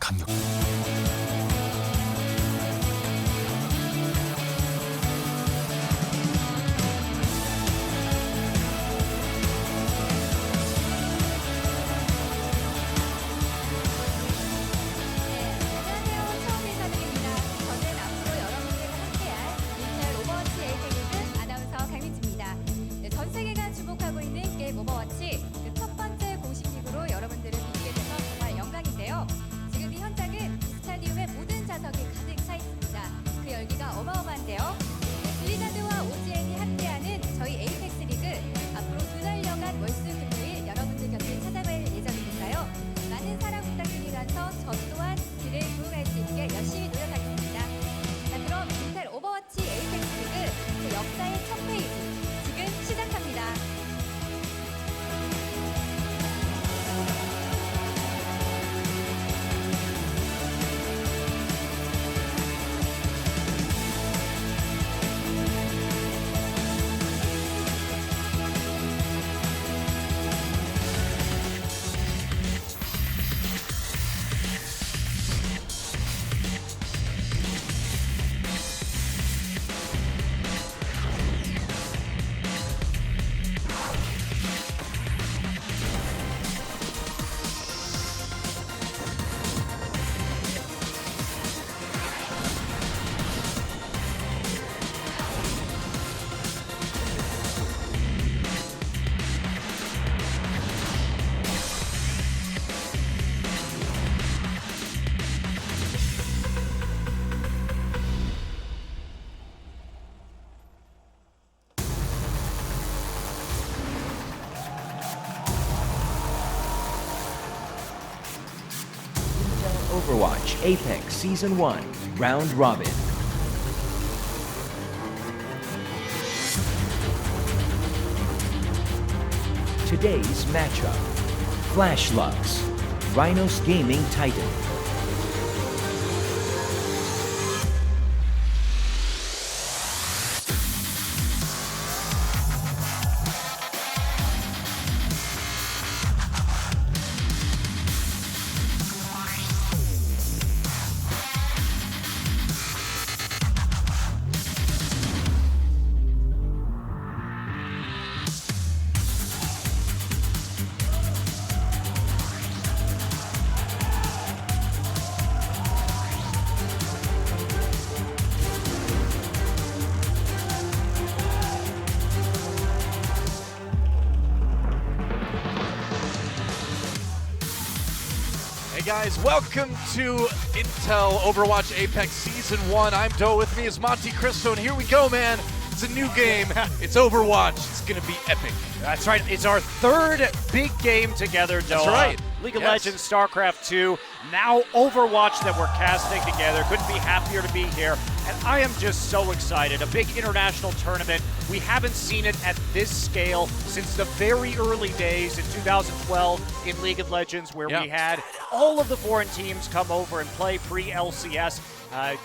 강력. 오버워치 첫 번째 공식 리그로 여러분들을 뵙게 돼서 정말 영광인데요. 지금 이 현장은 스타디움의 모든 좌석이 가득 차 있습니다. 그 열기가 어마어마한데요. 블리자드와 OGN이 함께하는 저희 에이펙스 리그 앞으로 2달여간 월수 금요일 여러분들 곁을 찾아뵐 예정이니까요. 많은 사랑 부탁드리면서 저 또한 길에 부응할 수 있게 열심히 노력하겠습니다. 자, 그럼 인텔 오버워치 에이펙스 리그 그 역사의 첫 페이지 지금 시작합니다. Overwatch Apex Season 1 Round Robin. Today's matchup: Flash Lux, Rhinos Gaming Titan. Hey guys, welcome to Intel Overwatch Apex Season 1. I'm Doe, with me is Monte Cristo, and here we go, man. It's a new game. It's Overwatch. It's going to be epic. That's right. It's our third big game together, Doe. That's right. League of Legends, StarCraft 2, now Overwatch that we're casting together. Couldn't be happier to be here. And I am just so excited. A big international tournament. We haven't seen it at this scale since the very early days in 2012 in League of Legends, where we had all of the foreign teams come over and play pre-LCS.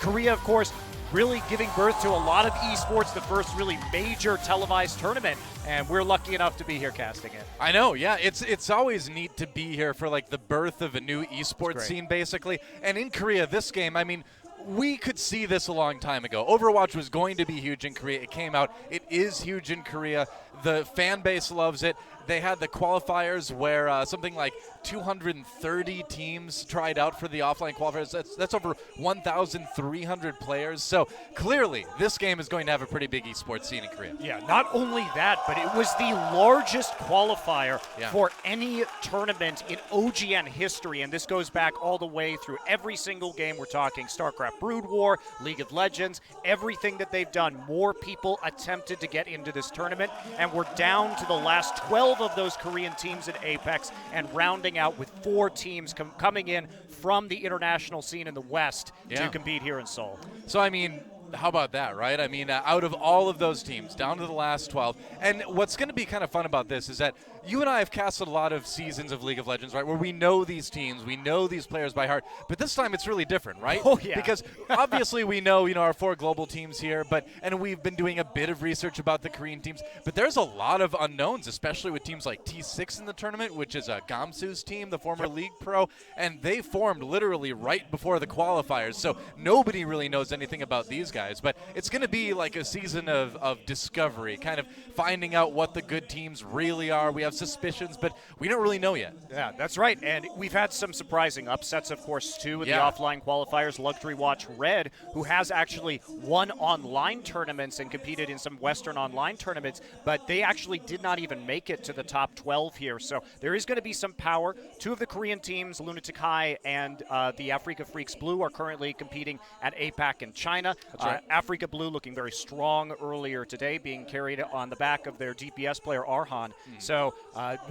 Korea, of course, really giving birth to a lot of esports, the first really major televised tournament, and we're lucky enough to be here casting it. I know, yeah. It's always neat to be here for like the birth of a new esports scene, basically. And in Korea, this game, I mean, we could see this a long time ago. Overwatch was going to be huge in Korea. It came out. It is huge in Korea. The fan base loves it. They had the qualifiers where something like 230 teams tried out for the offline qualifiers. That's over 1,300 players. So clearly, this game is going to have a pretty big esports scene in Korea. Yeah, not only that, but it was the largest qualifier for any tournament in OGN history, and this goes back all the way through every single game. We're talking StarCraft Brood War, League of Legends, everything that they've done. More people attempted to get into this tournament, and we're down to the last 12 of those Korean teams in Apex, and rounding out with 4 teams coming in from the international scene in the West to compete here in Seoul. So, I mean, how about that, right? I mean, out of all of those teams, down to the last 12. And what's going to be kind of fun about this is that you and I have casted a lot of seasons of League of Legends, right, where we know these teams, we know these players by heart. But this time it's really different, right? Oh, yeah. Because obviously we know, our 4 global teams here, and we've been doing a bit of research about the Korean teams. But there's a lot of unknowns, especially with teams like T6 in the tournament, which is Gamsu's team, the former League Pro, and they formed literally right before the qualifiers. So nobody really knows anything about these guys. But it's going to be like a season of discovery, kind of finding out what the good teams really are. We have suspicions, but we don't really know yet. Yeah, that's right. And we've had some surprising upsets, of course, too, in the offline qualifiers. Luxury Watch Red, who has actually won online tournaments and competed in some Western online tournaments, but they actually did not even make it to the top 12 here. So there is going to be some power. 2 of the Korean teams, Lunatic High and the Africa Freaks Blue, are currently competing at APAC in China. That's right. Africa Blue looking very strong earlier today, being carried on the back of their DPS player Arhan. So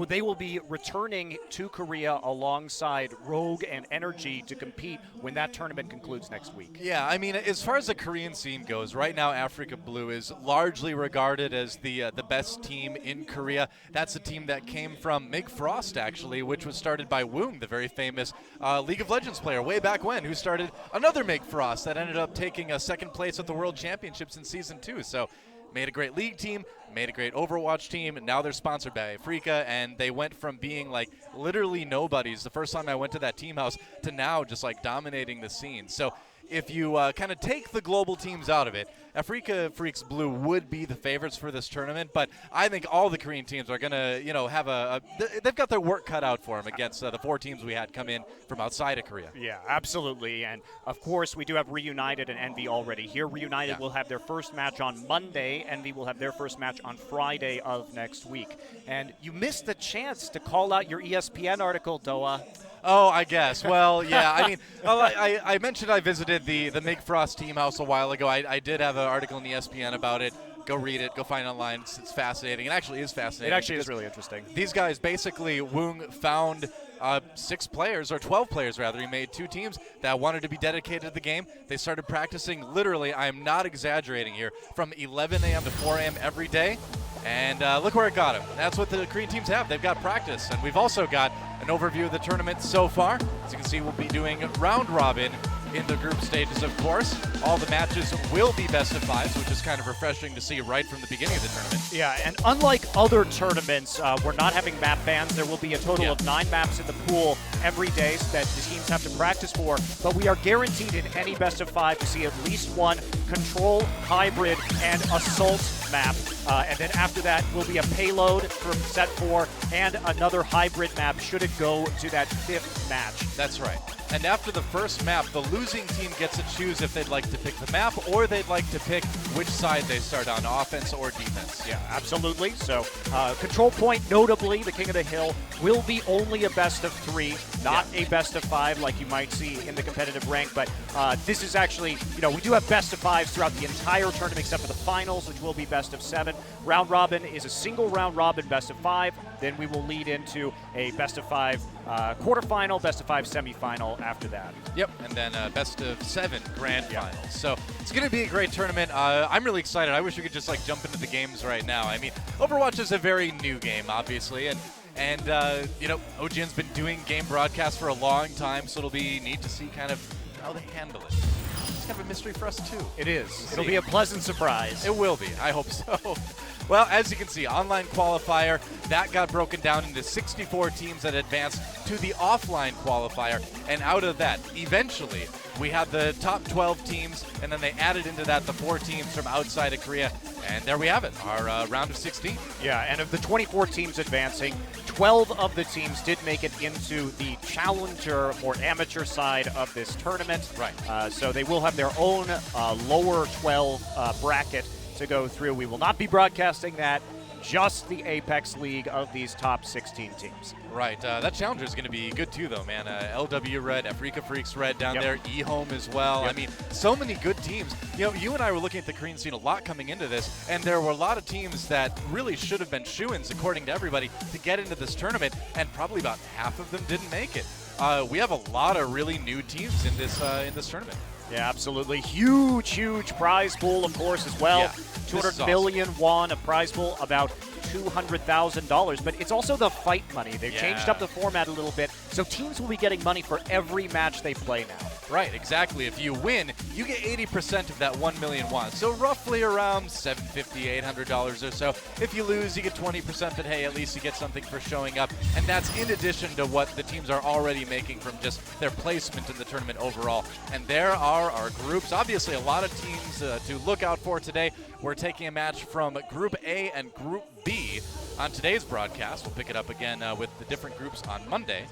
they will be returning to Korea alongside Rogue and Energy to compete when that tournament concludes next week. Yeah, I mean, as far as the Korean scene goes, right now Africa Blue is largely regarded as the best team in Korea. That's a team that came from Mig Frost, actually, which was started by Woong, the very famous League of Legends player way back when, who started another Mig Frost that ended up taking a second place at the World Championships in Season 2. So made a great league team, made a great Overwatch team, and now they're sponsored by Africa, and they went from being like literally nobodies the first time I went to that team house to now just like dominating the scene. So if you kind of take the global teams out of it, Africa Freaks Blue would be the favorites for this tournament, but I think all the Korean teams are going to, have they've got their work cut out for them against the 4 teams we had come in from outside of Korea. Yeah, absolutely. And of course, we do have Reunited and Envy already here. Reunited will have their first match on Monday. Envy will have their first match on Friday of next week. And you missed the chance to call out your ESPN article, Doa. Oh, I guess. Well, yeah. I mean, I mentioned I visited the Mig Frost team house a while ago. I did have an article in ESPN about it. Go read it. Go find it online. It's fascinating. It actually is fascinating. It actually is really interesting. These guys basically, Woong found 6 players, or 12 players rather. He made 2 teams that wanted to be dedicated to the game. They started practicing literally, I am not exaggerating here, from 11 a.m. to 4 a.m. every day. And look where it got them. That's what the Korean teams have. They've got practice. And we've also got an overview of the tournament so far. As you can see, we'll be doing round robin in the group stages, of course. All the matches will be best of 5s, which is kind of refreshing to see right from the beginning of the tournament. Yeah, and unlike other tournaments, we're not having map bans. There will be a total of 9 maps in the pool every day that the teams have to practice for, but we are guaranteed in any best of 5 to see at least one control, hybrid, and assault map. And then after that will be a payload from set 4 and another hybrid map should it go to that 5th match. That's right. And after the first map, the losing team gets to choose if they'd like to pick the map or they'd like to pick which side they start on, offense or defense. Yeah, absolutely. So Control Point, notably, the King of the Hill, will be only a best of 3, not a best of 5 like you might see in the competitive rank. But this is actually, we do have best of 5s throughout the entire tournament except for the finals, which will be best of 7. Round Robin is a single round robin best of 5. Then we will lead into a best of 5 quarterfinal, best of 5 semifinal after that. Yep, and then best of 7 grand finals. So it's going to be a great tournament. I'm really excited. I wish we could just jump into the games right now. I mean, Overwatch is a very new game, obviously, and OGN's been doing game broadcasts for a long time, so it'll be neat to see kind of how they handle it. It's kind of a mystery for us too. It is. It'll be a pleasant surprise. It will be. I hope so. Well, as you can see, online qualifier, that got broken down into 64 teams that advanced to the offline qualifier. And out of that, eventually, we had the top 12 teams, and then they added into that the 4 teams from outside of Korea. And there we have it, our round of 16. Yeah, and of the 24 teams advancing, 12 of the teams did make it into the challenger, more amateur side of this tournament. Right. So they will have their own lower 12 bracket to go through. We will not be broadcasting that, just the Apex League of these top 16 teams. Right. That challenger is going to be good too, though, man. LW Red, Africa Freaks Red down there, eHome as well. I mean, so many good teams. You and I were looking at the Korean scene a lot coming into this, and there were a lot of teams that really should have been shoo-ins, according to everybody, to get into this tournament, and probably about half of them didn't make it. We have a lot of really new teams in this tournament. Yeah, absolutely. Huge, huge prize pool, of course, as well. Yeah, this is 200 million won, a prize pool, about $200,000. But it's also the fight money. They've changed up the format a little bit, so teams will be getting money for every match they play now. Right, exactly. If you win, you get 80% of that 1 million won. So roughly around $750, $800 or so. If you lose, you get 20%, but hey, at least you get something for showing up. And that's in addition to what the teams are already making from just their placement in the tournament overall. And there are our groups. Obviously, a lot of teams to look out for today. We're taking a match from Group A and Group B on today's broadcast. We'll pick it up again with the different groups on Monday.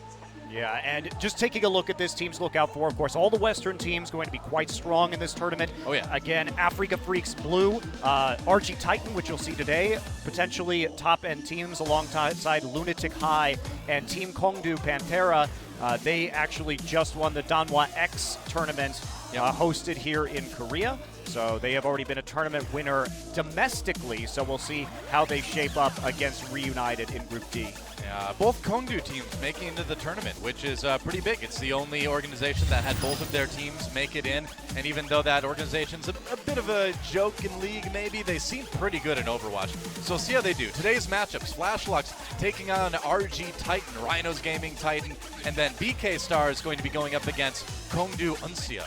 Yeah, and just taking a look at this teams to look out for, of course, all the Western teams going to be quite strong in this tournament. Oh, yeah. Again, Africa Freaks Blue, RG Titan, which you'll see today, potentially top-end teams alongside Lunatic High and Team Kongdu Pantera. They actually just won the Danhwa X tournament hosted here in Korea. So they have already been a tournament winner domestically, so we'll see how they shape up against Reunited in Group D. Both Kongdu teams making into the tournament, which is pretty big. It's the only organization that had both of their teams make it in, and even though that organization's a bit of a joke in league maybe, they seem pretty good in Overwatch. So we'll see how they do. Today's matchups, Flash Lux taking on RG Titan, Rhinos Gaming Titan, and then BK Star is going to be going up against Kongdu Unsia.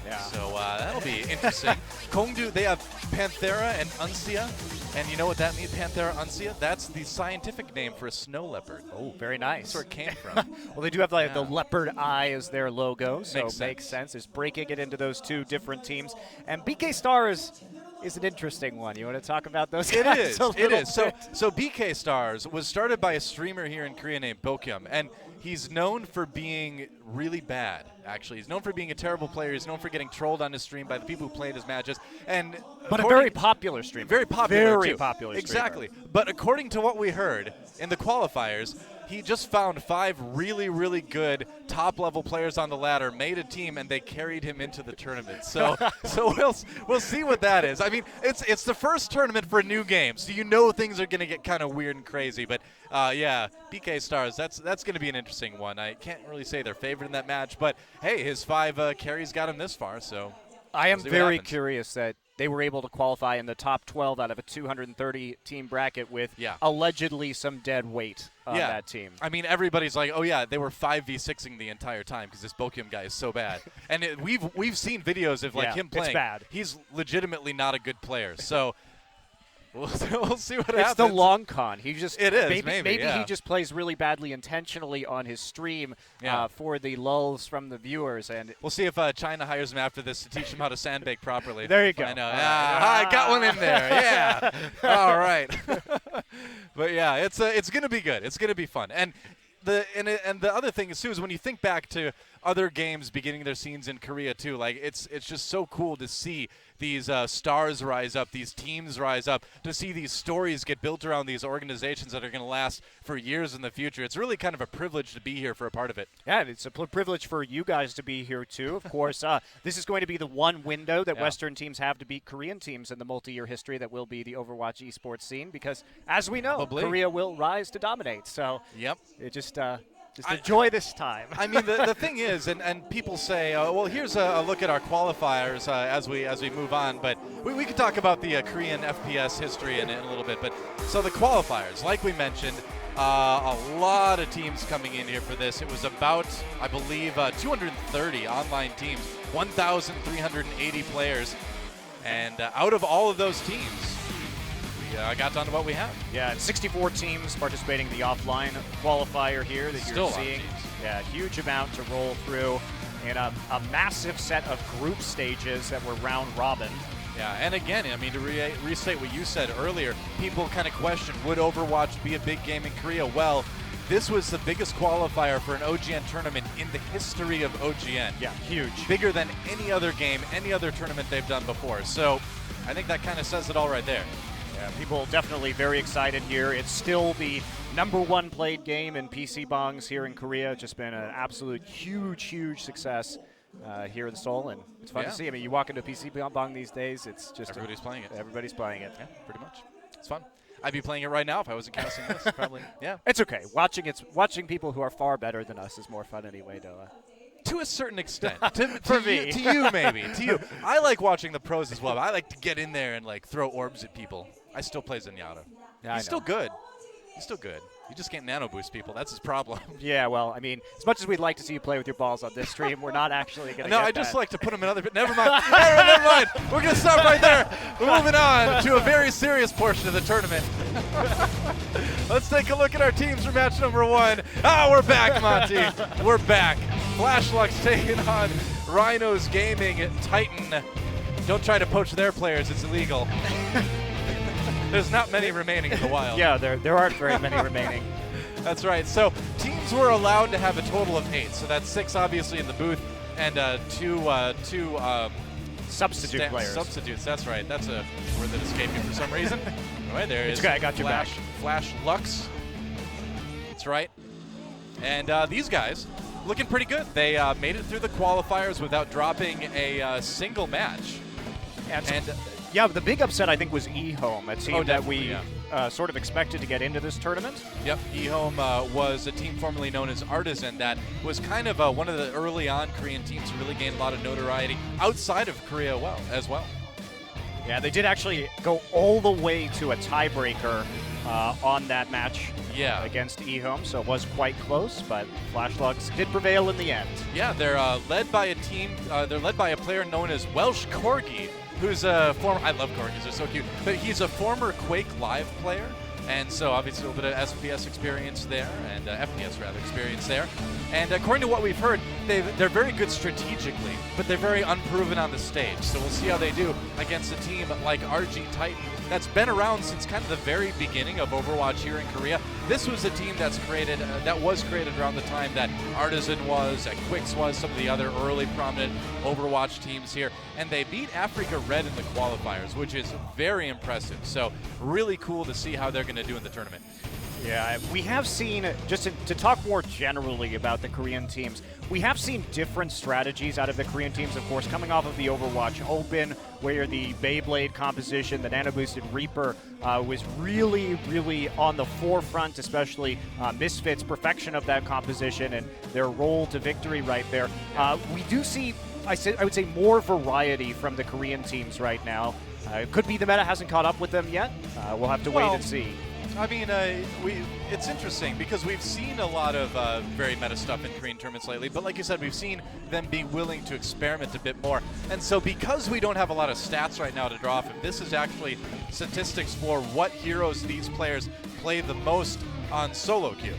Yeah. So that'll be interesting. Kongdu, they have Panthera and Unsia. And you know what that means, Panthera Unsia? That's the scientific name for a snow leopard. Oh, very nice. That's where it came from. Well, they do have the leopard eye as their logo, so Makes sense. It's breaking it into those two different teams. And BK Stars is an interesting one. You want to talk about those It guys is. a It little is. bit? So BK Stars was started by a streamer here in Korea named Bokyum, and he's known for being really bad, actually. He's known for being a terrible player. He's known for getting trolled on his stream by the people who played his matches. But a very popular streamer. Very popular, Very too. popular streamer. Exactly. But according to what we heard in the qualifiers, he just found 5 really, really good top-level players on the ladder, made a team, and they carried him into the tournament. So we'll see what that is. I mean, it's the first tournament for a new game, so you know things are going to get kind of weird and crazy. But, yeah, BK Stars, that's going to be an interesting one. I can't really say they're favored in that match, but, hey, his 5 carries got him this far, so I am we'll see what very happens. curious that they were able to qualify in the top 12 out of a 230-team bracket with allegedly some dead weight on that team. I mean, everybody's like, oh, yeah, they were 5v6ing the entire time because this Bokyum guy is so bad. And we've seen videos of, like, him playing. It's bad. He's legitimately not a good player. So we'll see what happens. It's the long con. He just It is, maybe yeah. he just plays really badly intentionally on his stream for the lulls from the viewers. And we'll see if China hires him after this to teach him how to sandbake properly. There you go. I know. I got one in there. Yeah. All right. But yeah, it's gonna be good. It's gonna be fun. And the other thing is too is when you think back to other games beginning their scenes in Korea too, like it's just so cool to see these stars rise up, these teams rise up, to see these stories get built around these organizations that are going to last for years in the future. It's really kind of a privilege to be here for a part of it. Yeah, it's a privilege for you guys to be here too. Of course, this is going to be the one window that Western teams have to beat Korean teams in the multi-year history that will be the Overwatch esports scene, because as we know, Korea will rise to dominate. So it just enjoy this time. I mean, the thing is, and people say, well, here's a look at our qualifiers as we move on, but we could talk about the Korean FPS history in a little bit. But so the qualifiers, like we mentioned, a lot of teams coming in here for this. It was about, I believe, 230 online teams, 1,380 players, and out of all of those teams, we got down to what we have. Yeah, and 64 teams participating in the offline qualifier here that you're seeing. Yeah, huge amount to roll through, and a massive set of group stages that were round robin. Yeah, and again, I mean, to restate what you said earlier, people kind of question, would Overwatch be a big game in Korea? Well, this was the biggest qualifier for an OGN tournament in the history of OGN. Yeah, huge. Bigger than any other game, any other tournament they've done before. So I think that kind of says it all right there. Yeah, people definitely very excited here. It's still the #1 played game in PC bongs here in Korea. Just been an absolute huge success here in Seoul, and it's fun to see. I mean, you walk into a PC bong these days, it's just everybody's playing it. Everybody's playing it. Yeah, pretty much. It's fun. I'd be playing it right now if I wasn't casting this, probably. Yeah. It's okay. Watching people who are far better than us is more fun anyway, though. To a certain extent. To For you, me. to you, maybe. To you. I like watching the pros as well. I like to get in there and like throw orbs at people. I still play Zenyatta. Yeah, He's still good. He's still good. You just can't nano boost people. That's his problem. Yeah, well, I mean, as much as we'd like to see you play with your balls on this stream, we're not actually going to No, get I just that. like to put them in other. Never mind. Never mind. We're gonna stop right there. We're moving on to a very serious portion of the tournament. Let's take a look at our teams for match number 1. We're back, Monty. We're back. Flashlux taking on Rhinos Gaming Titan. Don't try to poach their players. It's illegal. There's not many remaining in the wild. Yeah, there aren't very many remaining. That's right. So teams were allowed to have a total of 8. So that's 6 obviously in the booth and two Substitute players. Substitutes. That's right. That's a word that escaped me for some reason. All right, there It's is okay, I got your back. Flashlux. That's right. And these guys looking pretty good. They made it through the qualifiers without dropping a single match. And yeah, the big upset I think was eHome, a team that we definitely, sort of expected to get into this tournament. Yep, eHome was a team formerly known as Artisan that was kind of one of the early on Korean teams to really gain a lot of notoriety outside of Korea as well. Yeah, they did actually go all the way to a tiebreaker on that match against eHome, so it was quite close, but Flashlux did prevail in the end. Yeah, they're led by a team, they're led by a player known as Welsh Corgi, who's a former, I love corgis, they're so cute, but he's a former Quake Live player, and so obviously a little bit of SPS experience there, and FPS rather experience there. And according to what we've heard, they're very good strategically, but they're very unproven on the stage. So we'll see how they do against a team like RG Titan that's been around since kind of the very beginning of Overwatch here in Korea. This was a team that was created around the time that Artisan was, that Quix was, some of the other early prominent Overwatch teams here, and they beat Africa Red in the qualifiers, which is very impressive. So really cool to see how they're going to do in the tournament. Yeah, we have seen, just to talk more generally about the Korean teams, we have seen different strategies out of the Korean teams, of course, coming off of the Overwatch Open, where the Beyblade composition, the Nano Boosted Reaper, was really, really on the forefront, especially Misfits' perfection of that composition and their roll to victory right there. We do see, I would say, more variety from the Korean teams right now. It could be the meta hasn't caught up with them yet. We'll have to wait and see. I mean, it's interesting because we've seen a lot of very meta stuff in Korean tournaments lately, but like you said, we've seen them be willing to experiment a bit more. And so because we don't have a lot of stats right now to draw off of, this is actually statistics for what heroes these players play the most on solo queue.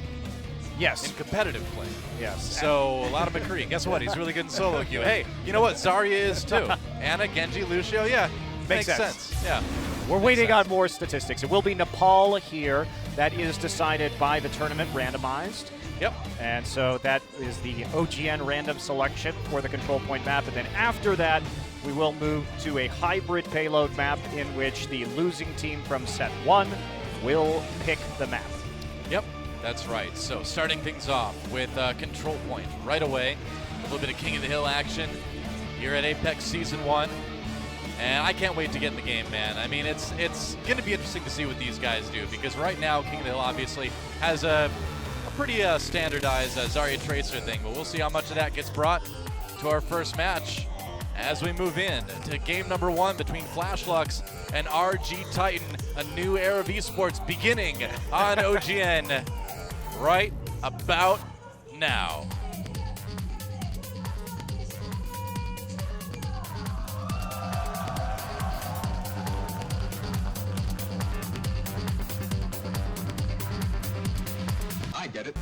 Yes. In competitive play. Yes. So a lot of McCree. Guess what? He's really good in solo queue. Hey, you know what? Zarya is too. Anna, Genji, Lucio. Yeah. Makes sense. Yeah. We're waiting on more statistics. It will be Nepal here. That is decided by the tournament, randomized. Yep. And so that is the OGN random selection for the control point map. And then after that, we will move to a hybrid payload map in which the losing team from set 1 will pick the map. Yep, that's right. So starting things off with control point right away. A little bit of King of the Hill action here at Apex Season 1. And I can't wait to get in the game, man. I mean, it's going to be interesting to see what these guys do, because right now King of the Hill obviously has a pretty standardized Zarya Tracer thing, but we'll see how much of that gets brought to our first match as we move in to game number 1 between Flashlux and RG Titan, a new era of esports beginning on OGN right about now. I get it.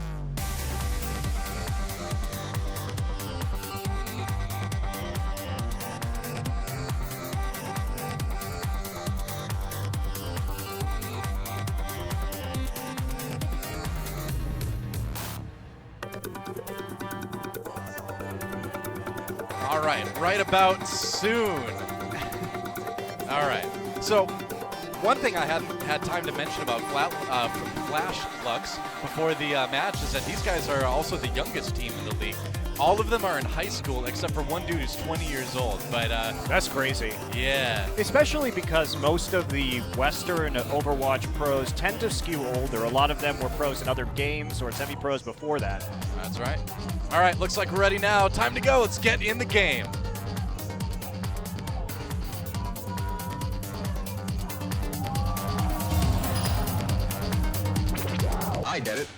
All right about soon. All right. So one thing I hadn't had time to mention about Flashlux before the match is that these guys are also the youngest team in the league. All of them are in high school except for one dude who's 20 years old. But that's crazy. Yeah. Especially because most of the Western Overwatch pros tend to skew older. A lot of them were pros in other games or semi-pros before that. That's right. All right, looks like we're ready now. Time to go. Let's get in the game. I get it.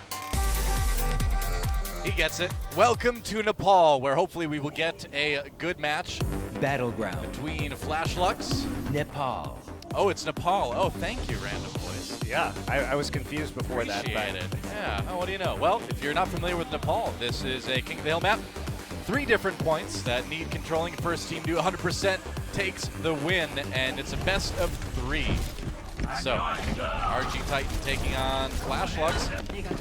He gets it. Welcome to Nepal, where hopefully we will get a good match Battleground. between Flashlux. Nepal. Oh, it's Nepal. Oh, thank you, random voice. Yeah, I was confused before that. Appreciate it. Yeah. Oh, what do you know? Well, if you're not familiar with Nepal, this is a King of the Hill map. 3 different points that need controlling. First team to 100% takes the win, and it's a best of 3. So, RG Titan taking on Flashlux,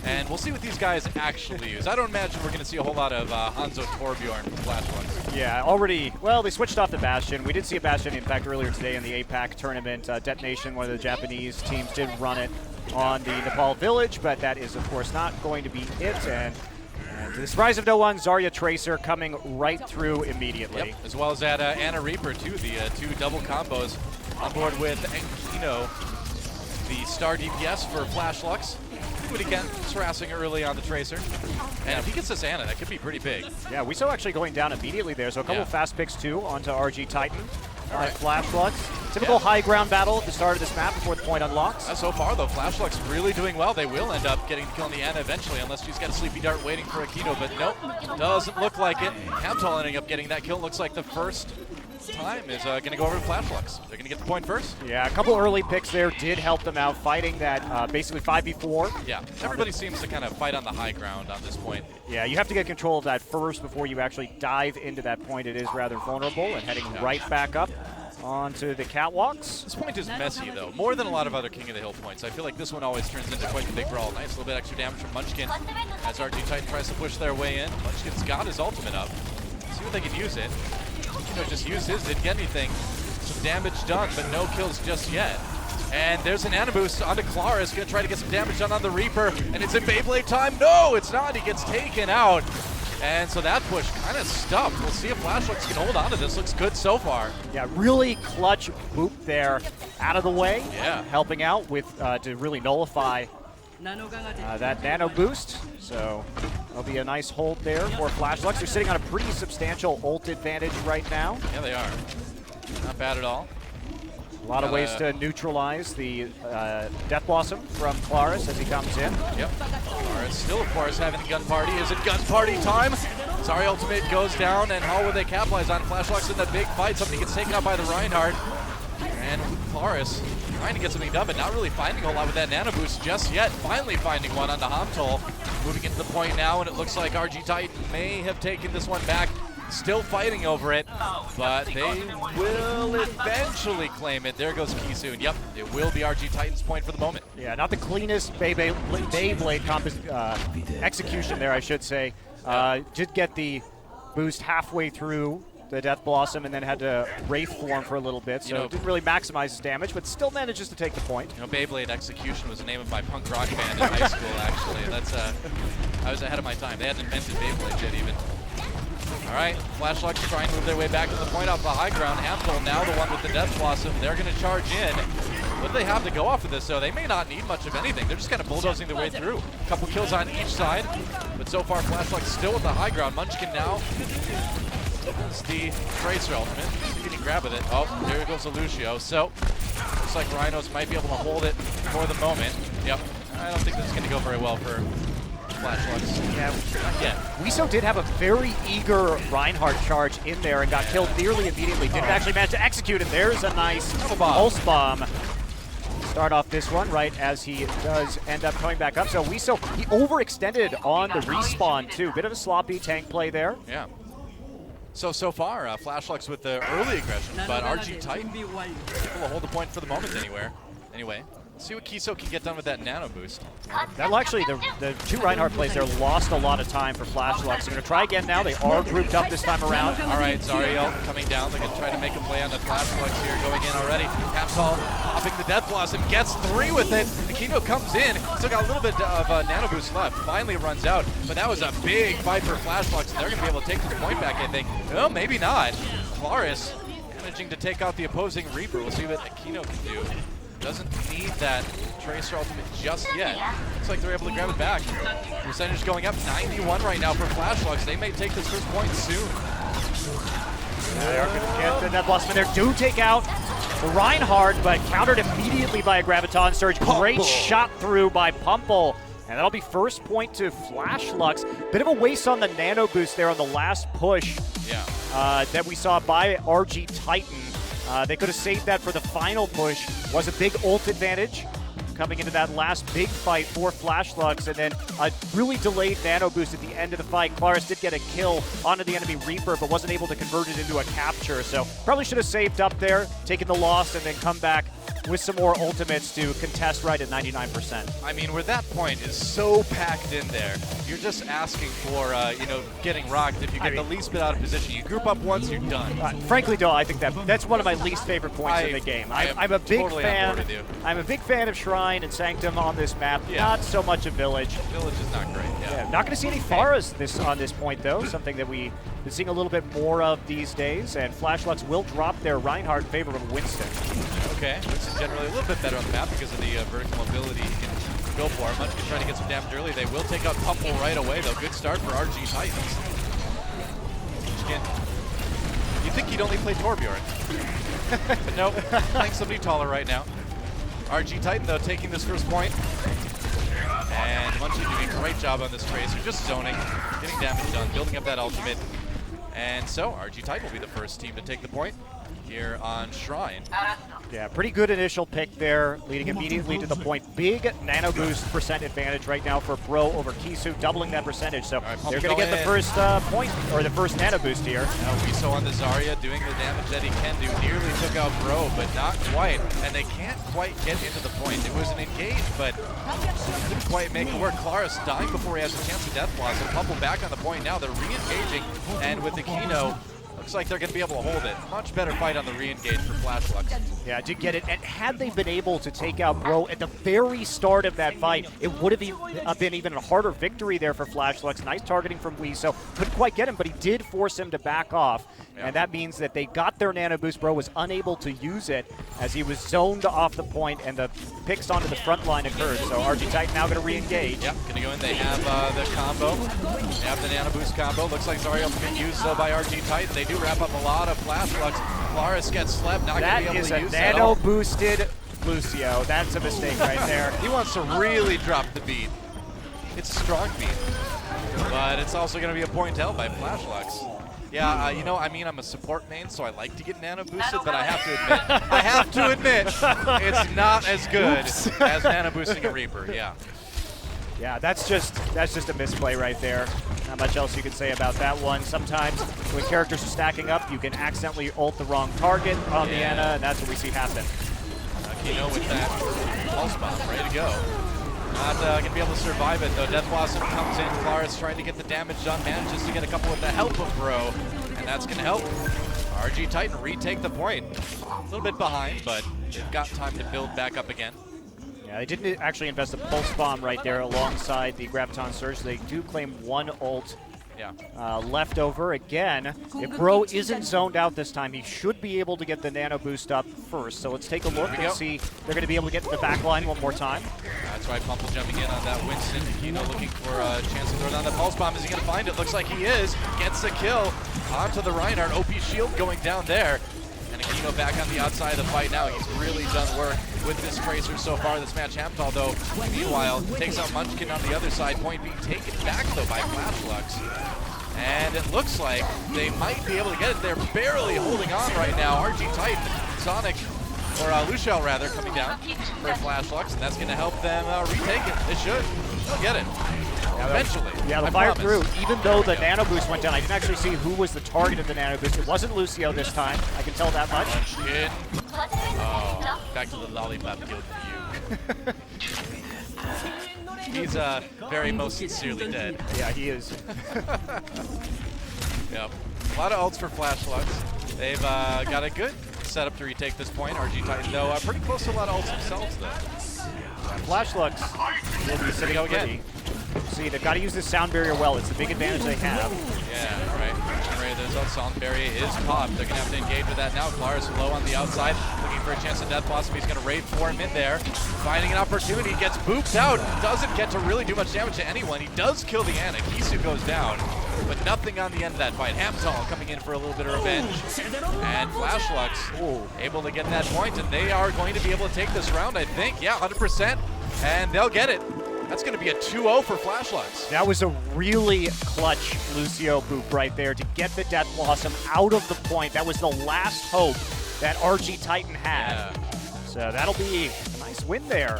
and we'll see what these guys actually use. I don't imagine we're going to see a whole lot of Hanzo Torbjorn from Flashlux. Yeah, already, well, they switched off the Bastion. We did see a Bastion, in fact, earlier today in the APAC tournament. Detonation, one of the Japanese teams, did run it on the Nepal village, but that is, of course, not going to be it. And to the surprise of no one, Zarya Tracer coming right through immediately. Yep, as well as that Anna Reaper, too, the 2 double combos on board with Enkino, the star DPS for Flashlux. Do it again, just harassing early on the Tracer. And if he gets this Anna, that could be pretty big. Yeah, we saw actually going down immediately there, so a couple of fast picks too onto RG Titan. Right. Flashlux. Typical high ground battle at the start of this map before the point unlocks. So far, though, Flashlux really doing well. They will end up getting the kill on the Anna eventually, unless she's got a sleepy dart waiting for Akino, but nope, doesn't look like it. Hamtal ending up getting that kill. Looks like the first time is going to go over to Flashlux. They're going to get the point first. Yeah, a couple early picks there did help them out fighting that basically 5v4. Yeah, everybody seems to kind of fight on the high ground on this point. Yeah, you have to get control of that first before you actually dive into that point. It is rather vulnerable and heading right back up onto the catwalks. This point is messy, though, more than a lot of other King of the Hill points. I feel like this one always turns into quite the big brawl. Nice little bit extra damage from Munchkin as RG Titan tries to push their way in. Munchkin's got his ultimate up. See what they can use it. Just used his, didn't get anything. Some damage done, but no kills just yet. And there's an Ana boost onto Claris, gonna try to get some damage done on the Reaper, and it's in Beyblade time. No, it's not, he gets taken out. And so that push kind of stuffed. We'll see if Flashlux can hold on to this. Looks good so far. Yeah, really clutch boop there out of the way. Yeah. Helping out with to really nullify that nano boost. So that'll be a nice hold there for Flashlux. They're sitting on a pretty substantial ult advantage right now. Yeah, they are. Not bad at all. A lot of ways to neutralize the Death Blossom from Claris as he comes in. Yep. Claris still, of course, having a gun party. Is it gun party time? Sorry, ultimate goes down, and how will they capitalize on Flashlux in that big fight? Somebody gets taken out by the Reinhardt. And Claris trying to get something done, but not really finding a whole lot with that nano boost just yet. Finally finding one onto Hamtol. Moving into the point now, and it looks like RG Titan may have taken this one back. Still fighting over it, but they will eventually claim it. There goes Kisun. Yep, it will be RG Titan's point for the moment. Yeah, not the cleanest Beyblade execution there, I should say. Did get the boost halfway through the Death Blossom and then had to Wraith form for a little bit, so didn't really maximize his damage, but still manages to take the point. You know, Beyblade Execution was the name of my punk rock band in high school, actually. That's I was ahead of my time. They hadn't invented Beyblade yet, even. All right, Flashlux trying to move their way back to the point off the high ground. Hamtol now the one with the Death Blossom. They're going to charge in. What do they have to go off of this, though? They may not need much of anything. They're just kind of bulldozing their way through. A couple kills on each side, but so far Flashlux still with the high ground. Munchkin now is the Tracer ultimate. See if he can grab with it. Oh, there goes the Lucio. So, looks like Rhinos might be able to hold it for the moment. Yep, I don't think this is going to go very well for Flashlux. Yeah, Not yet. Wiso did have a very eager Reinhardt charge in there and got killed nearly immediately. Didn't actually manage to execute it. There's a nice pulse bomb. Start off this one right as he does end up coming back up. So Wiso, he overextended on the respawn too. Bit of a sloppy tank play there. Yeah. So far, Flashlux with the early aggression, but RG Titan able to hold the point for the moment Anyway, let's see what Kiso can get done with that nano boost. That'll actually, the two Reinhardt plays there lost a lot of time for Flashlux. They're going to try again now. They are grouped up this time around. All right, Zariel coming down. They're going to try to make a play on the Flashlux here, going in already. Capsol popping the Death Blossom, gets 3 with it. Akino comes in, still got a little bit of nano boost left. Finally runs out, but that was a big fight for Flashlux. They're going to be able to take this point back, I think. No, maybe not. Claris managing to take out the opposing Reaper. We'll see what Akino can do. Doesn't need that Tracer ultimate just yet. Looks like they're able to grab it back. Percentage going up 91 right now for Flashlucks. They may take this first point soon. They are going to get the net blossom in there. Do take out Reinhardt, but countered immediately by a Graviton Surge. Great shot through by Pumple. And that'll be first point to Flashlucks. Bit of a waste on the nano boost there on the last push that we saw by RG Titan. They could have saved that for the final push. Was a big ult advantage coming into that last big fight for Flashlucks, and then a really delayed nano boost at the end of the fight. Claris did get a kill onto the enemy Reaper, but wasn't able to convert it into a capture. So probably should have saved up there, taken the loss, and then come back with some more ultimates to contest right at 99%. I mean, where that point is so packed in there, you're just asking for, getting rocked. If you get the least bit out of position, you group up once, you're done. Frankly, though, I think that's one of my least favorite points in the game. I'm a big totally fan. On board with you. I'm a big fan of Shrine and Sanctum on this map. Not so much of Village. Village is not great. Not going to see any Pharahs on this point, though. Something that we've been seeing a little bit more of these days. And Flashlucks will drop their Reinhardt in favor of Winston. Okay, Winston generally a little bit better on the map because of the vertical mobility he can go for. Munchkin trying to get some damage early. They will take out Pumple right away, though. Good start for RG Titans. Munchkin. You'd think he'd only play Torbjorn. But no, playing somebody taller right now. RG Titan, though, taking this first point. And Munchkin doing a great job on this Tracer, just zoning, getting damage done, building up that ultimate. And so, RG Titan will be the first team to take the point here on Shrine. Yeah, pretty good initial pick there, leading immediately to the point. Big nano boost percent advantage right now for Bro over Kisu, doubling that percentage. So they're going to get the first point, or the first nano boost here. Now Wiso on the Zarya doing the damage that he can do. Nearly took out Bro, but not quite. And they can't quite get into the point. It was an engage, but didn't quite make it work. Claris dying before he has a chance of Death Blossom. Pumple back on the point now. They're re-engaging, and with the Kino, looks like they're going to be able to hold it. Much better fight on the re-engage for Flashlucks. Yeah, to get it. And had they been able to take out Bro at the very start of that fight, it would have been even a harder victory there for Flashlucks. Nice targeting from Wiso. Couldn't quite get him, but he did force him to back off. Yeah. And that means that they got their nano boost. Bro was unable to use it as he was zoned off the point, and the picks onto the front line occurred. So RG Titan now going to re-engage. Yep, going to go in. They have the combo. They have the nano boost combo. Looks like Zarya will get used though by RG Titan. They do wrap up a lot of Flashlucks. Claris gets slept, not going to be able to use that. Nano boosted Lucio. That's a mistake right there. He wants to really drop the beat. It's a strong beat, but it's also going to be a point held by Flashlucks. Yeah, I'm a support main, so I like to get nano boosted, but I have to admit, it's not as good as nano boosting a Reaper. Yeah. Yeah, that's just a misplay right there. Not much else you can say about that one. Sometimes when characters are stacking up, you can accidentally ult the wrong target on the Ana, and that's what we see happen. Kino with that pulse bomb, ready to go. Not going to be able to survive it, though. Death Blossom comes in. Claris trying to get the damage done, manages to get a couple with the help of Bro, and that's going to help RG Titan retake the point. A little bit behind, but they've got time to build back up again. Yeah, they didn't actually invest a pulse bomb right there alongside the Graviton Surge. They do claim one ult left over. Again, if Bro isn't zoned out this time, he should be able to get the nano boost up first. So let's take a look and see if they're going to be able to get to the back line one more time. That's right, Pumple jumping in on that Winston. Kino looking for a chance to throw down the pulse bomb. Is he going to find it? Looks like he is. Gets the kill onto the Reinhardt. OP shield going down there. And Aquino back on the outside of the fight now. He's really done work with this Tracer so far this match. Hamtal, though, meanwhile, takes out Munchkin on the other side. Point being taken back, though, by Flashlucks. And it looks like they might be able to get it. They're barely holding on right now. RG Titan, Sonic, or Luciel rather, coming down for Flashlucks, and that's going to help them retake it. They should. They'll get it. Eventually. Yeah, the fire through. Even though the nano boost went down, I didn't actually see who was the target of the nano boost. It wasn't Lucio this time. I can tell that much. Munchkin. Oh, back to the lollipop guild for you. He's very most sincerely dead. Yeah, he is. Yep. A lot of ults for Flashlucks. They've got a good setup to retake this point. RG Titan, though, pretty close to a lot of ults themselves, though. Flashlucks will be sitting again. See, they've got to use this sound barrier well. It's the big advantage they have. Yeah, right. Ready to turns out Song Barrier is popped. They're going to have to engage with that now. Clara's low on the outside, looking for a chance at Death Blossom. He's going to raid for him in there. Finding an opportunity, gets booped out. Doesn't get to really do much damage to anyone. He does kill the Ana. Kisu goes down, but nothing on the end of that fight. Hamtal coming in for a little bit of revenge. And Flashlux able to get that point, and they are going to be able to take this round, I think. Yeah, 100%. And they'll get it. That's going to be a 2-0 for Flashlux. That was a really clutch Lucio boop right there to get the Death Blossom out of the point. That was the last hope that RG Titan had. Yeah. So that'll be a nice win there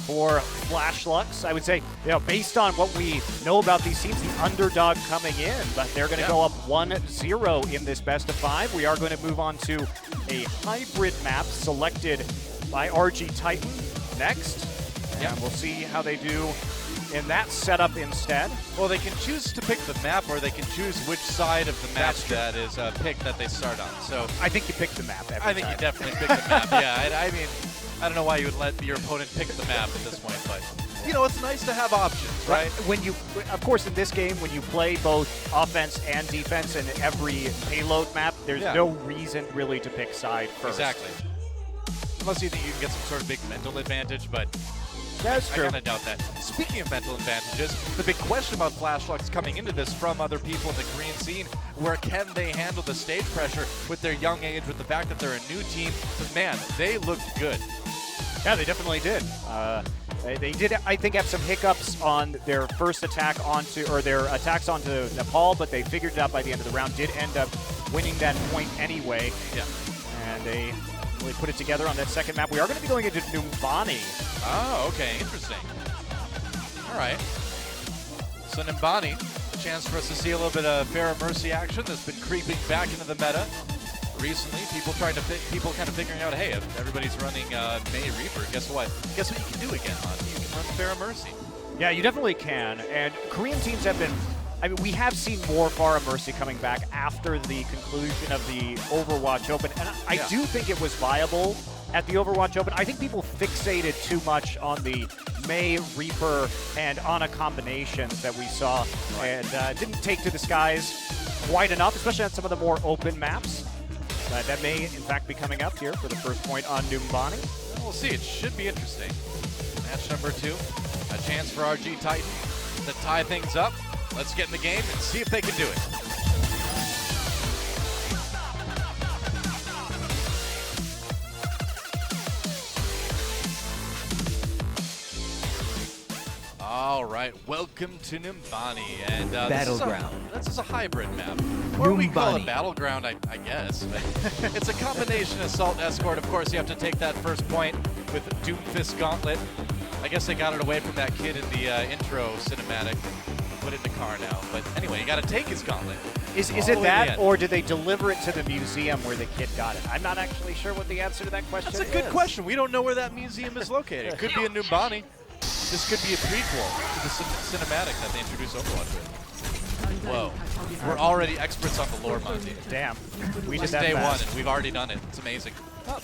for Flashlux. I would say, based on what we know about these teams, the underdog coming in, but they're going to go up 1-0 in this best of 5. We are going to move on to a hybrid map selected by RG Titan next. And we'll see how they do in that setup instead. Well, they can choose to pick the map, or they can choose which side of the map that is picked that they start on. So I think you pick the map every I think time. you definitely pick the map. Yeah, I mean, I don't know why you would let your opponent pick the map at this point, but it's nice to have options, right? When you, of course, in this game, when you play both offense and defense in every payload map, there's no reason really to pick side first. Exactly. Unless you think you can get some sort of big mental advantage, but that's true. I kind of doubt that. Speaking of mental advantages, the big question about Flashlux coming into this from other people in the Korean scene, where can they handle the stage pressure with their young age, with the fact that they're a new team? But man, they looked good. Yeah, they definitely did. They did, I think, have some hiccups on their first attack their attacks onto Nepal, but they figured it out by the end of the round. Did end up winning that point anyway. Yeah. And they really put it together on that second map. We are going to be going into Numbani. Oh, okay, interesting. All right. So Numbani, a chance for us to see a little bit of Pharah Mercy action that's been creeping back into the meta recently. People kind of figuring out, hey, if everybody's running May Reaper, guess what? Guess what you can do again, Monty? You can run Pharah Mercy. Yeah, you definitely can. And Korean teams have been, we have seen more Pharah Mercy coming back after the conclusion of the Overwatch Open, and I do think it was viable at the Overwatch Open. I think people fixated too much on the May, Reaper, and Ana combinations that we saw, and didn't take to the skies quite enough, especially on some of the more open maps. That may, in fact, be coming up here for the first point on Numbani. We'll see. It should be interesting. Match number 2. A chance for RG Titan to tie things up. Let's get in the game and see if they can do it. All right, welcome to Numbani, and Battleground. This is a hybrid map, or we call it Numbani. Battleground, I guess. It's a combination assault escort. Of course, you have to take that first point with Doomfist Gauntlet. I guess they got it away from that kid in the intro cinematic. Put it in the car now, but anyway, you got to take his gauntlet. Is it that, or did they deliver it to the museum where the kid got it? I'm not actually sure what the answer to that question is. That's a good question. We don't know where that museum is located. It could be in Numbani. This could be a prequel to the cinematic that they introduced Overwatch with. Whoa. We're already experts on the lore, Monty. Damn. We Just did that day fast. 1, and we've already done it. It's amazing.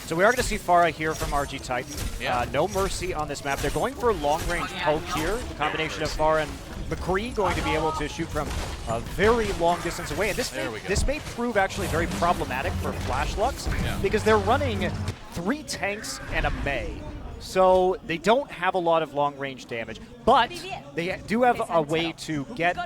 So we are going to see Pharah here from RG Titan. Yeah. No Mercy on this map. They're going for a long-range poke here. The combination of Pharah and McCree going to be able to shoot from a very long distance away. And this may prove actually very problematic for Flashlux because they're running 3 tanks and a Mei. So they don't have a lot of long-range damage, but they do have a way to get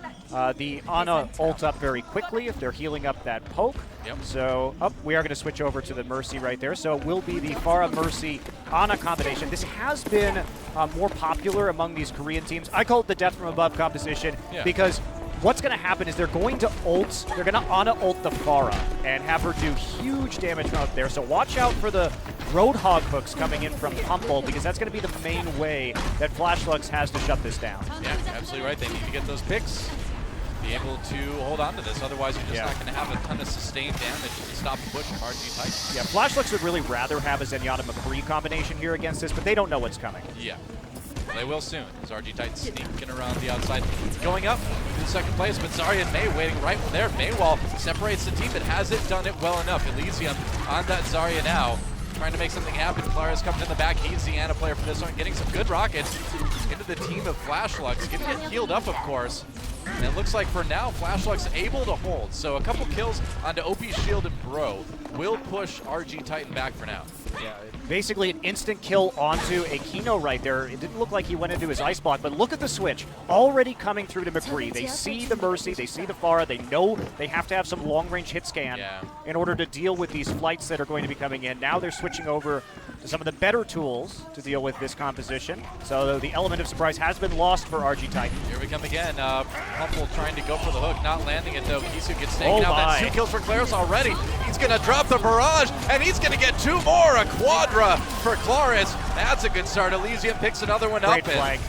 the Ana ult up very quickly if they're healing up that poke. So we are going to switch over to the Mercy right there. So it will be the Pharah Mercy Ana combination. This has been more popular among these Korean teams. I call it the Death from Above composition because what's going to happen is they're going to Ana ult the Pharah and have her do huge damage from out there. So watch out for the Roadhog hooks coming in from Pumple because that's going to be the main way that Flashlux has to shut this down. Yeah, absolutely right. They need to get those picks, be able to hold on to this. Otherwise, you're just not going to have a ton of sustained damage to stop the push from RG Titan. Yeah, Flashlux would really rather have a Zenyatta McCree combination here against this, but they don't know what's coming. Yeah. They will soon, as RG Titan sneaking around the outside. Going up in second place, but Zarya and May waiting right there. Maywall separates the team, but hasn't done it well enough. Elysium on that Zarya now, trying to make something happen. Clara's coming in the back. He's the Ana player for this one, getting some good rockets into the team of Flashlux. Getting it healed up, of course. And it looks like for now, Flashluck's able to hold. So a couple kills onto OP Shield and Bro will push RG Titan back for now. Yeah, basically an instant kill onto a Kino right there. It didn't look like he went into his ice block, but look at the switch. Already coming through to McCree. They see the Mercy, they see the Pharah, they know they have to have some long-range hit scan in order to deal with these flights that are going to be coming in. Now they're switching over to some of the better tools to deal with this composition. So the element of surprise has been lost for RG Titan. Here we come again. Humble trying to go for the hook, not landing it though. Kisu gets taken out. That's 2 kills for Claris already. He's going to drop the barrage, and he's going to get 2 more. A quadra for Claris. That's a good start. Elysium picks another one Great up. flag.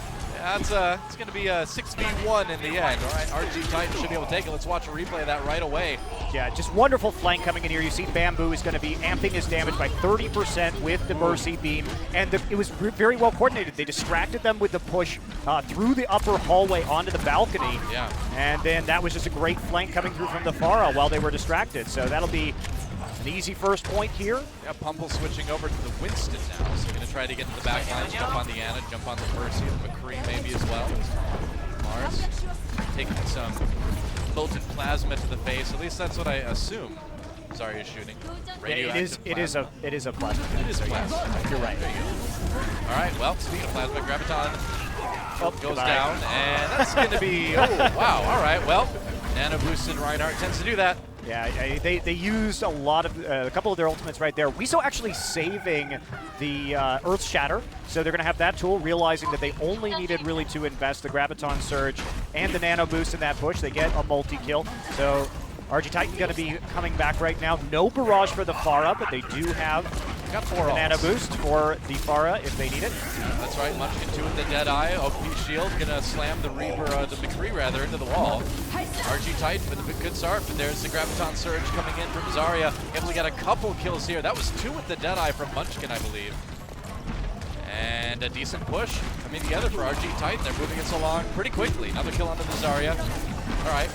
It's going to be a 6v1 in the end. All right, RG Titan should be able to take it. Let's watch a replay of that right away. Yeah, just wonderful flank coming in here. You see Bamboo is going to be amping his damage by 30% with the Mercy beam, and it was very well coordinated. They distracted them with the push through the upper hallway onto the balcony, and then that was just a great flank coming through from the Pharah while they were distracted. So that'll be an easy first point here. Yeah, Pumple switching over to the Winston now. So going to try to get to the back line, jump on the Ana, jump on the Mercy, the McCree maybe as well. Mars taking some molten plasma to the face. At least that's what I assume Zarya is shooting. It is a plasma. It is plasma. You're right. There you go. All right, well, speaking of plasma, Graviton goes goodbye. down, and that's going to be, oh, wow. All right, well, Nano boosted Reinhardt tends to do that. Yeah, they used a lot of a couple of their ultimates right there. Weeso actually saving the Earth Shatter, so they're going to have that tool, realizing that they only needed really to invest the Graviton Surge and the Nano Boost in that push. They get a multi-kill, so RG Titan going to be coming back right now. No barrage for the Pharah, but they do have Got 4 the ults. Nano Boost for the Pharah if they need it. That's right, Munchkin 2 with the Deadeye. OP Shield gonna slam the the McCree rather, into the wall. RG Titan with a good start, but there's the Graviton Surge coming in from Zarya. Able to get a couple kills here. That was 2 with the Deadeye from Munchkin, I believe. And a decent push coming together for RG Titan. They're moving us along pretty quickly. Another kill onto the Zarya. All right,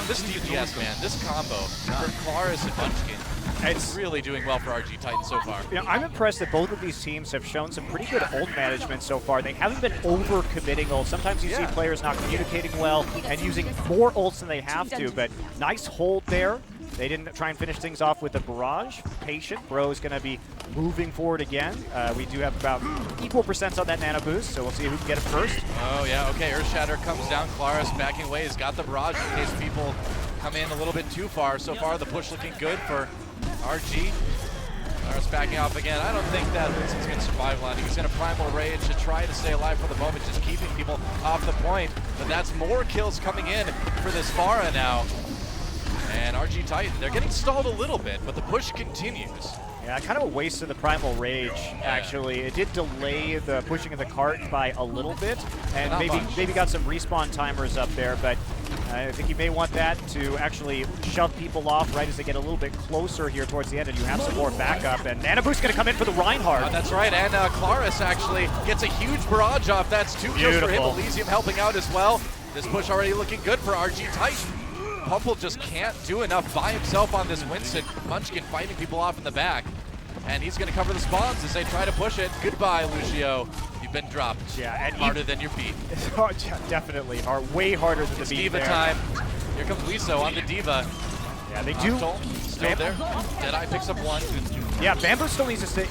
this DPS, man, this combo for Claris and Munchkin, it's really doing well for RG Titan so far. You know, I'm impressed that both of these teams have shown some pretty good ult management so far. They haven't been over-committing ults. Sometimes you see players not communicating well and using more ults than they have to, but nice hold there. They didn't try and finish things off with the barrage. Patient. Bro is going to be moving forward again. We do have about equal percents on that Nano Boost, so we'll see who can get it first. Oh, yeah, okay. Earth Shatter comes down. Claris backing away. He's got the barrage in case people come in a little bit too far. So far, the push looking good for RG. Claris backing off again. I don't think that Vincent's going to survive landing. He's going to Primal Rage to try to stay alive for the moment, just keeping people off the point. But that's more kills coming in for this Pharah now. And RG Titan, they're getting stalled a little bit, but the push continues. Yeah, kind of a waste of the Primal Rage, actually. It did delay the pushing of the cart by a little bit, and maybe got some respawn timers up there, but I think you may want that to actually shove people off right as they get a little bit closer here towards the end, and you have some more backup. And Nano Boost going to come in for the Reinhardt. That's right, and Claris actually gets a huge barrage off. That's 2 kills for him. Elysium helping out as well. This push already looking good for RG Titan. Pumple just can't do enough by himself on this Winston. Munchkin fighting people off in the back. And he's going to cover the spawns as they try to push it. Goodbye, Lucio. You've been dropped. Yeah, and harder than your beat. Definitely hard, way harder than the beat. Diva there. time. Here comes Wiso on the Diva. Yeah, they do. Still there. Deadeye picks up 1. Yeah, Bamboo still needs to stay.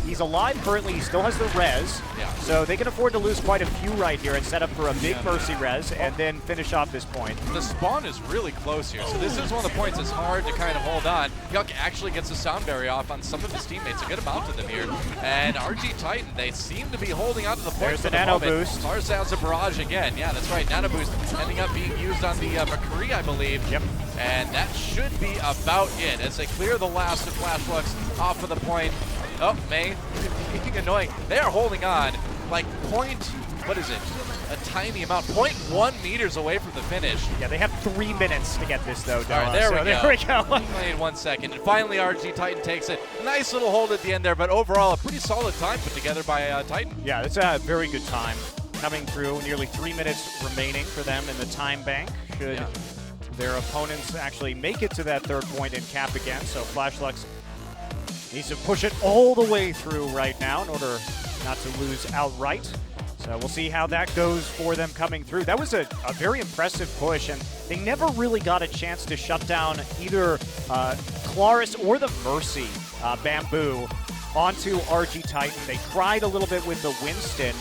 He's alive currently. He still has the res. Yeah. So they can afford to lose quite a few right here and set up for a big Mercy res and then finish off this point. The spawn is really close here, so this is one of the points that's hard to kind of hold on. Yuck actually gets the sound barrier off on some of his teammates, a good amount of them here. And RG Titan, they seem to be holding on to the point. There's for the Nano moment. Boost. Tarzan's a barrage again. Yeah, that's right. Nano Boost ending up being used on the McCree, I believe. Yep. And that should be about it as they clear the last of Flashlucks off of the point. Oh, May, being annoying. They are holding on like what is it? A tiny amount, 0.1 meters away from the finish. Yeah, they have 3 minutes to get this, though, Noah. All right, there we go. Only in 1 second. And finally, RG Titan takes it. Nice little hold at the end there, but overall, a pretty solid time put together by Titan. Yeah, it's a very good time coming through. Nearly 3 minutes remaining for them in the time bank. Should their opponents actually make it to that third point and cap again. So Flashlucks needs to push it all the way through right now in order not to lose outright. So we'll see how that goes for them coming through. That was a very impressive push, and they never really got a chance to shut down either Claris or the Mercy Bamboo onto RG Titan. They tried a little bit with the Winston,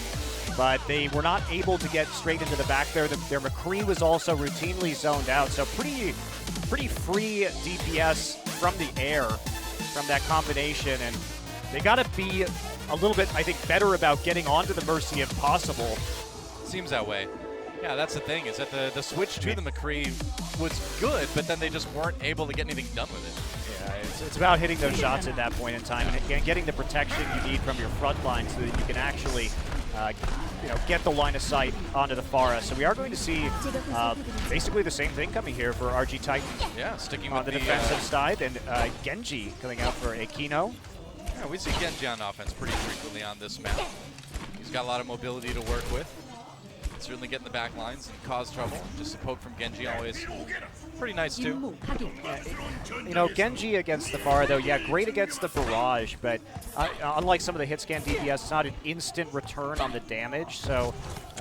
but they were not able to get straight into the back there. Their McCree was also routinely zoned out, so pretty free DPS from the air from that combination, and they got to be a little bit, I think, better about getting onto the Mercy if possible. Seems that way. Yeah, that's the thing, is that the switch to the McCree was good, but then they just weren't able to get anything done with it. Yeah, it's about hitting those shots at that point in time and getting the protection you need from your front line so that you can actually get the line of sight onto the Pharah. So we are going to see basically the same thing coming here for RG Titan. Yeah, sticking on with the defensive side, and Genji coming out for Aquino. Yeah, we see Genji on offense pretty frequently on this map. He's got a lot of mobility to work with. Certainly get in the back lines and cause trouble. Just a poke from Genji always pretty nice too. Yeah, Genji against the Pharah though, yeah, great against the barrage, but unlike some of the hit scan DPS, it's not an instant return on the damage, so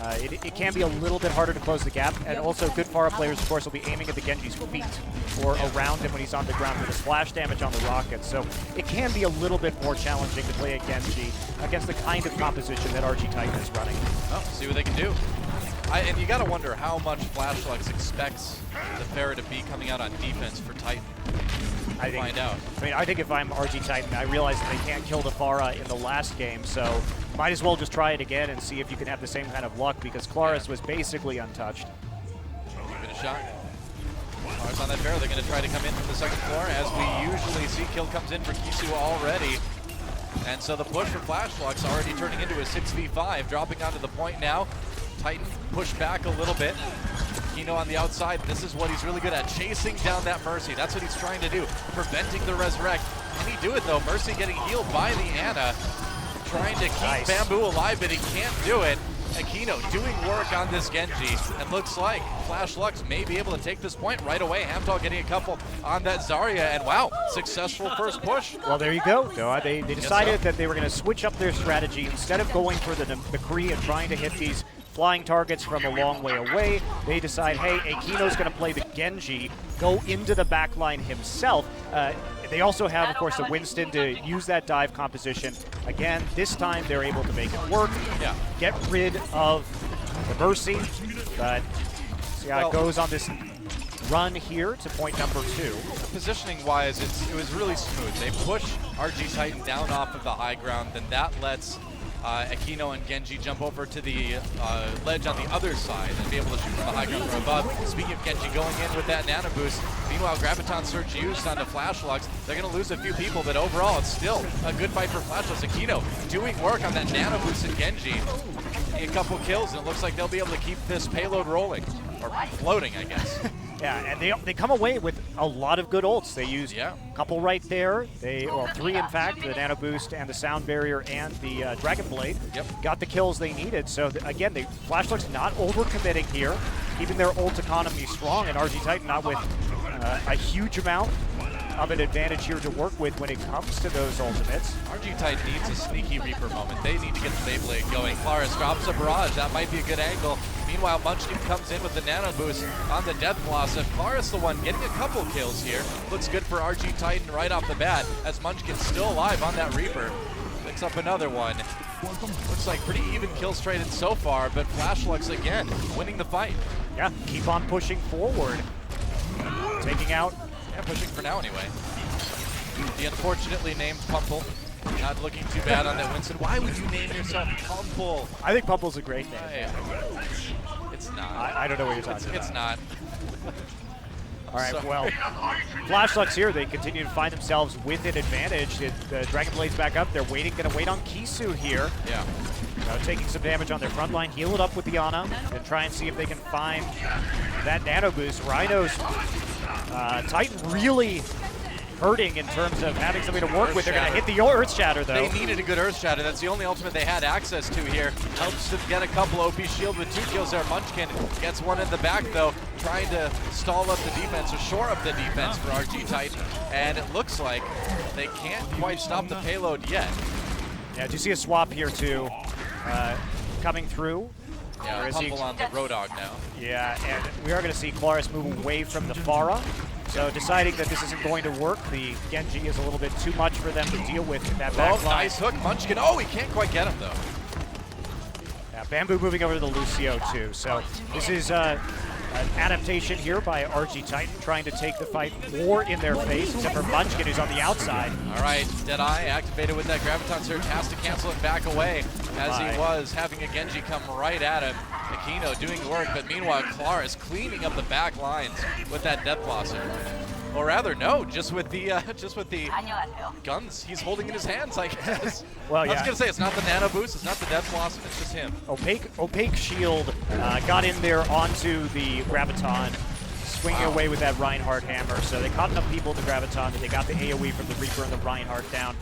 it can be a little bit harder to close the gap. And also good Pharah players, of course, will be aiming at the Genji's feet or around him when he's on the ground for the splash damage on the rockets. So it can be a little bit more challenging to play a Genji against the kind of composition that RG Titan is running. Oh, see what they can do. And you gotta wonder how much Flashlights expects the Pharah to be coming out on defense for Titan. Find out. I think if I'm RG Titan, I realize that they can't kill the Pharah in the last game, so might as well just try it again and see if you can have the same kind of luck, because Claris was basically untouched. Give it a shot. Claris on that Pharah. They're gonna try to come in from the second floor, as we usually see. Kill comes in for Kisu already. And so the push for Flashlights already turning into a 6v5, dropping onto the point now. Titan push back a little bit. Kino on the outside. This is what he's really good at, chasing down that Mercy. That's what he's trying to do, preventing the resurrect. Can he do it though? Mercy getting healed by the Ana, trying to keep Bamboo alive, but he can't do it. Aquino doing work on this Genji, and looks like Flashlights may be able to take this point right away. Hamtal getting a couple on that Zarya, and wow, successful first push. Well, there you go. They decided that they were going to switch up their strategy. Instead of going for the McCree and trying to hit these flying targets from a long way away, they decide, hey, Aquino's going to play the Genji, go into the backline himself. They also have, of course, the Winston to use that dive composition. Again, this time they're able to make it work, get rid of the Mercy, but see how it goes on this run here to point number 2. Positioning-wise, it was really smooth. They push RG Titan down off of the high ground, then that lets Aquino and Genji jump over to the ledge on the other side and be able to shoot from the high ground from above. Speaking of Genji going in with that nano boost, meanwhile Graviton Surge used on the Flashlights. They're going to lose a few people, but overall it's still a good fight for Flashlights. Aquino doing work on that nano boost in Genji. A couple kills, and it looks like they'll be able to keep this payload rolling, or floating, I guess. Yeah, and they come away with a lot of good ults. They used a couple right there. Well, 3 in fact, the Nano Boost and the Sound Barrier and the Dragon Blade. Got the kills they needed. So again, Flashlights not overcommitting here, keeping their ult economy strong, and RG Titan not with a huge amount of an advantage here to work with when it comes to those ultimates. RG Titan needs a sneaky Reaper moment. They need to get the Beyblade going. Claris drops a barrage. That might be a good angle. Meanwhile, Munchkin comes in with the Nano Boost on the Death Blossom. Claris the one getting a couple kills here. Looks good for RG Titan right off the bat, as Munchkin's still alive on that Reaper. Picks up another one. Looks like pretty even kills traded so far, but Flashlights again winning the fight. Yeah, keep on pushing forward. Taking out. Yeah, pushing for now anyway. The unfortunately named Pumple. Not looking too bad on that Winston. Why would you name yourself Pumple? I think Pumple's a great name. It's not. I don't know what you're talking about. It's not. All right, well, Flashlights here, they continue to find themselves with an advantage. The Dragon Blade's back up. They're waiting, going to wait on Kisu here. Yeah. Taking some damage on their front line, heal it up with the Ana, and try and see if they can find that Nano Boost. Rhinos, Titan really hurting in terms of having something to work with. They're going to hit the Earth Shatter, though. They needed a good Earth Shatter. That's the only ultimate they had access to here. Helps them get a couple OP shield with 2 kills there. Munchkin gets one in the back, though, trying to stall up the defense or shore up the defense for RG Titan. And it looks like they can't quite stop the payload yet. Yeah, do you see a swap here, too? coming through. Yeah, Or is he- humble on the Road Dogg now. Yeah, and we are going to see Claris move away from the Pharah. So deciding that this isn't going to work, the Genji is a little bit too much for them to deal with in that back Oh, line. nice hook, Munchkin. Oh, he can't quite get him though. Yeah, Bamboo moving over to the Lucio too. So this is an adaptation here by RG Titan, trying to take the fight more in their face, except for Munchkin, who's on the outside. All right, Deadeye activated with that Graviton Surge, has to cancel it back away as he was having a Genji come right at him. Aquino doing work, but meanwhile Claris cleaning up the back lines with that Death Blossom. Or rather, no, just with the guns he's holding in his hands, I guess. Well, I was yeah. gonna say it's not the Nano Boost, it's not the Death Blossom, it's just him. Opaque Shield got in there onto the Graviton, swinging away with that Reinhardt hammer. So they caught enough people with the Graviton that they got the AoE from the Reaper and the Reinhardt down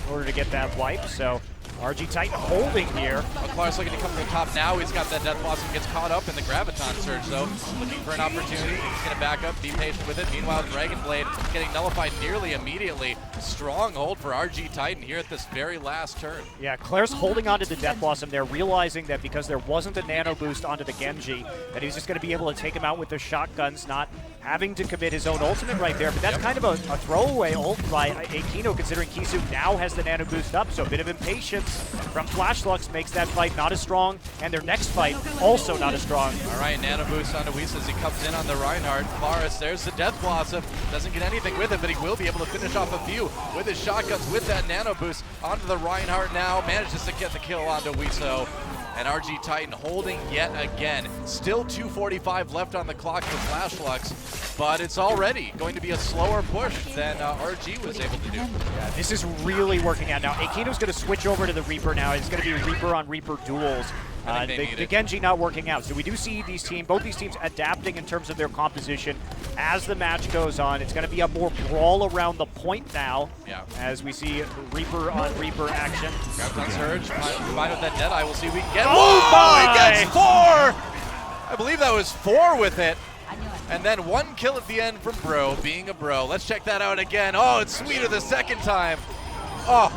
in order to get that wipe. So RG Titan holding here. Claris looking to come from the top now. He's got that Death Blossom, gets caught up in the Graviton Surge though. Looking for an opportunity. He's going to back up, be patient with it. Meanwhile, Dragon Blade getting nullified nearly immediately. Strong hold for RG Titan here at this very last turn. Yeah, Claire's holding onto the Death Blossom there, realizing that because there wasn't a nano boost onto the Genji, that he's just going to be able to take him out with the shotguns, not having to commit his own ultimate right there. But that's kind of a throwaway ult by Aquino, considering Kisu now has the nano boost up, so a bit of impatience from Flashlux makes that fight not as strong, and their next fight also not as strong. All right, Nano Boost onto Whis as he comes in on the Reinhardt. Claris, there's the Death Blossom. Doesn't get anything with it, but he will be able to finish off a few with his shotguns with that Nano Boost onto the Reinhardt now. Manages to get the kill onto Wiso. And RG Titan holding yet again. Still 2:45 left on the clock for Flashlux, but it's already going to be a slower push than RG was able to do. Yeah, this is really working out now. Aquino's going to switch over to the Reaper now. It's going to be Reaper on Reaper duels. The Genji not working out. So we do see both these teams adapting in terms of their composition as the match goes on. It's going to be a more brawl around the point now, as we see Reaper on Reaper action. Graviton Surge, combined with that Deadeye, we'll see if we can get my! He gets 4! I believe that was 4 with it. And then 1 kill at the end from Bro, being a bro. Let's check that out again. Oh, it's sweeter the second time. Oh,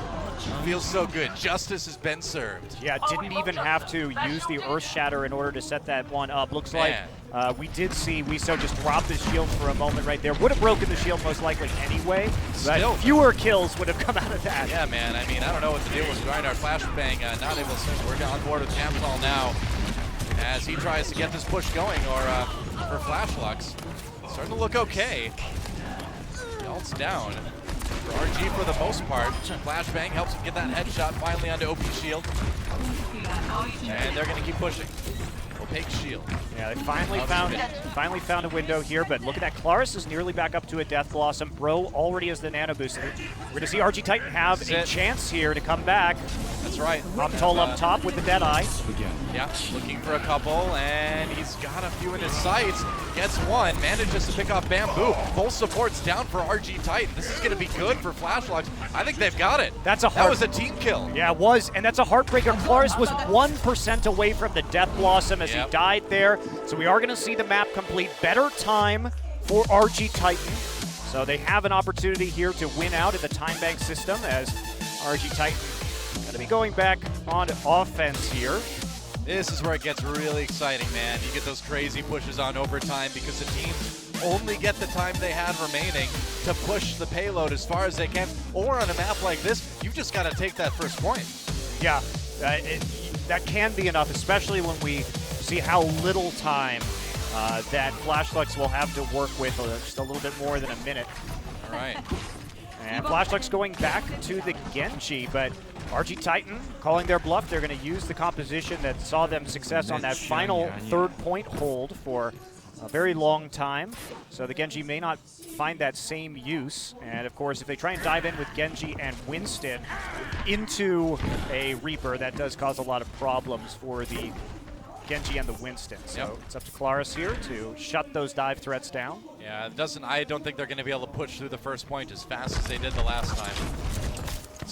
feels so good. Justice has been served. Yeah, didn't even have to use the Earth Shatter in order to set that one up. Looks like we did see Wiso just drop his shield for a moment right there. Would have broken the shield most likely anyway. But fewer kills would have come out of that. Yeah, man. I mean, I don't know what the deal was. Reinhardt Flashbang not able to. We're on board with Camsol now as he tries to get this push going, or for Flashlux. Starting to look okay. The ult's down. For RG for the most part. Flashbang helps him get that headshot finally onto OP Shield. And they're going to keep pushing. Opaque Shield. Yeah, they finally found a window here, but look at that. Claris is nearly back up to a Death Blossom. Bro already has the Nano Boost. We're going to see RG Titan have a chance here to come back. That's right. Optol up top with the Deadeye. Yeah, looking for a couple, and he's got a few in his sights. Gets one, manages to pick off Bamboo. Full support's down for RG Titan. This is going to be good for Flashlux. I think they've got it. That was a team kill. Yeah, it was, and that's a heartbreaker. Claris was 1% away from the Death Blossom as he died there. So we are going to see the map complete. Better time for RG Titan. So they have an opportunity here to win out in the time bank system, as RG Titan going to be going back on offense here. This is where it gets really exciting, man. You get those crazy pushes on overtime because the teams only get the time they have remaining to push the payload as far as they can. Or on a map like this, you've just got to take that first point. Yeah, that can be enough, especially when we see how little time that Flashlux will have to work with, just a little bit more than a minute. All right. And Flashlux going back to the Genji, but RG Titan calling their bluff. They're going to use the composition that saw them success on that final third point hold for a very long time. So the Genji may not find that same use. And of course, if they try and dive in with Genji and Winston into a Reaper, that does cause a lot of problems for the Genji and the Winston. So it's up to Claris here to shut those dive threats down. Yeah, I don't think they're going to be able to push through the first point as fast as they did the last time.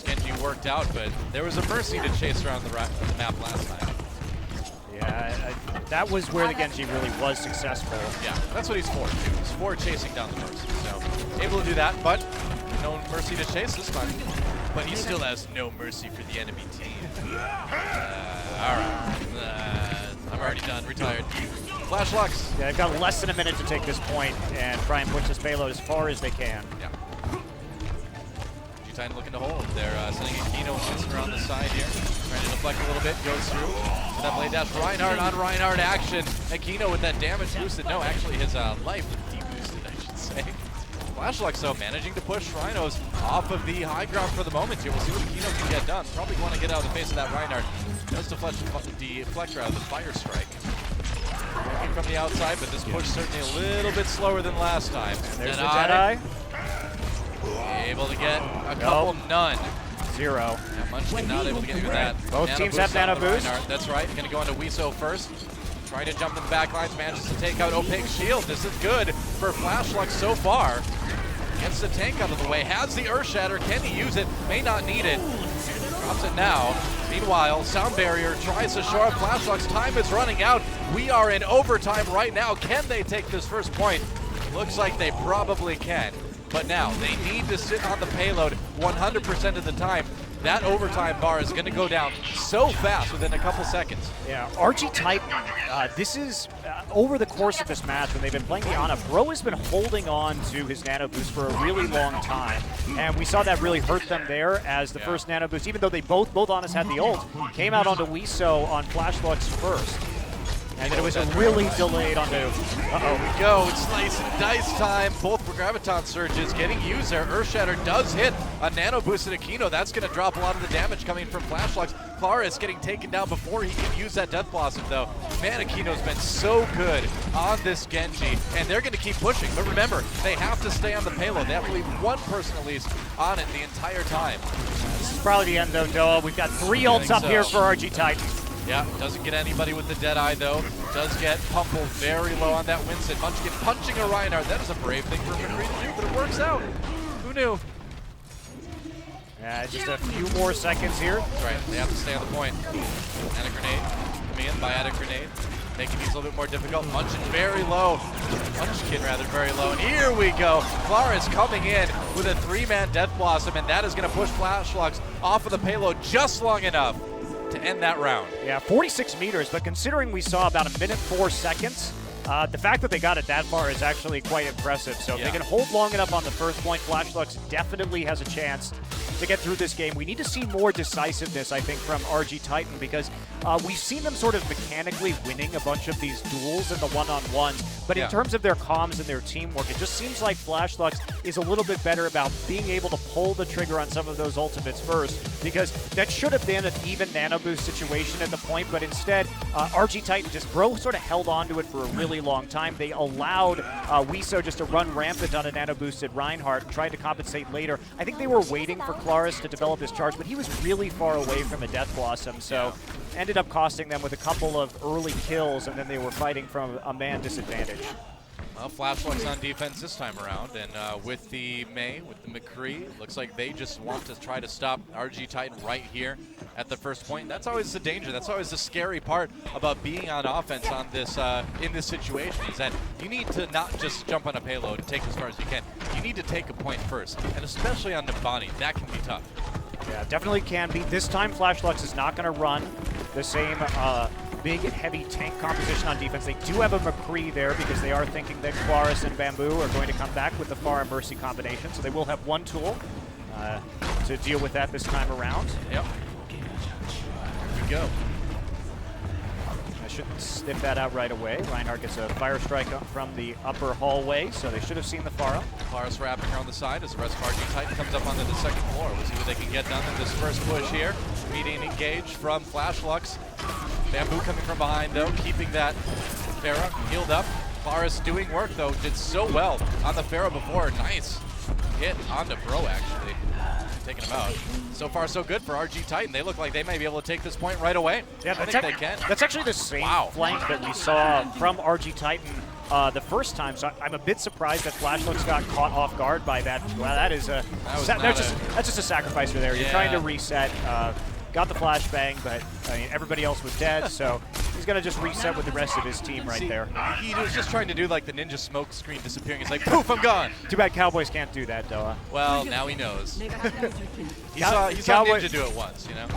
Genji worked out, but there was a Mercy to chase around the map last time. Yeah, that was where the Genji really was successful. Yeah, that's what he's for, too. He's for chasing down the Mercy. So, able to do that, but no mercy to chase this time. But he still has no mercy for the enemy team. Alright. I'm already done. Retired. Flash Lux. Yeah, they've got less than a minute to take this point and try and push this payload as far as they can. Yeah. G-Titan looking to hold. They're sending Aquino and around the side here. Trying to deflect a little bit. Goes through. That blade dash. Reinhardt on Reinhardt action. Aquino with that damage boosted. No, actually his life de-boosted, I should say. Flash Lux, though, managing to push Rhinos off of the high ground for the moment here. We'll see what Aquino can get done. Probably want to get out of the face of that Reinhardt. Does deflect deflector out of the Fire Strike. Working from the outside, but this push certainly a little bit slower than last time. There's the Deadeye. Able to get a couple, none. 0. Yeah, Munchkin not able to get through that. Both Nano teams boost have on nano the boost. Reinhardt. That's right. Going to go into Wiso first. Trying to jump in the back lines, manages to take out Opaque Shield. This is good for Flash Lux so far. Gets the tank out of the way, has the Earth Shatter. Can he use it? May not need it. Drops it now. Meanwhile, Sound Barrier tries to shore up Flash Lux. Time is running out. We are in overtime right now. Can they take this first point? Looks like they probably can. But now, they need to sit on the payload 100% of the time. That overtime bar is going to go down so fast within a couple seconds. Yeah, RG Titan, this is, over the course of this match, when they've been playing the Ana, Bro has been holding on to his nano boost for a really long time. And we saw that really hurt them there as the first nano boost, even though they both Anas had the ult, came out onto Wiso on Flash Lux first. And then it was a really delayed onto, Here we go, it's slice and dice time. Both Graviton Surges getting used there. Earth Shatter does hit a nano boosted Aquino. That's going to drop a lot of the damage coming from Flash Lux. Clara is getting taken down before he can use that Death Blossom though. Man, Aquino's been so good on this Genji, and they're going to keep pushing. But remember, they have to stay on the payload. They have to leave one person at least on it the entire time. this is probably the end though, Doa. We've got 3 ults up here for RG Titan. Yeah, doesn't get anybody with the Deadeye though. Does get pummeled very low on that Winston. Munchkin punching a Reinhardt. That is a brave thing for McCree to do, but it works out. Who knew? Yeah, just a few more seconds here. That's right, they have to stay on the point. And a grenade. Coming in, Biotic grenade. Making these a little bit more difficult. Munchkin very low. Munchkin rather very low. And here we go. Clara is coming in with a 3-man Death Blossom, and that is going to push Flash Lux off of the payload just long enough to end that round. Yeah, 46 meters, but considering we saw about 1 minute 4 seconds, the fact that they got it that far is actually quite impressive. So if they can hold long enough on the first point, Flash Lux definitely has a chance to get through this game. We need to see more decisiveness, I think, from RG Titan, because we've seen them sort of mechanically winning a bunch of these duels in the one-on-ones, but in terms of their comms and their teamwork, it just seems like Flash Lux is a little bit better about being able to pull the trigger on some of those ultimates first, because that should have been an even nano boost situation at the point, but instead, RG Titan Bro sort of held on to it for a really long time. They allowed Wiso just to run rampant on a nano boosted Reinhardt and tried to compensate later. I think they were waiting for Claris to develop his charge, but he was really far away from a Death Blossom, so ended up costing them with a couple of early kills, and then they were fighting from a man disadvantage. Well, Flash Lux on defense this time around, and with the Mei, with the McCree, looks like they just want to try to stop RG Titan right here at the first point. That's always the danger. That's always the scary part about being on offense on this in this situation, is that you need to not just jump on a payload and take as far as you can. You need to take a point first, and especially on Nabani, that can be tough. Yeah, definitely can be. This time, Flash Lux is not going to run the same big and heavy tank composition on defense. They do have a McCree there because they are thinking that Claris and Bamboo are going to come back with the Pharah Mercy combination, so they will have one tool to deal with that this time around. Yep. Here we go. I shouldn't sniff that out right away. Reinhardt gets a Fire Strike up from the upper hallway, so they should have seen the Pharah. Claris wrapping her on the side as the rest of RG Titan comes up onto the second floor. We'll see what they can get done in this first push here. Median engage from Flash Lux. Bamboo coming from behind though, keeping that Pharah healed up. Claris doing work though, did so well on the Pharah before. Nice hit onto Bro actually, taking him out. So far so good for RG Titan. They look like they may be able to take this point right away. Yeah, I think they can. That's actually the same flank that we saw from RG Titan the first time, so I'm a bit surprised that Flash Lux got caught off guard by that. Wow, that is that's just a sacrifice there. You're trying to reset. Got the flashbang, but I mean, everybody else was dead, so he's going to just reset with the rest of his team right there. He was just trying to do like the ninja smoke screen disappearing. He's like, poof, I'm gone. Too bad Cowboys can't do that, though. Well, now he knows. he Cow- saw Cowboy- Ninja do it once, you know?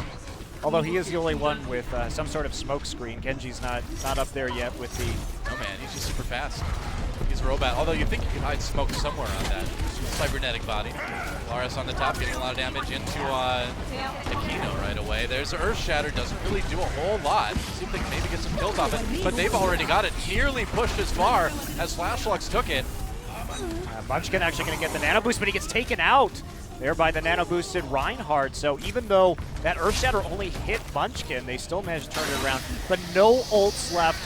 Although he is the only one with some sort of smoke screen. Genji's not up there yet with the... Oh man, he's just super fast. He's a robot. Although you think you could hide smoke somewhere on that cybernetic body. Laris on the top getting a lot of damage into Aquino right away. There's Earth Shatter, doesn't really do a whole lot. Seems like maybe get some kills off it, but they've already got it nearly pushed as far as Flashlux took it. Munchkin actually going to get the nano boost, but he gets taken out there by the nano boosted Reinhardt. So even though that Earth Shatter only hit Munchkin, they still managed to turn it around. But no ults left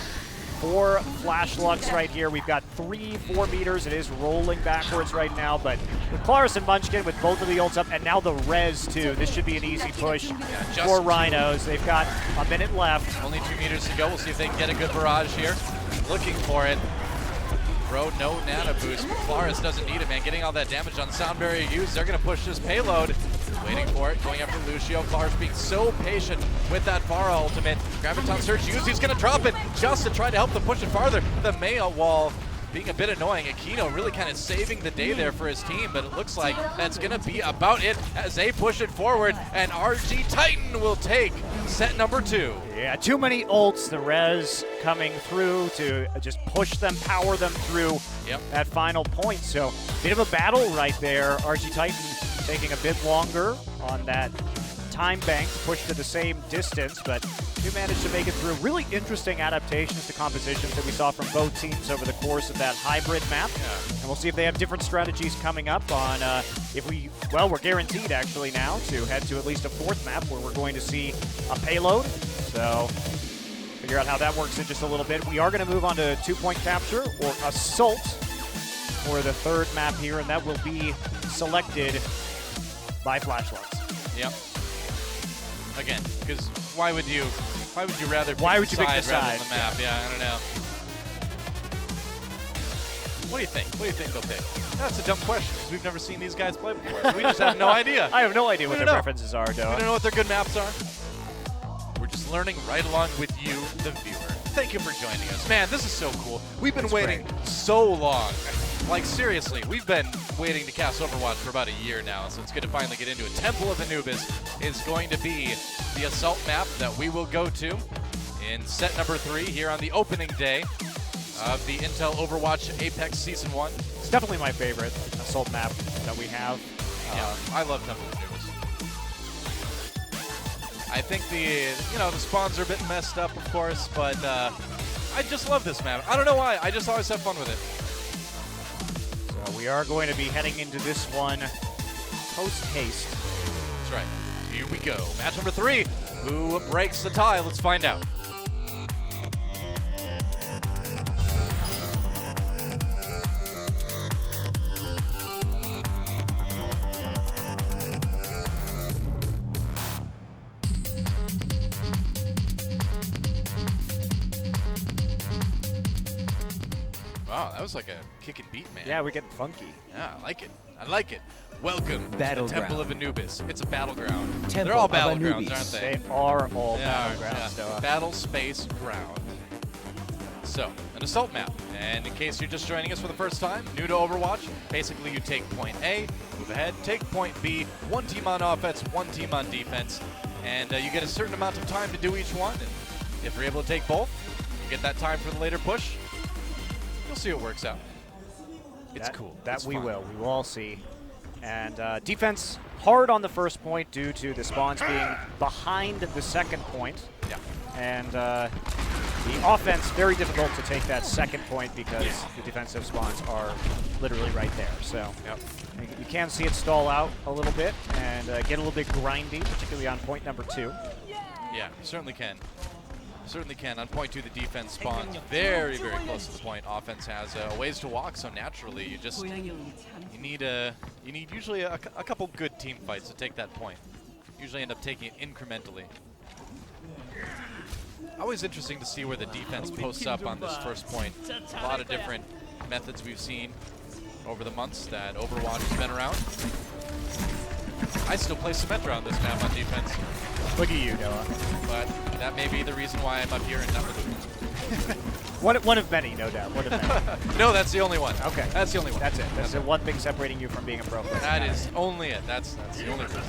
for Flashlux right here. We've got 3-4 meters. It is rolling backwards right now, but with Claris and Munchkin with both of the ults up, and now the res too. This should be an easy push for Rhinos. They've got a minute left. Only 2 meters to go. We'll see if they can get a good barrage here. Looking for it. Bro, no nano boost, but Claris doesn't need it, man. Getting all that damage on sound barrier used. They're going to push this payload. Waiting for it, going after Lucio. Claris being so patient with that Pharah ultimate. Graviton Surge used, he's going to drop it just to try to help them push it farther. The Maya wall being a bit annoying. Aquino really kind of saving the day there for his team, but it looks like that's going to be about it as they push it forward, and RG Titan will take set number 2. Yeah, too many ults. The res coming through to just push them, power them through that final point. So, bit of a battle right there. RG Titan taking a bit longer on that time bank to push to the same distance, but do manage to make it through. Really interesting adaptations to compositions that we saw from both teams over the course of that hybrid map. And we'll see if they have different strategies coming up on we're guaranteed actually now to head to at least a 4th map where we're going to see a payload. So figure out how that works in just a little bit. We are going to move on to 2-point capture or assault for the 3rd map here, and that will be selected by Flashlux. Yep. Again, because why would you rather pick Why would you pick the rather side? than the map? Yeah, I don't know. What do you think? What do you think they'll pick? That's a dumb question, because we've never seen these guys play before. We just have no idea. I have no idea what their don't know. preferences are, We though. don't know what their good maps are. We're just learning right along with you, the viewer. Thank you for joining us. Man, this is so cool. We've been waiting so long. Like, seriously, we've been waiting to cast Overwatch for about a year now, so it's good to finally get into it. Temple of Anubis is going to be the assault map that we will go to in set number 3 here on the opening day of the Intel Overwatch Apex Season 1. It's definitely my favorite assault map that we have. Yeah, I love Temple of Anubis. I think the spawns are a bit messed up, of course, but I just love this map. I don't know why. I just always have fun with it. So we are going to be heading into this one post-haste. That's right. Here we go. Match number 3. Who breaks the tie? Let's find out. Wow, that was like a kick and beat, man. Yeah, we're getting funky. Yeah, I like it. I like it. Welcome to the Battleground. Temple of Anubis. It's a battleground. Temple They're all of battlegrounds, Anubis. aren't they? They are all They are, battlegrounds. yeah. So, Battle space ground. So, an assault map. And in case you're just joining us for the first time, new to Overwatch, basically you take point A, move ahead, take point B, one team on offense, one team on defense, and you get a certain amount of time to do each one. And if you're able to take both, you get that time for the later push. You'll see what works out. It's cool. That It's we fun. will. We will all see. And defense hard on the first point due to the spawns being behind the second point. Yeah. And the offense, very difficult to take that second point because the defensive spawns are literally right there. So you can see it stall out a little bit and get a little bit grindy, particularly on point number 2. Yeah, you certainly can. Certainly can. On point 2, the defense spawns very, very close to the point. Offense has a ways to walk, so naturally you need usually a couple good team fights to take that point. Usually end up taking it incrementally. Always interesting to see where the defense posts up on this first point. A lot of different methods we've seen over the months that Overwatch has been around. I still play Symmetra on this map on defense. Look at you, Noah. But that may be the reason why I'm up here and not with you. One of many, no doubt. One of many. No, that's the only one. Okay. That's the only one. That's it. That's the one thing separating you from being a pro player. That is only it. That's the only reason.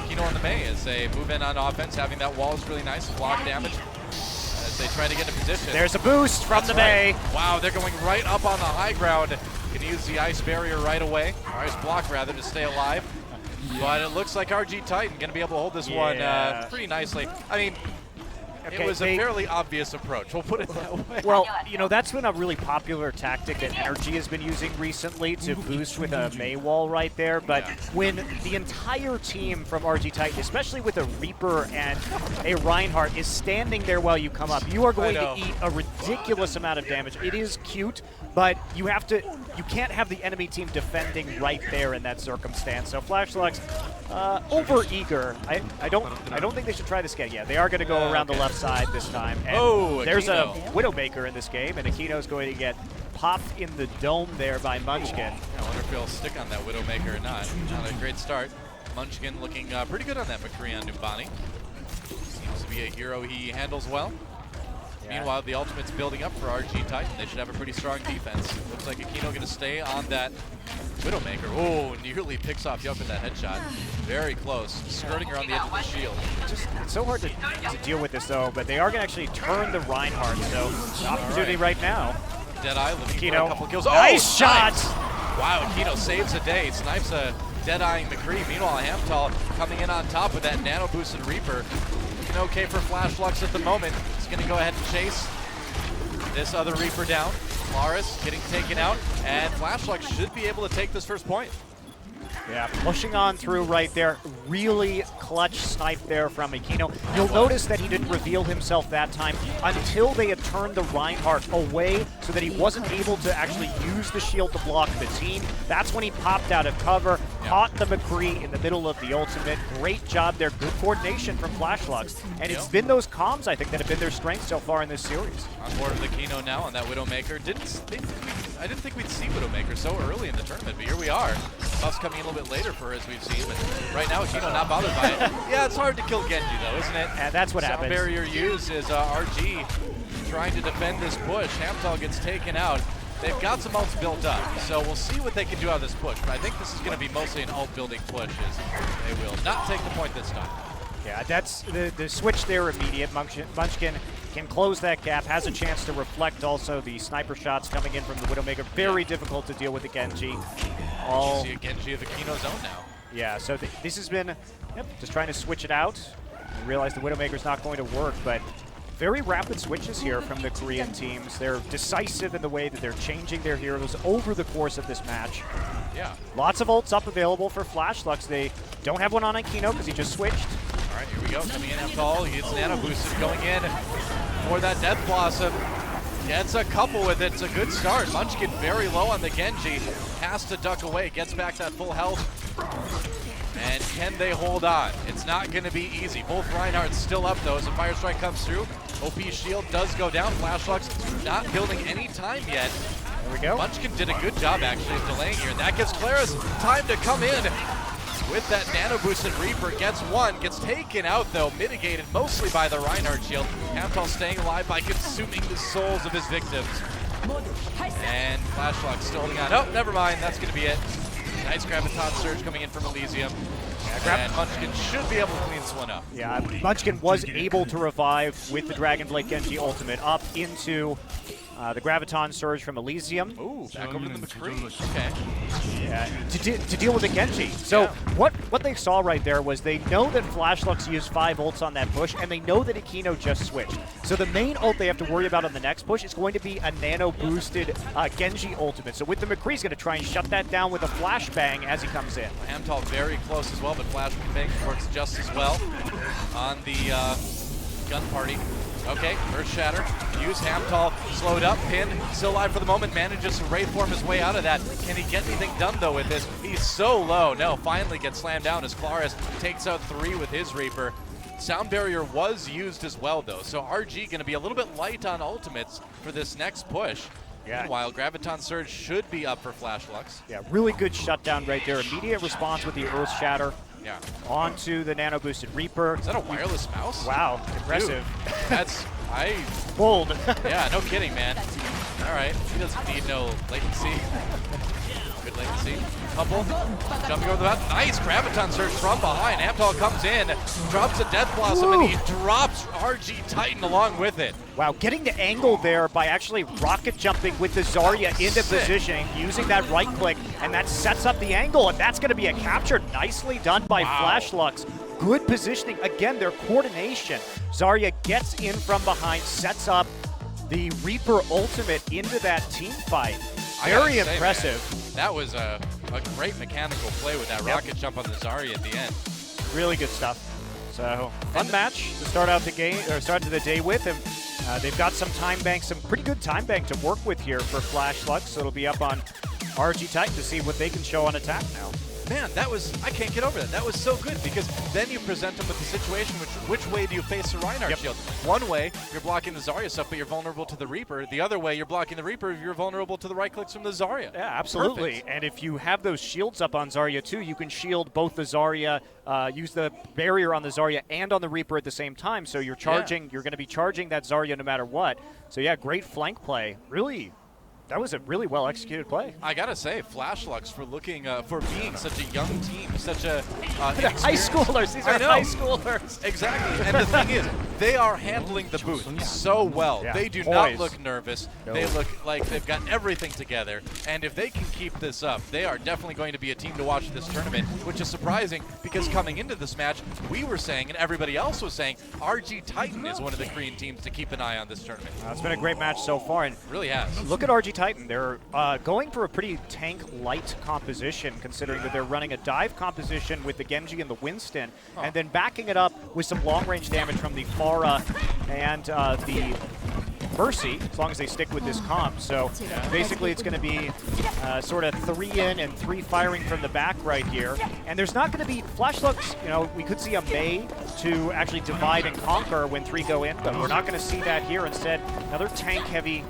Kino on the May as they move in on offense, having that wall is really nice, block damage as they try to get in position. There's a boost from the May. Wow, they're going right up on the high ground. Can use the ice barrier right away, or ice block rather, to stay alive. But it looks like RG Titan going to be able to hold this one pretty nicely. I mean, it was a fairly obvious approach. We'll put it that way. Well, you know, that's been a really popular tactic that Energy has been using recently to boost with a May wall right there. But when the entire team from RG Titan, especially with a Reaper and a Reinhardt, is standing there while you come up, you are going to eat a ridiculous amount of damage. It is cute, but you can't have the enemy team defending right there in that circumstance. So Flashlux, over eager. I don't think they should try this again. Yeah, they are going to go around the left side this time. And there's a Widowmaker in this game, and Aquino's going to get popped in the dome there by Munchkin. I wonder if he'll stick on that Widowmaker or not. Not a great start. Munchkin looking pretty good on that McCree on Numbani. Seems to be a hero he handles well. Yeah. Meanwhile, the ultimate's building up for RG Titan. They should have a pretty strong defense. Looks like Aquino going to stay on that Widowmaker. Oh, nearly picks off Yup with that headshot. Very close, skirting around the edge of the shield. It's so hard to deal with this, though, but they are going to actually turn the Reinhardt, so opportunity right now. Deadeye looking for a couple kills. Nice shot! Wow, Aquino saves the day. Snipes a Deadeyeing McCree. Meanwhile, Hamtal coming in on top with that nano-boosted Reaper. Looking okay for Flashlux at the moment. He's going to go ahead and chase this other Reaper down. Laris getting taken out, and Flashlux should be able to take this first point. Yeah, pushing on through right there. Really clutch snipe there from Aquino. You'll notice that he didn't reveal himself that time until they had turned the Reinhardt away so that he wasn't able to actually use the shield to block the team. That's when he popped out of cover, caught the McCree in the middle of the ultimate. Great job there. Good coordination from Flashlux. And it's been those comms, I think, that have been their strength so far in this series. On board with Aquino now on that Widowmaker. I didn't think we'd see Widowmaker so early in the tournament, but here we are. Buffs coming in a little bit later for as we've seen, but right now Aquino not bothered by it. Yeah, it's hard to kill Genji though, isn't it? And that's what happens. Sound barrier used is RG trying to defend this push. Hamtal gets taken out. They've got some ults built up, so we'll see what they can do out of this push, but I think this is going to be mostly an ult building push as they will not take the point this time. Yeah, that's the switch there immediate. Munchkin can close that gap, has a chance to reflect also the sniper shots coming in from the Widowmaker. Very difficult to deal with the Genji. See a Genji of Aquino's own now. Yeah, so this has been just trying to switch it out. I realize the Widowmaker's not going to work, but very rapid switches here from the Korean teams. They're decisive in the way that they're changing their heroes over the course of this match. Yeah. Lots of ults up available for Flashlux. They don't have one on Aquino because he just switched. All right, here we go. Coming in Hamtal. He gets nano boosted going in for that Death Blossom. Gets a couple with it. It's a good start. Munchkin very low on the Genji. Has to duck away. Gets back that full health. And can they hold on? It's not going to be easy. Both Reinhardt's still up, though, as the Fire Strike comes through. OP shield does go down. Flashlux not building any time yet. There we go. Munchkin did a good job, actually, of delaying here. And that gives Claris time to come in with that nano-boosted Reaper. Gets one. Gets taken out, though. Mitigated mostly by the Reinhardt shield. Hamtal staying alive by consuming the souls of his victims. And Flashlux still holding on. Oh, never mind. That's going to be it. Nice Graviton Surge coming in from Elysium. And Munchkin should be able to clean this one up. Yeah, Munchkin was able to revive with the Dragonblade Genji ultimate up into the Graviton Surge from Elysium. Ooh, back over to the McCree. Okay. Yeah, to deal with the Genji. So what they saw right there was they know that Flashlux used 5 ults on that push, and they know that Aquino just switched. So the main ult they have to worry about on the next push is going to be a nano-boosted Genji ultimate. So with the McCree, he's going to try and shut that down with a flashbang as he comes in. Hamtal very close as well, but flashbang works just as well on the gun party. Okay, Earth Shatter. Use Hamtal, slowed up, pin, still alive for the moment, manages to Wraith form his way out of that. Can he get anything done though with this? He's so low. No, finally gets slammed down as Claris takes out 3 with his Reaper. Sound Barrier was used as well though, so RG gonna be a little bit light on ultimates for this next push. Yeah. Meanwhile, Graviton Surge should be up for Flashlux. Yeah, really good shutdown right there. Immediate response with the Earth Shatter. Yeah. Onto the nano boosted Reaper. Is that a wireless mouse? Wow, impressive. Dude, that's Bold. Yeah, no kidding, man. All right, he doesn't need no latency. Good latency. Couple, jumping over the bat. Nice graviton surge from behind. Amtal comes in, drops a Death Blossom, and he drops RG Titan along with it. Wow, getting the angle there by actually rocket jumping with the Zarya into positioning, using that right click, and that sets up the angle, and that's going to be a capture. Nicely done by Flashlux. Good positioning. Again, their coordination. Zarya gets in from behind, sets up the Reaper ultimate into that team fight. Very impressive. Man, that was a great mechanical play with that rocket jump on the Zarya at the end. Really good stuff. So fun match to start out the game or start to the day with, and they've got some time bank, some pretty good time bank to work with here for Flashlux. So it'll be up on RG Titan to see what they can show on attack now. Man, I can't get over that. That was so good because then you present them with the situation, which way do you face the Reinhardt shield? One way, you're blocking the Zarya stuff, but you're vulnerable to the Reaper. The other way, you're blocking the Reaper, you're vulnerable to the right clicks from the Zarya. Yeah, absolutely. Perfect. And if you have those shields up on Zarya too, you can shield both the Zarya, use the barrier on the Zarya and on the Reaper at the same time. So you're charging, you're going to be charging that Zarya no matter what. So yeah, great flank play. Really, that was a really well executed play. I gotta say, Flashlux for looking for being such a young team, such a high schoolers. These are high schoolers. Exactly. And the thing is, they are handling the booth so well. Yeah. They do Poised. not look nervous. No. They look like they've got everything together. And if they can keep this up, they are definitely going to be a team to watch this tournament, which is surprising because coming into this match, we were saying, and everybody else was saying, RG Titan is one of the Korean teams to keep an eye on this tournament. It's been a great match so far, and it really has. Look at RG Titan. They're going for a pretty tank-light composition, considering that they're running a dive composition with the Genji and the Winston, and then backing it up with some long-range damage from the Pharah and the Mercy, as long as they stick with this comp. So basically it's going to be sort of 3 in and 3 firing from the back right here. And there's not going to be Flashlux, you know, we could see a Mei to actually divide and conquer when 3 go in, but we're not going to see that here. Instead, another tank-heavy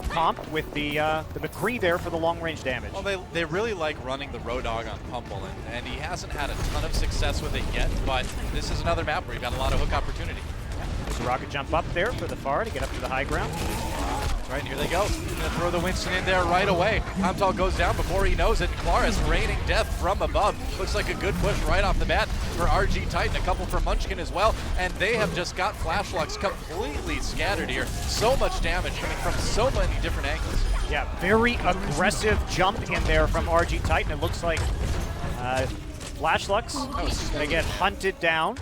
comp with the McCree there for the long-range damage. Well, they really like running the Road Dog on Pumple, and he hasn't had a ton of success with it yet, but this is another map where you've got a lot of hook opportunity. There's a rocket jump up there for the Pharah to get up to the high ground. That's right, here they go. Gonna throw the Winston in there right away. Amtal goes down before he knows it. Claris raining death from above. Looks like a good push right off the bat for RG Titan. A couple for Munchkin as well. And they have just got Flashlux completely scattered here. So much damage coming from so many different angles. Yeah, very aggressive jump in there from RG Titan. It looks like Flashlux gonna get hunted down.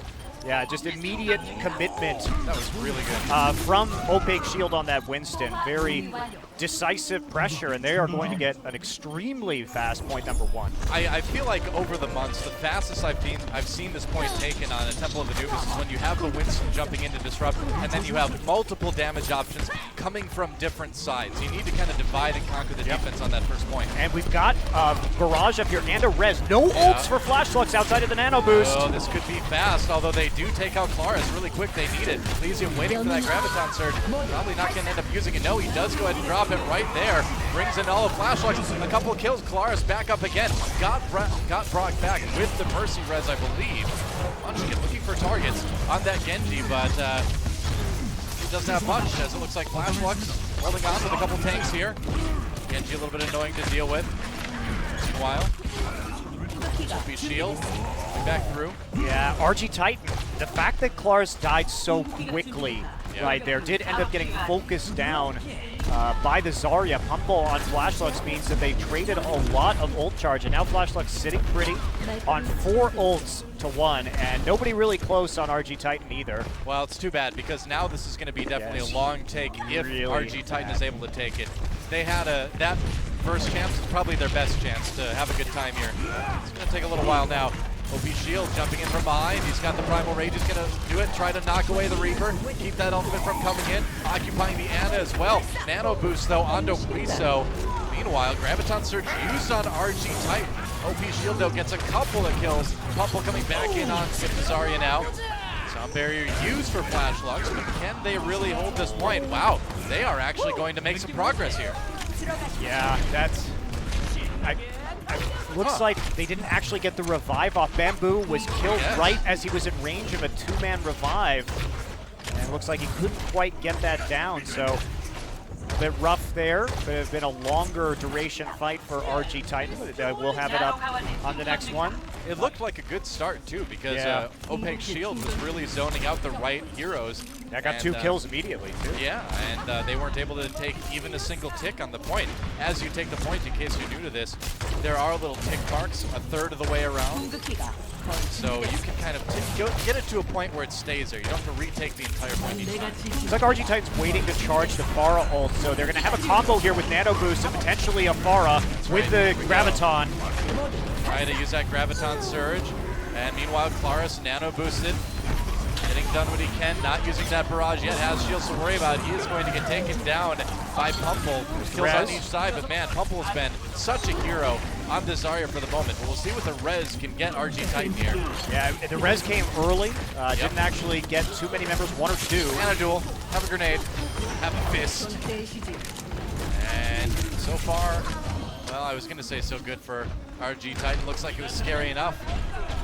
Yeah, just immediate commitment. That was really good. From Opaque Shield on that Winston. Very decisive pressure, and they are going to get an extremely fast point number 1. I feel like over the months, the fastest I've seen this point taken on a Temple of Anubis is when you have the Winston jumping in to disrupt, and then you have multiple damage options coming from different sides. You need to kind of divide and conquer the defense on that first point. And we've got Barrage up here and a res. No ults for Flashlux outside of the nano boost. Oh, this could be fast, although they do take out Claris really quick. They need it. Elysium waiting for that graviton surge. Probably not going to end up using it. No, he does go ahead and drop it right there. Brings in all of Flashlux. A couple of kills. Claris back up again. Got Brock back with the Mercy res, I believe. Munchkin looking for targets on that Genji, but he doesn't have much, as it looks like Flashlux holding on with a couple tanks here. Genji a little bit annoying to deal with. Meanwhile, be shield. Back through. Yeah, RG Titan. The fact that Claris died so quickly right there did end up getting focused down by the Zarya. Pumple on Flashlux means that they traded a lot of ult charge, and now Flashlux sitting pretty on 4 ults to 1, and nobody really close on RG Titan either. Well, it's too bad, because now this is going to be definitely a long take if RG Titan is able to take it. They had that first chance is probably their best chance to have a good time here. It's going to take a little while now. OP Shield jumping in from behind. He's got the Primal Rage. He's going to do it, try to knock away the Reaper, keep that ultimate from coming in, occupying the Ana as well. Nano boost, though, onto Huiso. Meanwhile, Graviton Surge used on RG Titan. OP Shield, though, gets a couple of kills. Pumple coming back in on Zarya now. Sound barrier used for Flashlux, but can they really hold this point? Wow, they are actually going to make some progress here. Yeah, that's... Looks like they didn't actually get the revive off. Bamboo was killed right as he was in range of a 2-man revive. And it looks like he couldn't quite get that down, so a bit rough there. Could have been a longer duration fight for RG Titan. We'll have it up on the next one. It looked like a good start, too, because Opaque Shield was really zoning out the right heroes. That got 2 kills immediately, too. Yeah, and they weren't able to take even a single tick on the point. As you take the point, in case you're new to this, there are little tick marks a third of the way around. So you can kind of get it to a point where it stays there. You don't have to retake the entire point each time. It's like RG Titan's waiting to charge the Pharah ult, so they're going to have a combo here with Nano Boost and potentially a Pharah with the Graviton. Trying to use that Graviton Surge, and meanwhile Claris Nano boosted, getting done what he can, not using that barrage yet, has shields to worry about. He is going to get taken down by Pumple. Kills on each side, but man, Pumple has been such a hero on this Zarya for the moment. But we'll see what the res can get RG Titan here. Yeah, the res came early, didn't actually get too many members, 1 or 2. And a duel, have a grenade, have a fist. And so far, well, I was going to say so good for RG Titan. Looks like it was scary enough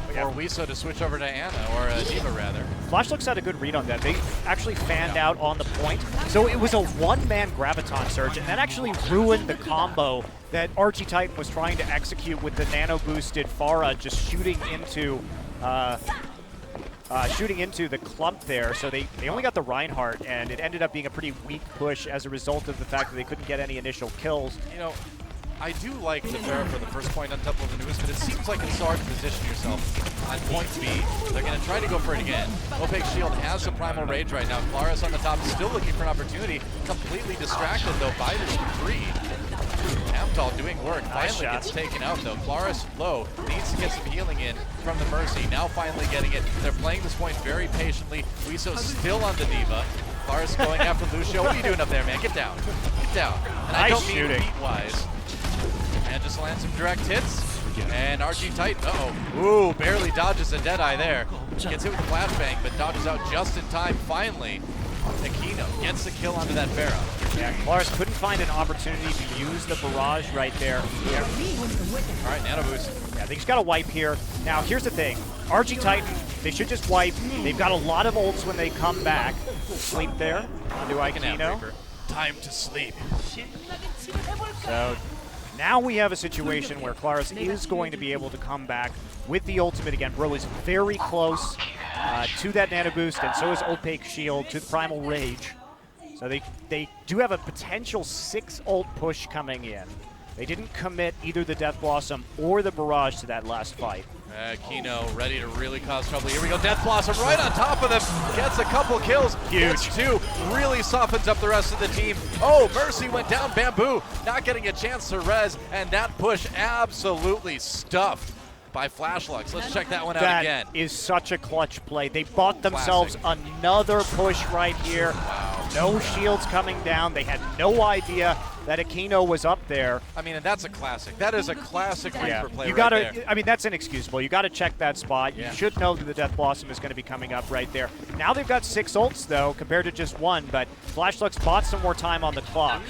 for Wiso to switch over to Ana, or D.Va rather. Flash looks had a good read on that. They actually fanned out on the point. So it was a 1-man Graviton Surge, and that actually ruined the combo that RG Titan was trying to execute with the nano-boosted Pharah just shooting into the clump there. So they only got the Reinhardt, and it ended up being a pretty weak push as a result of the fact that they couldn't get any initial kills. You know, I do like the Pharah for the first point on top of the newest, but it seems like it's so hard to position yourself on point B. They're going to try to go for it again. Opaque Shield has the Primal Rage right now. Claris on the top, still looking for an opportunity. Completely distracted, though, by this Capri. Amtal doing work. Finally gets taken out, though. Claris low. Needs to get some healing in from the Mercy. Now finally getting it. They're playing this point very patiently. Wiso still on the D.Va. Claris going after Lucio. What are you doing up there, man? Get down. Get down. And I don't mean beat-wise. And just lands some direct hits. And RG Titan, ooh, barely dodges a Deadeye there. Gets hit with the flashbang, but dodges out just in time, finally. Aquino gets the kill onto that Pharah. Yeah, Claris couldn't find an opportunity to use the barrage right there. Yeah. All right, Nano Boost. Yeah, they just got to wipe here. Now, here's the thing. RG Titan, they should just wipe. They've got a lot of ults when they come back. Sleep there onto Aquino. Time to sleep. So now we have a situation where Claris is going to be able to come back with the ultimate again. Bro is very close to that Nano Boost, and so is Opaque Shield to the Primal Rage. So they do have a potential 6 ult push coming in. They didn't commit either the Death Blossom or the Barrage to that last fight. Kino ready to really cause trouble. Here we go, Death Blossom right on top of them. Gets a couple kills. Huge. Gets 2. Really softens up the rest of the team. Oh, Mercy went down. Bamboo not getting a chance to res. And that push absolutely stuffed by Flashlux. Let's check that one out again. That is such a clutch play. They bought themselves another push right here. Wow. No shields coming down. They had no idea that Aquino was up there. I mean, and that's a classic. That is a classic Reaper play you gotta, right there. I mean, that's inexcusable. You got to check that spot. You should know that the Death Blossom is going to be coming up right there. Now they've got 6 ults, though, compared to just 1, but Flashlux bought some more time on the clock.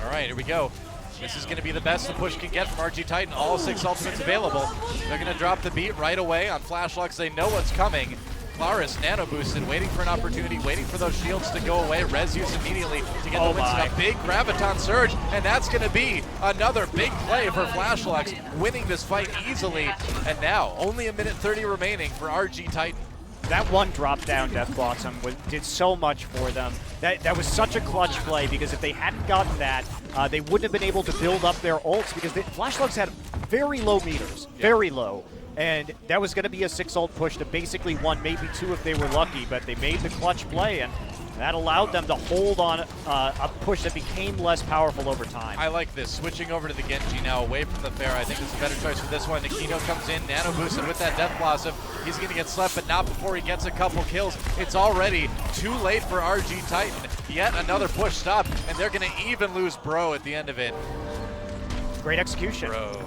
All right, here we go. This is going to be the best the push can get from RG Titan. All 6 ultimates available. They're going to drop the beat right away on Flashlux. They know what's coming. Claris nano boosted, waiting for an opportunity, waiting for those shields to go away. Res use immediately to get the Winston. A big Graviton Surge, and that's going to be another big play for Flashlux, winning this fight easily. And now, only 1:30 remaining for RG Titan. That one drop down Death Blossom did so much for them. That was such a clutch play, because if they hadn't gotten that, they wouldn't have been able to build up their ults, because Flashlux had very low meters, very low. And that was going to be a 6 ult push to basically 1, maybe 2 if they were lucky, but they made the clutch play, and that allowed them to hold on a push that became less powerful over time. I like this. Switching over to the Genji now, away from the Pharah. I think it's a better choice for this one. Aquino comes in, nano boosted with that Death Blossom. He's going to get slept, but not before he gets a couple kills. It's already too late for RG Titan. Yet another push stopped, and they're going to even lose Bro at the end of it. Great execution. Bro.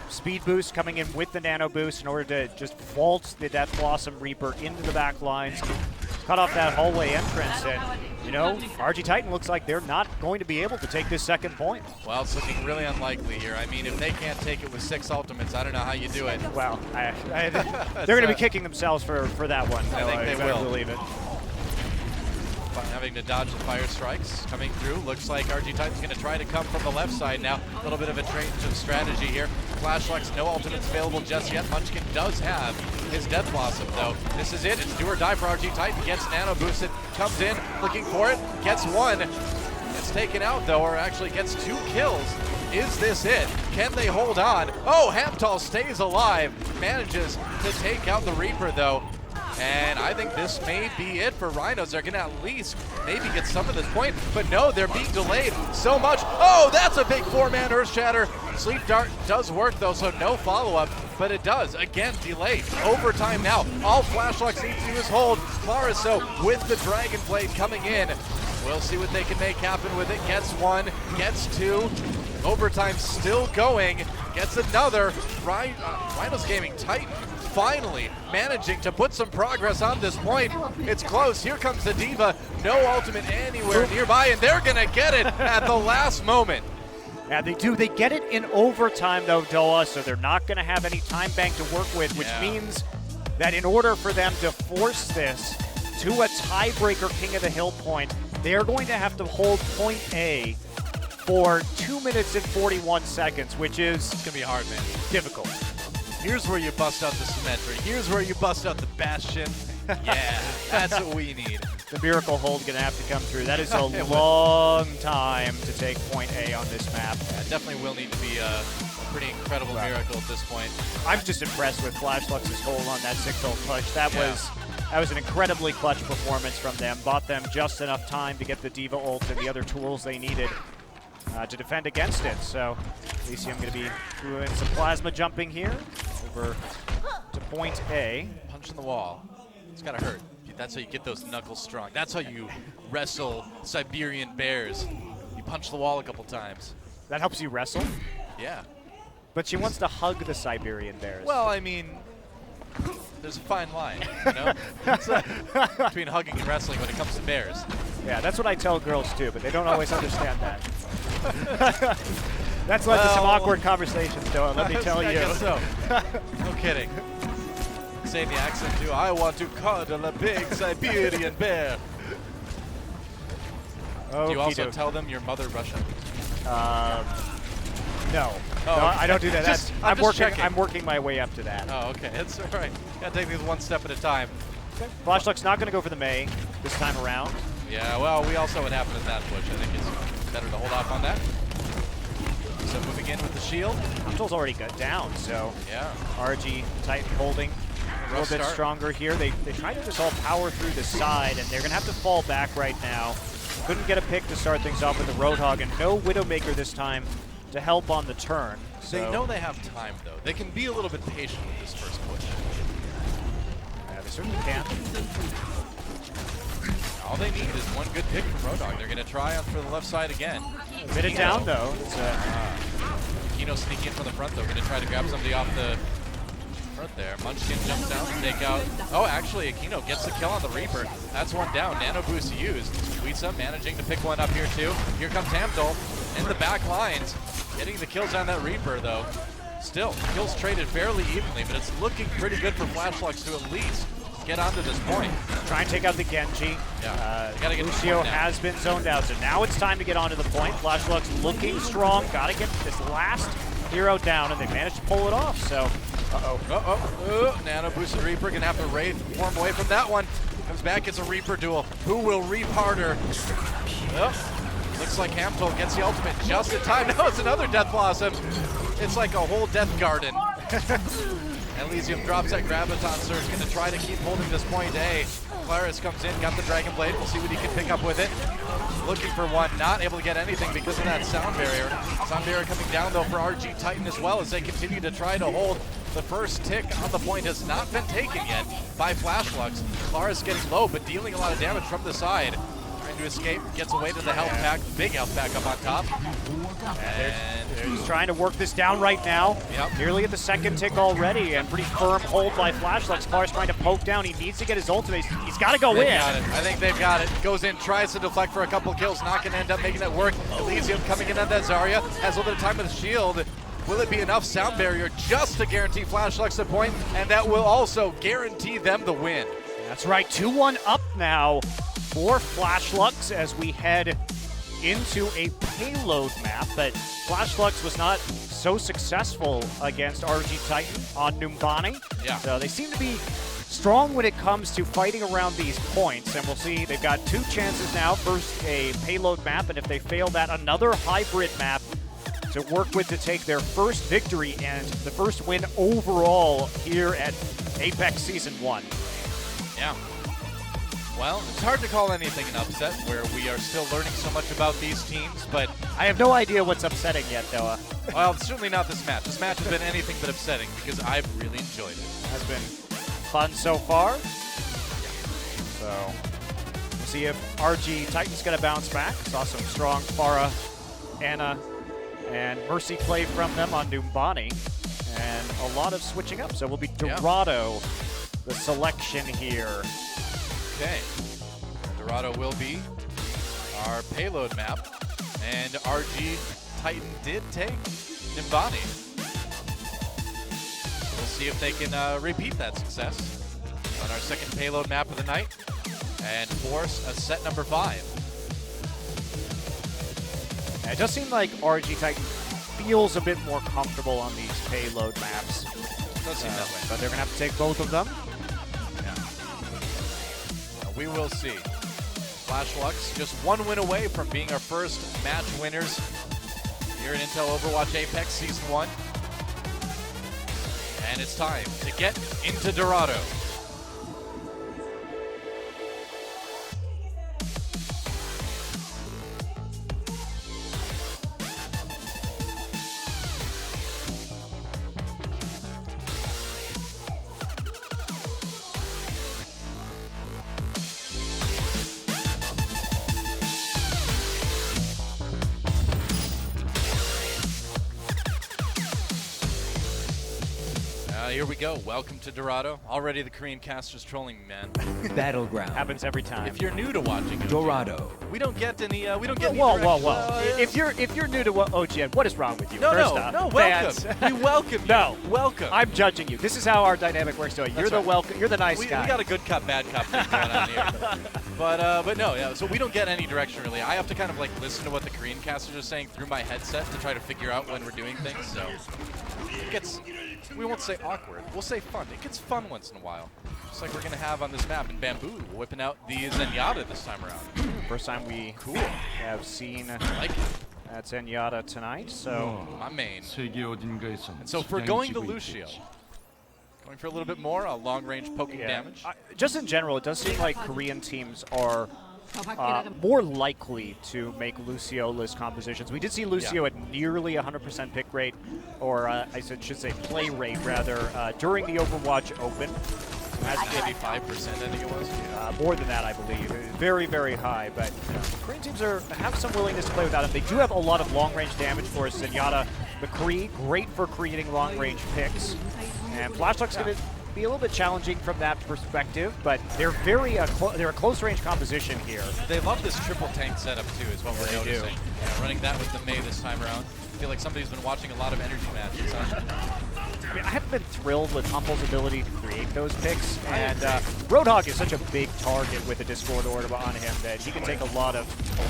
Speed boost coming in with the nano boost in order to just vault the Death Blossom Reaper into the back lines. cut off that hallway entrance, and you know, RG Titan looks like they're not going to be able to take this second point. Well, it's looking really unlikely here. I mean, if they can't take it with 6 ultimates, I don't know how you do it. Well, they're going to be kicking themselves for that one. I think they will. Believe it. Having to dodge the fire strikes coming through. Looks like RG Titan's going to try to come from the left side now. A little bit of a change of strategy here. Flashlights, no ultimates available just yet. Munchkin does have his Death Blossom, though. This is it. It's do or die for RG Titan. Gets nano boosted, comes in, looking for it, gets one. Gets taken out, though, or actually gets 2 kills. Is this it? Can they hold on? Oh, Hamtal stays alive. Manages to take out the Reaper, though. And I think this may be it for Rhinos. They're going to at least maybe get some of this point, but no, they're being delayed so much. Oh, that's a big 4-man Earth Shatter. Sleep Dart does work though, so no follow-up, but it does. Again, delayed. Overtime now. All Flashlights need to do is hold. Clariso with the Dragon Blade coming in. We'll see what they can make happen with it. Gets 1, gets 2. Overtime still going. Gets another. Rhinos Gaming Titan finally managing to put some progress on this point. It's close. Here comes the Diva. No ultimate anywhere nearby, and they're going to get it at the last moment. Yeah, they do. They get it in overtime, though, Doa, so they're not going to have any time bank to work with, which means that in order for them to force this to a tiebreaker King of the Hill point, they're going to have to hold point A for 2 minutes and 41 seconds, which is It's going to be hard, man. difficult. Here's where you bust out the Symmetry. Here's where you bust out the Bastion. Yeah, that's what we need. The Miracle Hold going to have to come through. That is a long time to take point A on this map. Yeah, it definitely will need to be a pretty incredible miracle at this point. I'm just impressed with Flashlux's hold on that 6-ult push. That was an incredibly clutch performance from them. Bought them just enough time to get the Diva ult and the other tools they needed to defend against it. So Elysium going to be doing some plasma jumping here over to point A. Punch in the wall. It's got to hurt. That's how you get those knuckles strong. That's how you wrestle Siberian bears. You punch the wall a couple times. That helps you wrestle? Yeah. But she wants to hug the Siberian bears. Well, I mean, there's a fine line, you know, between hugging and wrestling when it comes to bears. Yeah, that's what I tell girls too, but they don't always understand that. That's led to some awkward conversations, though, let me tell you. I guess so. No kidding. Saying the accent too. I want to cuddle a big Siberian bear. Do you also tell them your mother Russian? No. Oh, no, okay. I don't do that. I'm working my way up to that. Oh, okay. That's all right. Gotta take things one step at a time. Flashluck's not going to go for the Mei this time around. Yeah, well, we also what happened in that push. I think it's better to hold off on that. So moving in with the shield. Hamtal's already got down, so yeah. RG Titan holding a little bit stronger here. They tried to just all power through the side, and they're going to have to fall back right now. Couldn't get a pick to start things off with the Roadhog, and no Widowmaker this time to help on the turn. So They know they have time, though. They can be a little bit patient with this first push. yeah, they certainly can. All they need is one good pick from Roadhog. They're going to try on for the left side again. Bit it down, though. It's, Kino sneaking in from the front, though. Going to try to grab somebody off the front there. Munchkin jumps down to take out. Oh, actually, Aquino gets the kill on the Reaper. That's one down. Nano boost used. Weetza managing to pick one up here, too. Here comes Hamdol in the back lines. Getting the kills on that Reaper, though. Still, kills traded fairly evenly, but it's looking pretty good for Flashlucks to at least get onto this point. try and take out the Genji. Gotta get Lucio has been zoned out, so now it's time to get onto the point. Flashluck's looking strong. Gotta get this last hero down, and they managed to pull it off, so... Nano boosted Reaper, gonna have to Wraith form away from that one. Comes back, it's a Reaper duel. Who will reap harder? Looks like Hamtol gets the ultimate just in time. No, it's another Death Blossom. It's like a whole Death Garden. Elysium drops that Graviton Surge, gonna try to keep holding this point A. Claris comes in, got the Dragon Blade. We'll see what he can pick up with it. Looking for one, not able to get anything because of that sound barrier. Sound barrier coming down though for RG Titan as well as they continue to try to hold. The first tick on the point has not been taken yet by Flashlucks. Claris getting low but dealing a lot of damage from the side. Trying trying to escape, gets away to the health pack, big health pack up on top. And He's trying to work this down right now. Yep. Nearly at the second tick already, and pretty firm hold by Flashlight. Klar's trying to poke down. He needs to get his ultimate. He's got to go They've in. got it. I think they've got it. Goes in, tries to deflect for a couple kills, not going to end up making it work. Elysium coming in on that Zarya, has a little bit of time with the shield. Will it be enough sound barrier just to guarantee Flashlight the point? And that will also guarantee them the win. That's right, 2-1 up now for Flashlux as we head into a payload map, but Flashlux was not so successful against RG Titan on Numbani. Yeah. So they seem to be strong when it comes to fighting around these points, and we'll see they've got 2 chances now. First a payload map, and if they fail that, another hybrid map to work with to take their first victory and the first win overall here at Apex Season 1. Yeah. Well, it's hard to call anything an upset where we are still learning so much about these teams, but I have no idea what's upsetting yet, though. well, certainly not this match. This match has been anything but upsetting because I've really enjoyed it. Has been fun so far. So we'll see if RG Titan's going to bounce back. Saw some strong Pharah, Anna, and Mercy play from them on Numbani, and a lot of switching up. So we'll be Dorado, the selection here. Okay. Dorado will be our payload map, and RG Titan did take Numbani. We'll see if they can repeat that success on our second payload map of the night and force a set number 5. And it does seem like RG Titan feels a bit more comfortable on these payload maps. Does seem that way. But they're going to have to take both of them. We will see. Flashlux just 1 win away from being our first match winners here in Intel Overwatch Apex Season 1. And it's time to get into Dorado. Here we go. Welcome to Dorado. Already the Korean caster's trolling me, man. Battleground. Happens every time. If you're new to watching OGN, Dorado. we don't get any. We don't get. any Whoa. direction. If you're new to OGN, what is wrong with you? No, First no, off, no. fans. Welcome. We welcome you. No. Welcome. I'm judging you. This is how our dynamic works. You're That's the right. welcome. You're the nice guy. We got a good cop, bad cop thing going on here. But no, yeah. So we don't get any direction really. I have to kind of like listen to what the Korean casters are saying through my headset to try to figure out when we're doing things. So it gets. We won't say awkward. We'll say fun. It gets fun once in a while. Just like we're going to have on this map in Bamboo, whipping out the Zenyatta this time around. First time we have seen Like it. that Zenyatta tonight, so My main. 세계 어딘가에선 And so if we're going to Lucio, going for a little bit more, a long-range poking damage. Just in general, it does seem like Korean teams are more likely to make Lucio-less compositions. We did see Lucio at nearly 100% pick rate, or I should say play rate rather, during the Overwatch Open. Has 85%, I think it was. More than that, I believe. Very, very high. But Korean teams have some willingness to play without him. They do have a lot of long-range damage for Zenyatta. McCree, great for creating long-range picks. And Flashluck's going to be a little bit challenging from that perspective, but they're they're a close-range composition here. They love this triple tank setup too, is what we're noticing. Yeah, running that with the Mei this time around. I feel like somebody's been watching a lot of energy matches. Huh? I mean, I haven't been thrilled with Humple's ability to create those picks, and Roadhog is such a big target with the Discord orb on him that he can take a lot of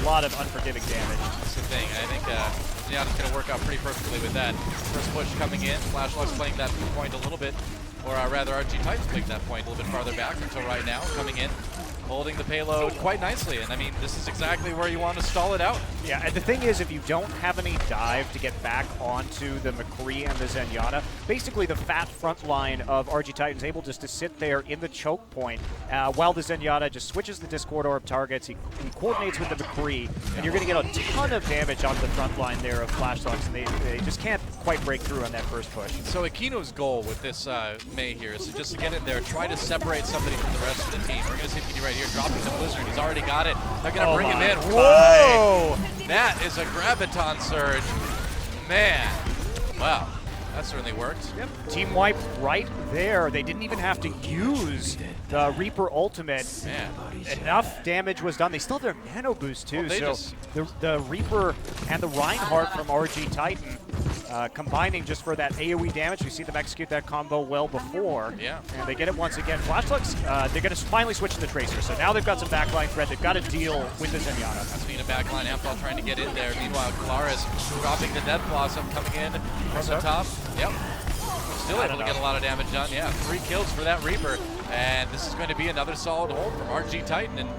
unforgiving damage. That's the thing. I think Zenyatta's going to work out pretty perfectly with that. First push coming in. Flashluck's playing that point a little bit, or rather RG Titan's playing that point a little bit farther back until right now, coming in, holding the payload quite nicely. And I mean, this is exactly where you want to stall it out. Yeah, and the thing is, if you don't have any dive to get back onto the McCree and the Zenyatta, basically the fat front line of RG Titan's able just to sit there in the choke point while the Zenyatta just switches the Discord orb targets. He coordinates with the McCree, and you're going to get a ton of damage on the front line there of Flashlucks, and they just can't quite break through on that first push. So Aquino's goal with this May here is to just get in there, try to separate somebody from the rest of the team. We're going to see if he can do right here, dropping the Blizzard. He's already got it. They're going to bring him in. Whoa! That is a Graviton Surge. Man. Wow. That certainly worked. Yep. Team wipe right there. They didn't even have to use the Reaper ultimate. Man. Enough damage was done. They still have their nano boost too. Well, so the Reaper and the Reinhardt from RG Titan combining just for that AoE damage. We see them execute that combo well before. Yeah. And they get it once again. Flashlucks, they're going to finally switch to the Tracer. So now they've got some backline threat. They've got to deal with the Zenyatta. That's being a backline. Amphail trying to get in there. Meanwhile, Claris dropping the Death Blossom coming in from the top. Yep. Still able to get a lot of damage done. Yeah, 3 kills for that Reaper. And this is going to be another solid hold from RG Titan. And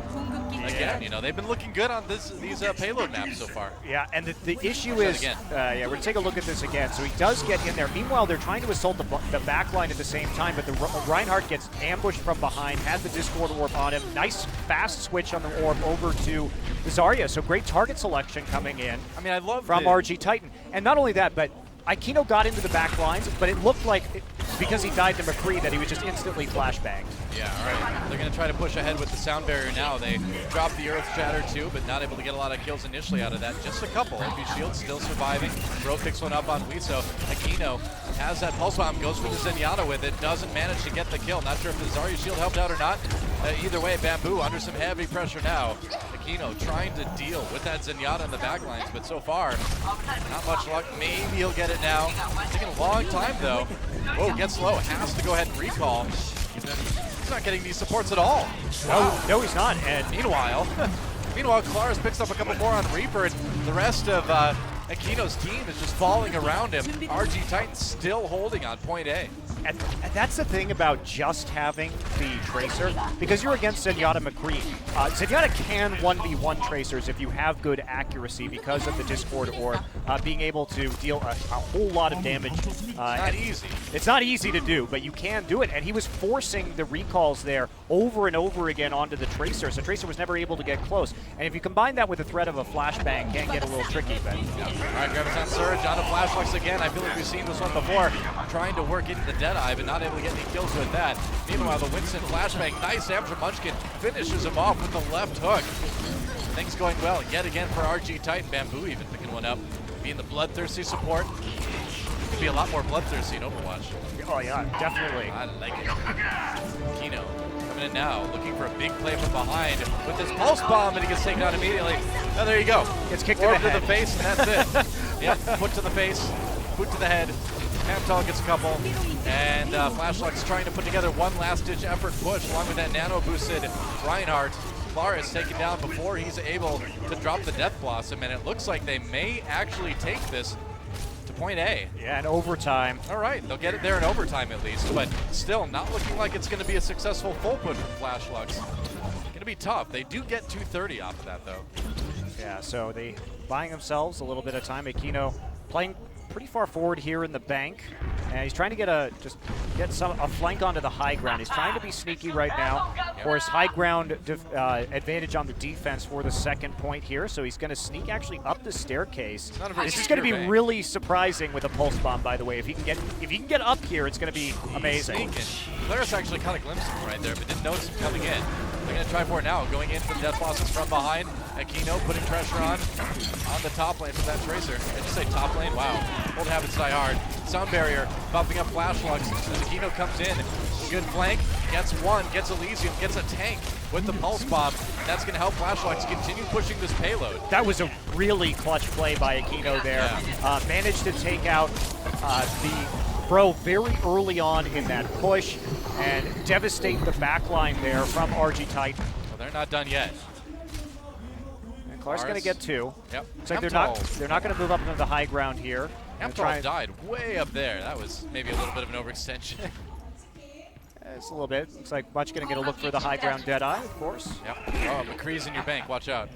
again, you know, they've been looking good on these payload maps so far. Yeah, and the issue is, yeah, we're going to take a look at this again. So he does get in there. Meanwhile, they're trying to assault the back line at the same time, but the Reinhardt gets ambushed from behind, has the Discord Orb on him. Nice, fast switch on the Orb over to the Zarya. So great target selection coming in. I mean, I love from RG Titan. And not only that, but Aquino got into the back lines, but it looked like, because he died to McCree, that he was just instantly flashbanged. Yeah, all right. They're going to try to push ahead with the sound barrier now. They dropped the Earth Shatter too, but not able to get a lot of kills initially out of that. Just a couple. MP Shield still surviving. Bro picks one up on Wiso. Aquino has that Pulse Bomb, goes for the Zenyatta with it, doesn't manage to get the kill. Not sure if the Zarya shield helped out or not. Either way, Bamboo under some heavy pressure now. Aquino trying to deal with that Zenyatta in the backlines, but so far, not much luck. Maybe he'll get it now. Taking a long time though. Whoa, gets low, has to go ahead and recall. He's not getting these supports at all. No, he's not. And meanwhile, Claris picks up a couple more on Reaper, and the rest of Aquino's team is just falling around him. RG Titan still holding on point A. And that's the thing about just having the Tracer, because you're against Zenyatta McCree. Zenyatta can 1v1 Tracers if you have good accuracy because of the Discord Orb, being able to deal a whole lot of damage. Not easy. It's not easy to do, but you can do it. And he was forcing the recalls there over and over again onto the Tracer, so Tracer was never able to get close. And if you combine that with the threat of a flashbang, can get a little tricky. But all right, Graviton Surge on the Flashlucks again. I feel like we've seen this one before. Trying to work into the Deadeye, but not able to get any kills with that. Meanwhile, the Winston flashbang, nice damage from Munchkin, finishes him off with the left hook. Things going well yet again for RG Titan. Bamboo even picking one up, being the bloodthirsty support. Could be a lot more bloodthirsty in Overwatch. oh yeah, definitely. I like it. Kino coming in now, looking for a big play from behind with this pulse bomb, and he gets taken out immediately. Oh, there you go. Gets kicked Orb in the head. to the face, and that's it. Yep, foot to the face, boot to the head. Amphail gets a couple, and Flashluck's trying to put together one last-ditch effort push along with that nano-boosted Reinhardt. Claris taken down before he's able to drop the Death Blossom, and it looks like they may actually take this to point A. Yeah, in overtime. All right, they'll get it there in overtime at least, but still not looking like it's going to be a successful full push from Flashlucks. Going to be tough. They do get 230 off of that, though. Yeah, so they buying themselves a little bit of time. Aquino playing pretty far forward here in the bank, and he's trying to get a flank onto the high ground. He's trying to be sneaky right now for his high ground advantage on the defense for the second point here. So he's going to sneak actually up the staircase. This is going to be really surprising with a pulse bomb, by the way. If he can get up here, it's going to be amazing. Claris actually caught a glimpse of him right there, but didn't notice him coming in. They're going to try for it now, going in for the Death Blossoms from behind. Aquino putting pressure on the top lane for that Tracer. I just say top lane? Wow. Old habits die hard. Sound barrier, bumping up Flashlucks as Aquino comes in. Good flank, gets one, gets Elysium, gets a tank with the Pulse Bomb. That's going to help Flashlucks continue pushing this payload. That was a really clutch play by Aquino there. Yeah. Managed to take out the Bro very early on in that push and devastate the backline there from RG Titan. Well, they're not done yet. And Clark's going to get two. Yep. Looks like they're not going to move up into the high ground here. Amphail died way up there. That was maybe a little bit of an overextension. It's a little bit. Looks like Butch going to get a look for the high ground Deadeye, of course. Yep. Oh, McCree's in your bank. Watch out.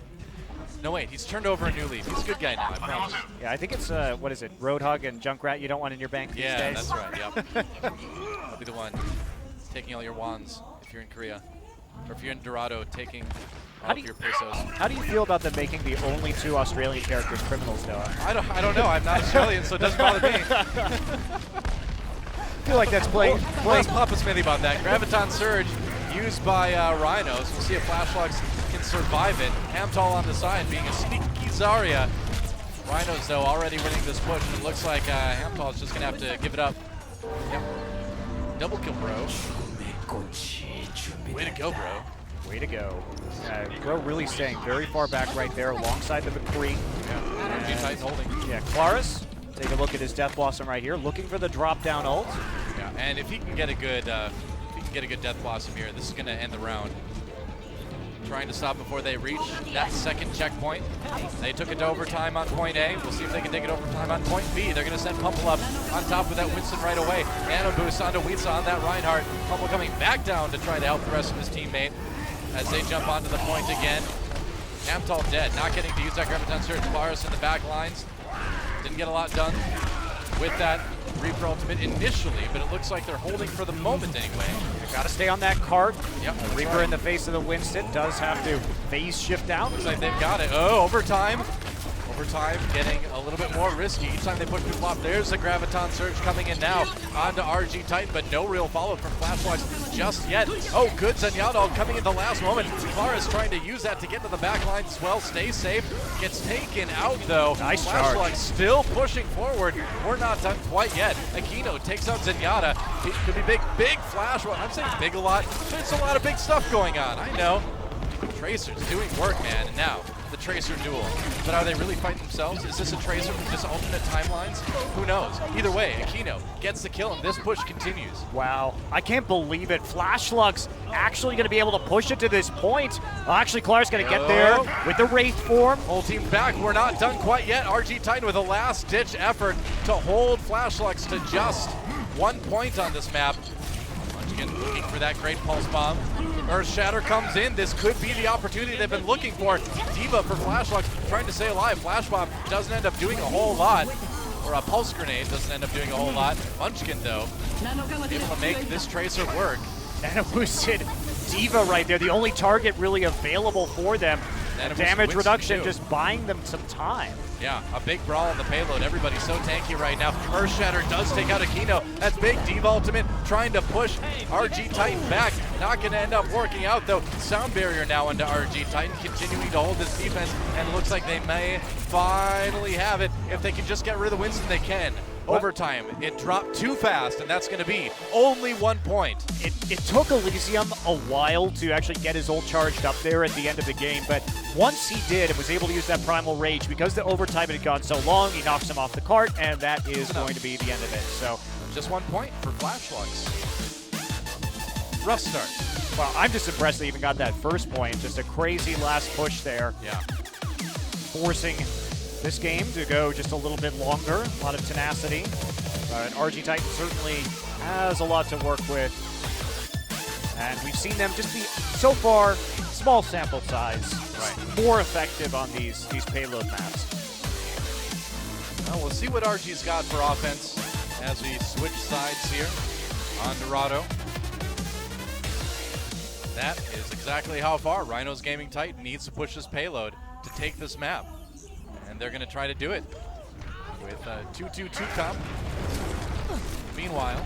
No, wait. He's turned over a new leaf. He's a good guy now, I promise. Yeah, I think it's, what is it, Roadhog and Junkrat you don't want in your bank these days? Yeah, that's right. Yep. I'll be the one taking all your wands if you're in Korea. Or if you're in Dorado, taking How all do of you- your pesos. How do you feel about them making the only 2 Australian characters criminals, Noah? I don't know. I'm not Australian, so it doesn't bother me. I feel like that's playing. Let's pop a smithy about that. Graviton Surge used by Rhinos. We'll see if Flashlox can survive it. Hamtall on the side being a sneaky Zarya. Rhinos, though, already winning this push, and it looks like Hamtall is just going to have to give it up. Yep. Double kill, bro. Way to go, bro. Way to go. Bro really staying very far back right there alongside the McCree. Yeah. Energy Titan holding. Yeah, Claris, take a look at his Death Blossom right here, looking for the drop down ult. Yeah, and if he can get a good, Death Blossom here, this is going to end the round. Trying to stop before they reach that second checkpoint. They took it to overtime on point A. We'll see if they can take it overtime on point B. They're going to send Pumple up on top of that Winston right away. Nano boost onto Weetza on that Reinhardt. Pumple coming back down to try to help the rest of his teammate as they jump onto the point again. Hamtall dead, not getting to use that Graviton Surge. Claris in the back lines. Didn't get a lot done with that Reaper ultimate initially, but it looks like they're holding for the moment anyway. Got to stay on that cart. Yep, that's Reaper right. in the face of the Winston does have to phase shift out. Looks like they've got it. Oh, overtime. Overtime getting a little bit more risky. Each time they push people off, there's the Graviton Surge coming in now onto RG Titan, but no real follow-up from Flashlox just yet. Oh, good Zenyatta coming in the last moment. Clara's trying to use that to get to the back lines as well. Stay safe. Gets taken out, though. Nice charge. Flashlox still pushing forward. We're not done quite yet. Aquino takes out Zenyatta. It could be big, big flash. Well, I'm saying big a lot. There's a lot of big stuff going on. I know. Tracer's doing work, man, and now the Tracer duel. But are they really fighting themselves? Is this a Tracer from just alternate timelines? Who knows? Either way, Aquino gets the kill, and this push continues. Wow, I can't believe it. Flashluck's actually going to be able to push it to this point. Well, actually, Clara's going to get there with the Wraith form. Whole team back. We're not done quite yet. RG Titan with a last-ditch effort to hold Flashlucks to just 1 point on this map. Again, looking for that great pulse bomb. Earth Shatter comes in. This could be the opportunity they've been looking for. Diva for Flashlock trying to stay alive. Flash bomb doesn't end up doing a whole lot. Or a pulse grenade doesn't end up doing a whole lot. Munchkin, though, able to make this Tracer work. And a boosted Diva right there, the only target really available for them. And Damage Winston, reduction too. just buying them some time. Yeah, a big brawl on the payload. Everybody's so tanky right now. Earth Shatter does take out Aquino. That's big. Diva ultimate trying to push RG Titan back. Not going to end up working out, though. Sound barrier now into RG Titan, continuing to hold this defense, and it looks like they may finally have it. If they can just get rid of the Winston, they can. Overtime, it dropped too fast, and that's going to be only 1 point. It took Elysium a while to actually get his ult charged up there at the end of the game, but once he did and was able to use that Primal Rage, because the overtime had gone so long, he knocks him off the cart, and that is going to be the end of it. So just 1 point for Flashlucks. Rough start. Well, I'm just impressed they even got that first point. Just a crazy last push there. Yeah. Forcing this game to go just a little bit longer. A lot of tenacity. And RG Titan certainly has a lot to work with. And we've seen them just be, so far, small sample size, more effective on these payload maps. Well, we'll see what RG's got for offense as we switch sides here on Dorado. That is exactly how far Rhinos Gaming Titan needs to push this payload to take this map. And they're going to try to do it with a 2-2-2 comp. Meanwhile,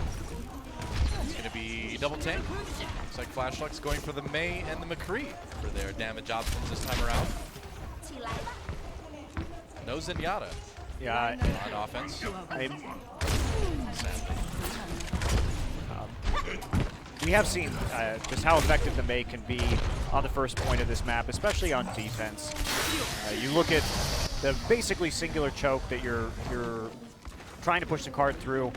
it's going to be double tank. Looks like Flashluck's going for the Mei and the McCree for their damage options this time around. No Zenyatta on offense. Sadly. We have seen just how effective the Mei can be on the first point of this map, especially on defense. You look at the basically singular choke that you're trying to push the card through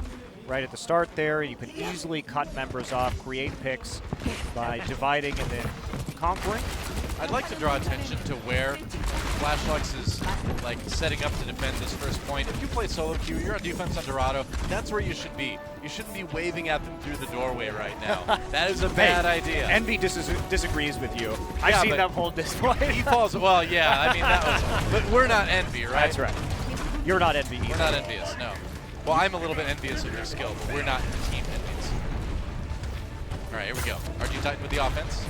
right at the start there. You can easily cut members off, create picks by dividing and then conquering. I'd like to draw attention to where Flashlucks is like setting up to defend this first point. If you play solo queue, you're on defense on Dorado, that's where you should be. You shouldn't be waving at them through the doorway right now. That is a bad idea. Envy disagrees with you. I've Yeah, seen but them hold this point. He falls, well, yeah, I mean, that was, but we're not Envy, right? That's right. You're not Envy either. We're not envious, no. Well, I'm a little bit envious of your skill, but we're not team envious. All right, here we go. RG Titan with the offense.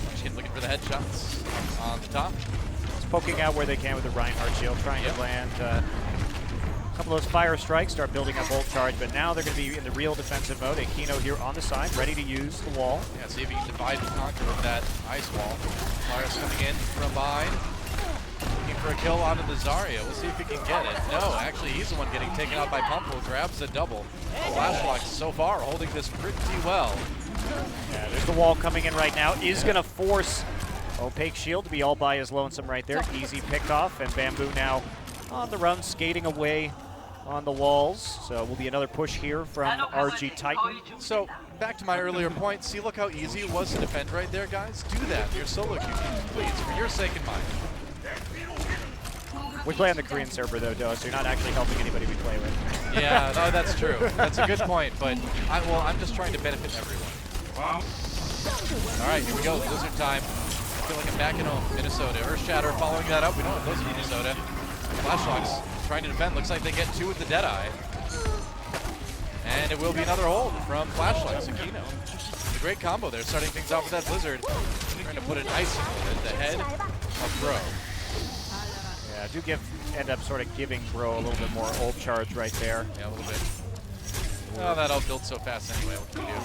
Munchkin looking for the headshots on the top. Just poking out where they can with the Reinhardt shield, trying to land a couple of those fire strikes, start building up ult charge, but now they're going to be in the real defensive mode. Aquino here on the side, ready to use the wall. Yeah, see if he can divide and conquer with that ice wall. Lars coming in from behind. Looking for a kill onto the Zarya. We'll see if he can get it. No, actually, he's the one getting taken out by Pumple. Grabs the double. Flashlock so far holding this pretty well. Yeah, there's the wall coming in right now. Is going to force Opaque Shield to be all by his lonesome right there. Easy pick off, and Bamboo now on the run, skating away on the walls. So will be another push here from RG Titan. So back to my earlier point. See, look how easy it was to defend right there, guys. Do that. Your solo queue, please, for your sake and mine. We play on the Korean server though, Doa, so you're not actually helping anybody we play with. Yeah, no, that's true. That's a good point, but I'm just trying to benefit everyone. All right, here we go. Blizzard time. I feel like I'm back in Minnesota. Earthshatter following that up. We don't have those in Minnesota. Flashlock's trying to defend. Looks like they get 2 with the Deadeye. And it will be another hold from Flashlock. Aquino. A great combo there, starting things off with that Blizzard. Trying to put an icicle at the head of Bro. Yeah, I do end up sort of giving Bro a little bit more ult charge right there. Yeah, a little bit. Oh, that all built so fast anyway. What can we do?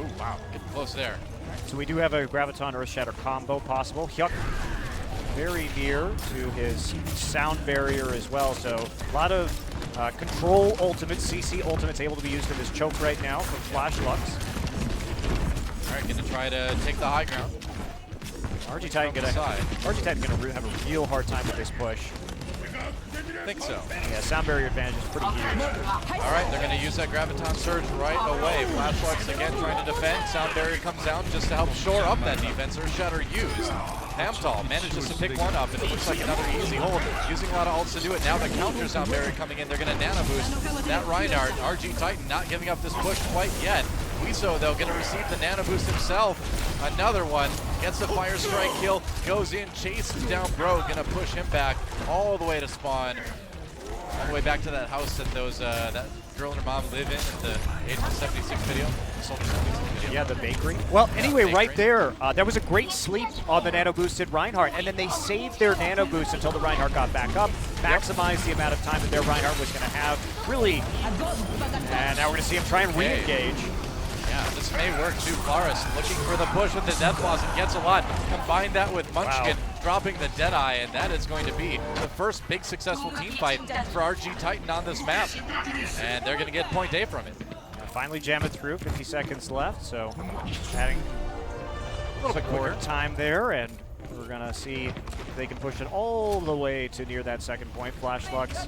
Ooh, wow. Getting close there. So we do have a Graviton Earthshatter combo possible. Hyuk very near to his sound barrier as well. So a lot of control ultimates, CC ultimates able to be used in this choke right now from Flashlucks. All right, gonna try to take the high ground. RG Titan gonna have a real hard time with this push. I think so. Yeah, sound barrier advantage is pretty huge. All right, they're going to use that Graviton Surge right away. Flashlock's again trying to defend. Sound barrier comes down just to help shore up that defense. Earthshatter used. Hamtal manages to pick one up, and it looks like another easy hold. Using a lot of ults to do it. Now the counter sound barrier coming in. They're going to nano boost that Reinhardt. RG Titan not giving up this push quite yet. Wiso, though, going to receive the nano boost himself. Another one. Gets the fire strike kill. Goes in, chases down Bro. Going to push him back all the way to spawn. All the way back to that house that that girl and her mom live in at the Agent 76 video. Soldier 76 video. Yeah, the bakery. Well, anyway, Bakery. right there, that was a great sleep on the nano boosted Reinhardt, and then they saved their nano boost until the Reinhardt got back up, maximized the amount of time that their Reinhardt was going to have. Really, and now we're going to see him try and re-engage. Yeah, this may work too. Claris looking for the push with the Death Blossom, gets a lot. Combine that with Munchkin dropping the Deadeye, and that is going to be the first big successful team fight for RG Titan on this map. And they're going to get point A from it. Finally jam it through, 50 seconds left, so adding a little bit more time there, and we're going to see if they can push it all the way to near that second point. Flashlucks,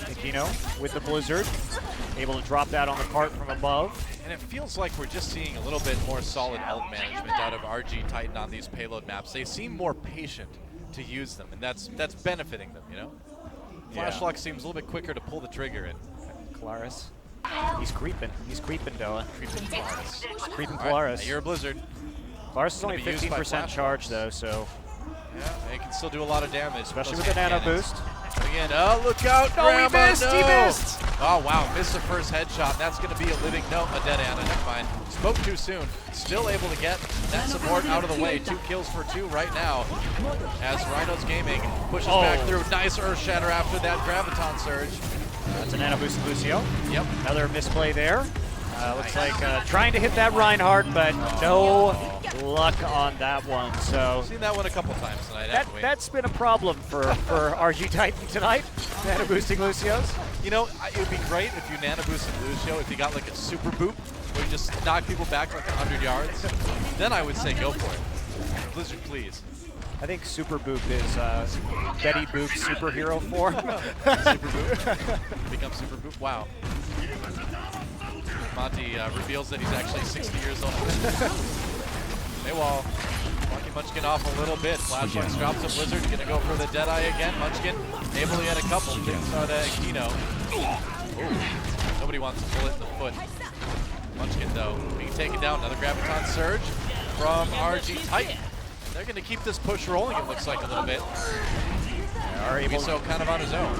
Aquino with the Blizzard, able to drop that on the cart from above. And it feels like we're just seeing a little bit more solid ult management out of RG Titan on these payload maps. They seem more patient to use them, and that's benefiting them, you know? Flashlock seems a little bit quicker to pull the trigger in. Claris. He's creeping, Doa. Creeping Claris. Creeping All right, Claris. you're a Blizzard. Claris is only Gonna be used by 15% charge though, so. Yeah, it can still do a lot of damage. Especially Those with the nano cannons. boost. Again, oh, look out, No, Grandma, he missed, he missed! Oh, wow, missed the first headshot. That's going to be a living, no, a dead Ana, never mind. Spoke too soon. Still able to get that support out of the way. 2 kills for 2 right now as Rhinos Gaming pushes back through. Nice Earthshatter after that Graviton Surge. That's a nano boost of Lucio. Yep. Another misplay there. Looks like trying to hit that Reinhardt, but no luck on that one. So Seen that one a couple times tonight, haven't we? that's been a problem for RG Titan tonight. Nano boosting Lucio's. You know, it would be great if you nano boosted Lucio, if you got like a super boop, where you just knock people back like 100 yards. Then I would say go for it. Blizzard, please. I think Super Boop is Betty Boop's superhero form. Super Boop. Become Super Boop. Wow. Monty reveals that he's actually 60 years old. Maywall walking Munchkin off a little bit. Flashlight drops a Blizzard. Gonna go for the Deadeye again. Munchkin able to get a couple. Takes out Aquino. Nobody wants a bullet in the foot. Munchkin, though, being taken down. Another Graviton Surge from RG Titan. They're going to keep this push rolling, it looks like, a little bit. Are able so kind of on his own.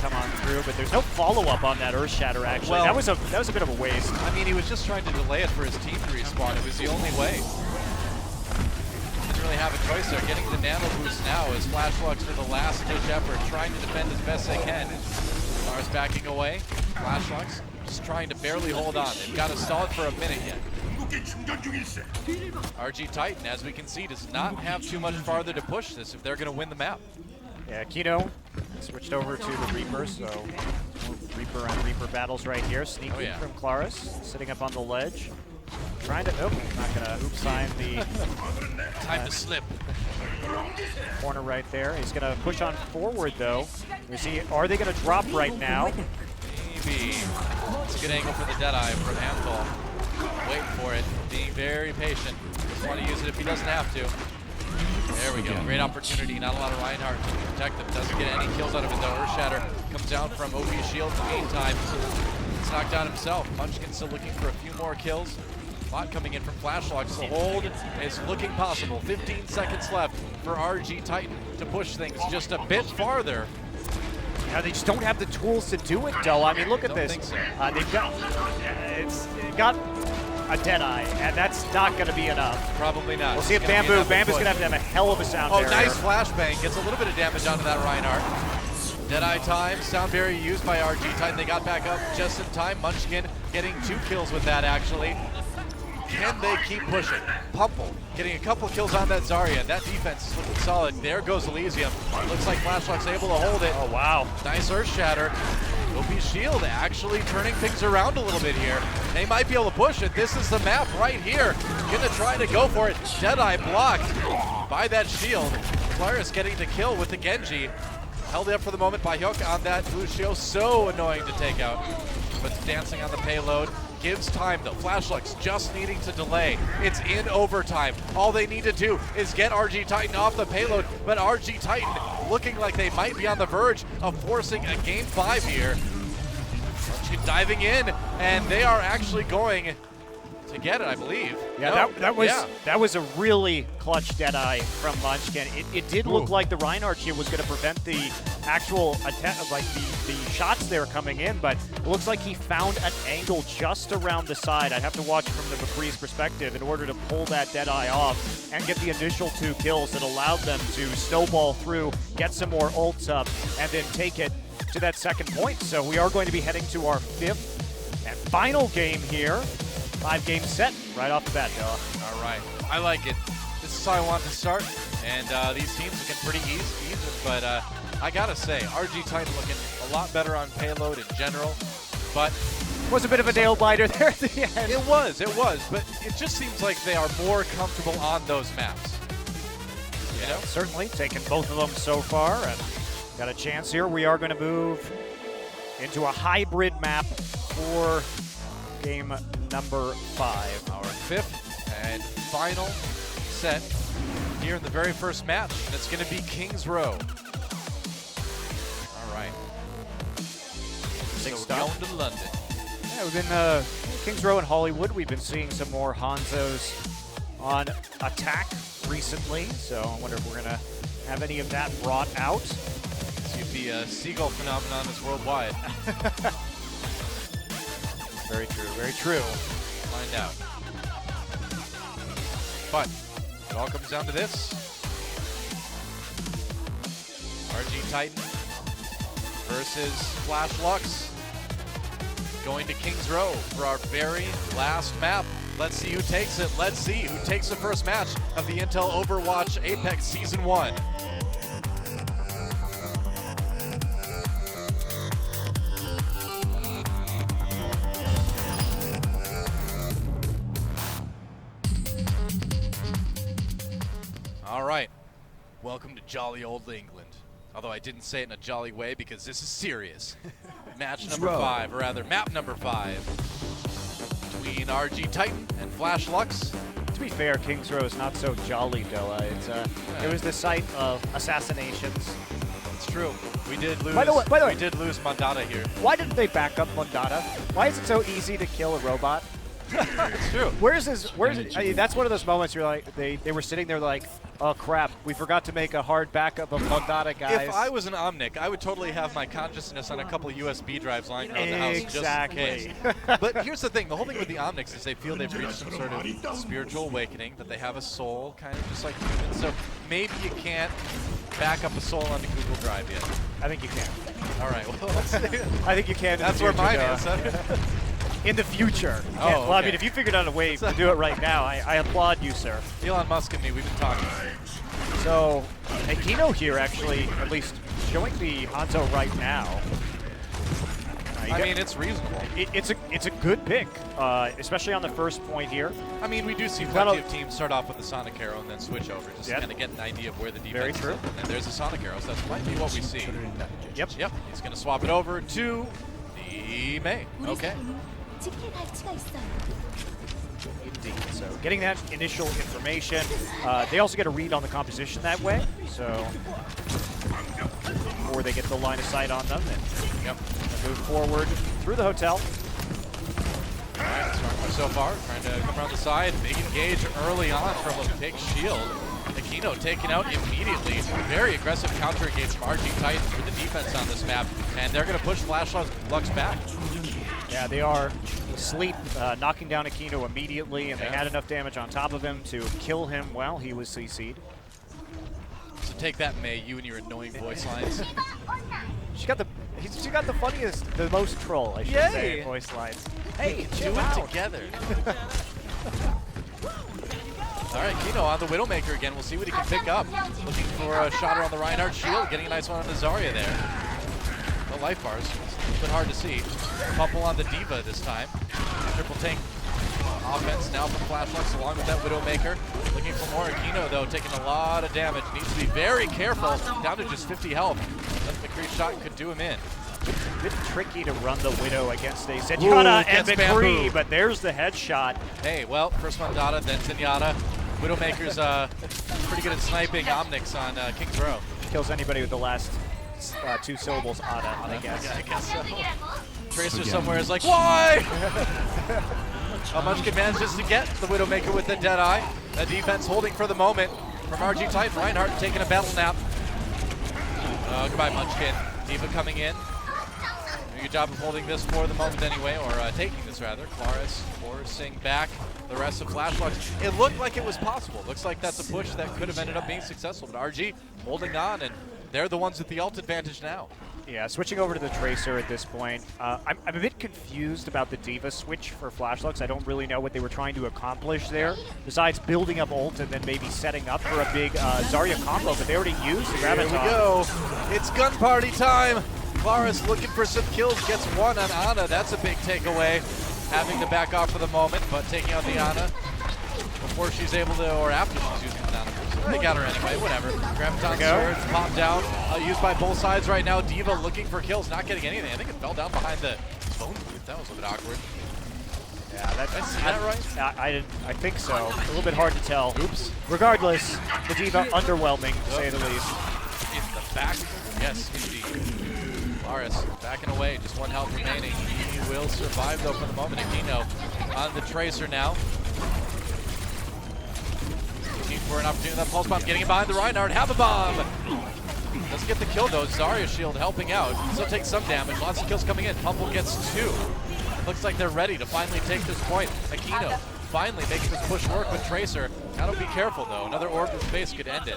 come on through, but there's no follow-up on that Earth Shatter, actually. Well, that was a bit of a waste. I mean, he was just trying to delay it for his team to respawn. It was the only way. Didn't really have a choice there. Getting the nano boost now is Flashflux for the last-ditch effort, trying to defend as best they can. Stars backing away. Flashflux just trying to barely hold on. They've got to stall it for a minute yet. RG Titan, as we can see, does not have too much farther to push this if they're going to win the map. Yeah, Kino switched over to the Reaper, so Reaper on Reaper battles right here. Sneaking from Claris, sitting up on the ledge. Trying to, nope, not gonna oops sign the time to slip. Corner right there. He's gonna push on forward though. We see, are they gonna drop right now? Maybe. It's a good angle for the Deadeye from Amthol. Waiting for it, being very patient. Doesn't want to use it if he doesn't have to. There we go, great opportunity. Not a lot of Reinhardt to protect him. Doesn't get any kills out of it though. Earthshatter comes down from OP Shield in the meantime. It's knocked down himself. Munchkin still looking for a few more kills. Bot coming in from Flashflux. The hold is looking possible. 15 seconds left for RG Titan to push things just a bit farther. Yeah, they just don't have the tools to do it, though. I mean, look at this. Think so. They've got a Deadeye, and that's not going to be enough. Probably not. We'll see if Bambu's going to have a hell of a sound barrier. Nice flashbang. Gets a little bit of damage onto that Reinhardt. Deadeye time. Sound barrier used by RG Titan. They got back up just in time. Munchkin getting 2 kills with that, actually. Can they keep pushing? Pumple getting a couple kills on that Zarya. That defense is looking solid. There goes Elysium. Looks like Flashflux able to hold it. Oh, wow. Nice Earth Shatter. OP Shield actually turning things around a little bit here. They might be able to push it. This is the map right here. Gonna try to go for it. Deadeye blocked by that shield. Claris getting the kill with the Genji. Held up for the moment by Hyuk on that Lucio. So annoying to take out. But dancing on the payload. Gives time though. Flashflux just needing to delay. It's in overtime. All they need to do is get RG Titan off the payload, but RG Titan looking like they might be on the verge of forcing a game 5 here. Munchkin diving in, and they are actually going to get it, I believe. Yeah, that was a really clutch Deadeye from Munchkin. It did look like the Reinhardt here was going to prevent the actual attack, like the shots there coming in, but it looks like he found an angle just around the side. I'd have to watch from the McCree's perspective in order to pull that Deadeye off and get the initial 2 kills that allowed them to snowball through, get some more ults up, and then take it to that second point. So we are going to be heading to our 5th and final game here. 5-game set right off the bat, Noah. All right, I like it. This is how I want to start, and these teams looking pretty even, but I gotta say, RG Titan looking a lot better on payload in general, but was a bit of a nail biter there at the end. It was, but it just seems like they are more comfortable on those maps. You know? Certainly, taking both of them so far, and got a chance here. We are going to move into a hybrid map for game number 5. Our 5th and final set here in the very first match, and it's going to be Kings Row. All right. So we're going to London. Yeah, we've been Kings Row and Hollywood. We've been seeing some more Hanzos on attack recently, so I wonder if we're going to have any of that brought out. See if the seagull phenomenon is worldwide. Very true, very true. Find out. But it all comes down to this. RG Titan versus Flashflux going to Kings Row for our very last map. Let's see who takes it. Let's see who takes the first match of the Intel Overwatch Apex Season 1. All right, welcome to jolly old England. Although I didn't say it in a jolly way because this is serious. Match number 5, or rather map number 5, between RG Titan and Flashflux. To be fair, Kings Row is not so jolly, Dilla. It was the site of assassinations. It's true. We did lose. By the way, we did lose Mandata here. Why didn't they back up Mondada? Why is it so easy to kill a robot? It's true. Where's I mean, that's one of those moments you're like, they were sitting there like, oh crap, we forgot to make a hard backup of Mondada, guys. If I was an Omnic, I would totally have my consciousness on a couple USB drives lying around the house just in case. But here's the thing, the whole thing with the Omnics is they feel they've reached some sort of spiritual awakening, that they have a soul, kind of just like humans. So maybe you can't back up a soul onto Google Drive yet. I think you can. All right, well, let's see. I think you can. That's where mine is. In the future. Oh, Well, I okay. mean, if you figured out a way to do it right now, I applaud you, sir. Elon Musk and me, we've been talking. So, Aquino here actually, at least showing the Hanzo right now. I mean, it's reasonable. It's a good pick, especially on the first point here. I mean, we do see You've plenty got of teams start off with the Sonic Arrow and then switch over, just Yep. to kind of get an idea of where the defense Very is. true. And there's a Sonic Arrow, so that might be what we see. Yep. Yep, he's going to swap it over to the Mei. Okay. 지킬 가치가 있어요. Indeed. So getting that initial information. They also get a read on the composition that way. So before they get the line of sight on them and Yep. move forward through the hotel. All right, Stormfront so far, trying to come around the side. Big engage early on from a big shield. Aquino taken out immediately. Very aggressive counter engage from RG Titans with the defense on this map. And they're going to push Flash Lux back. Yeah, they are asleep, knocking down Aquino immediately, and they had enough damage on top of him to kill him while he was CC'd. So take that, Mei, you and your annoying voice lines. She got the funniest, the most troll, I should say, voice lines. Hey, Do it together. All right, Kino on the Widowmaker again. We'll see what he can pick up. Looking for a shot around the Reinhardt shield, getting a nice one on the Zarya there. No life bars, it's a bit hard to see. Pumple on the Diva this time. Triple tank offense now from Flashlights along with that Widowmaker. Looking for more. Aquino, though, taking a lot of damage. Needs to be very careful. Down to just 50 health. That McCree's shot could do him in. A bit tricky to run the Widow against a Zenyatta and gets McCree, bamboo. but there's the headshot. Hey, well, first Mondada, then Zenyatta. Widowmaker's pretty good at sniping Omnics on King's Row. Kills anybody with the last two syllables, I guess. Yeah, I guess so. Tracer somewhere is like, why? How much can manages to get the Widowmaker with the Deadeye. The defense holding for the moment from RG Titan. Reinhardt taking a battle nap. Goodbye, Munchkin. Diva coming in. Doing a good job of holding this for the moment anyway, or taking this rather. Claris forcing back the rest of Flashbox. It looked like it was possible. Looks like that's a push that could have ended up being successful, but RG holding on, and they're the ones with the ult advantage now. Yeah, switching over to the Tracer at this point. I'm a bit confused about the Diva switch for Flashlux. I don't really know what they were trying to accomplish there, besides building up ult and then maybe setting up for a big Zarya combo, but they already used the Graviton. Here we go. It's gun party time. Claris looking for some kills, gets one on Ana. That's a big takeaway. Having to back off for the moment, but taking out the Ana before she's able to, or after she's using the Ana. They got her anyway, whatever. Graviton surge, pop down, used by both sides right now. Diva looking for kills, not getting anything. I think it fell down behind the phone booth. That was a bit awkward. Yeah, Did I see that right? I think so. A little bit hard to tell. Oops. Regardless, the Diva underwhelming, to say the least. In the back, yes, indeed. Claris backing away, just one health remaining. He will survive though for the moment. Aquino on the Tracer now. Looking for an opportunity, that pulse bomb, getting it behind the Reinhardt. Have a bomb! Doesn't get the kill though. Zarya shield helping out. Still takes some damage. Lots of kills coming in. Pumple gets 2. Looks like they're ready to finally take this point. Aquino finally making this push work with Tracer. Gotta be careful though. Another orb of space could end it.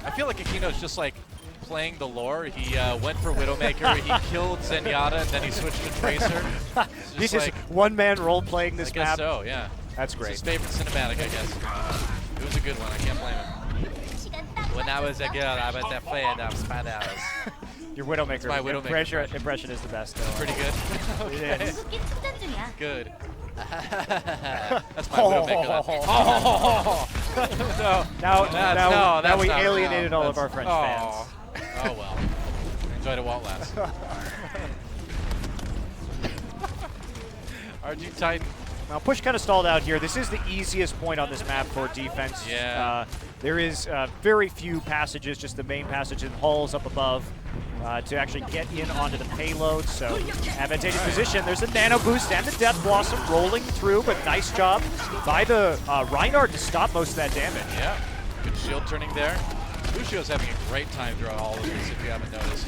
I feel like Aquino's just like playing the lore. He went for Widowmaker. He killed Zenyatta and then he switched to Tracer. This is one-man role-playing this I guess map. so, yeah. That's great. It's his favorite cinematic, I guess. It was a good one. I can't blame him. When I was a girl, I was afraid of spiders. Your Widowmaker, my Widowmaker impression is the best, though. Pretty good. It is. 죽기 충전 중이야. Good. That's my Widowmaker. No. Now we not- alienated no, all of that's- our French oh. fans. Oh well. Enjoyed it while it lasts. RG Titan. Now, push kind of stalled out here. This is the easiest point on this map for defense. Yeah. There is very few passages, just the main passage and halls up above. to actually get in onto the payload. So advantageous position. There's a nano boost and the Death Blossom rolling through, but nice job by the Reinhardt to stop most of that damage. Yeah, good shield turning there. Lucio's having a great time throughout all of this, if you haven't noticed.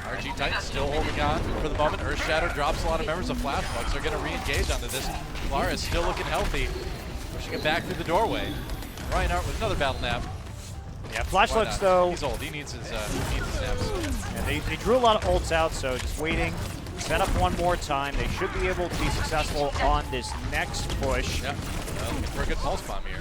RG Titan still holding on for the moment. Earth Shatter drops a lot of members of Flash Bugs. They're going to re-engage onto this. Clara is still looking healthy, pushing it back through the doorway. Reinhardt with another battle nap. Yeah, Flashlights though. He's old. He needs his naps. And they drew a lot of ults out, so just waiting. Set up one more time. They should be able to be successful on this next push. Yep. Looking for a good pulse bomb here.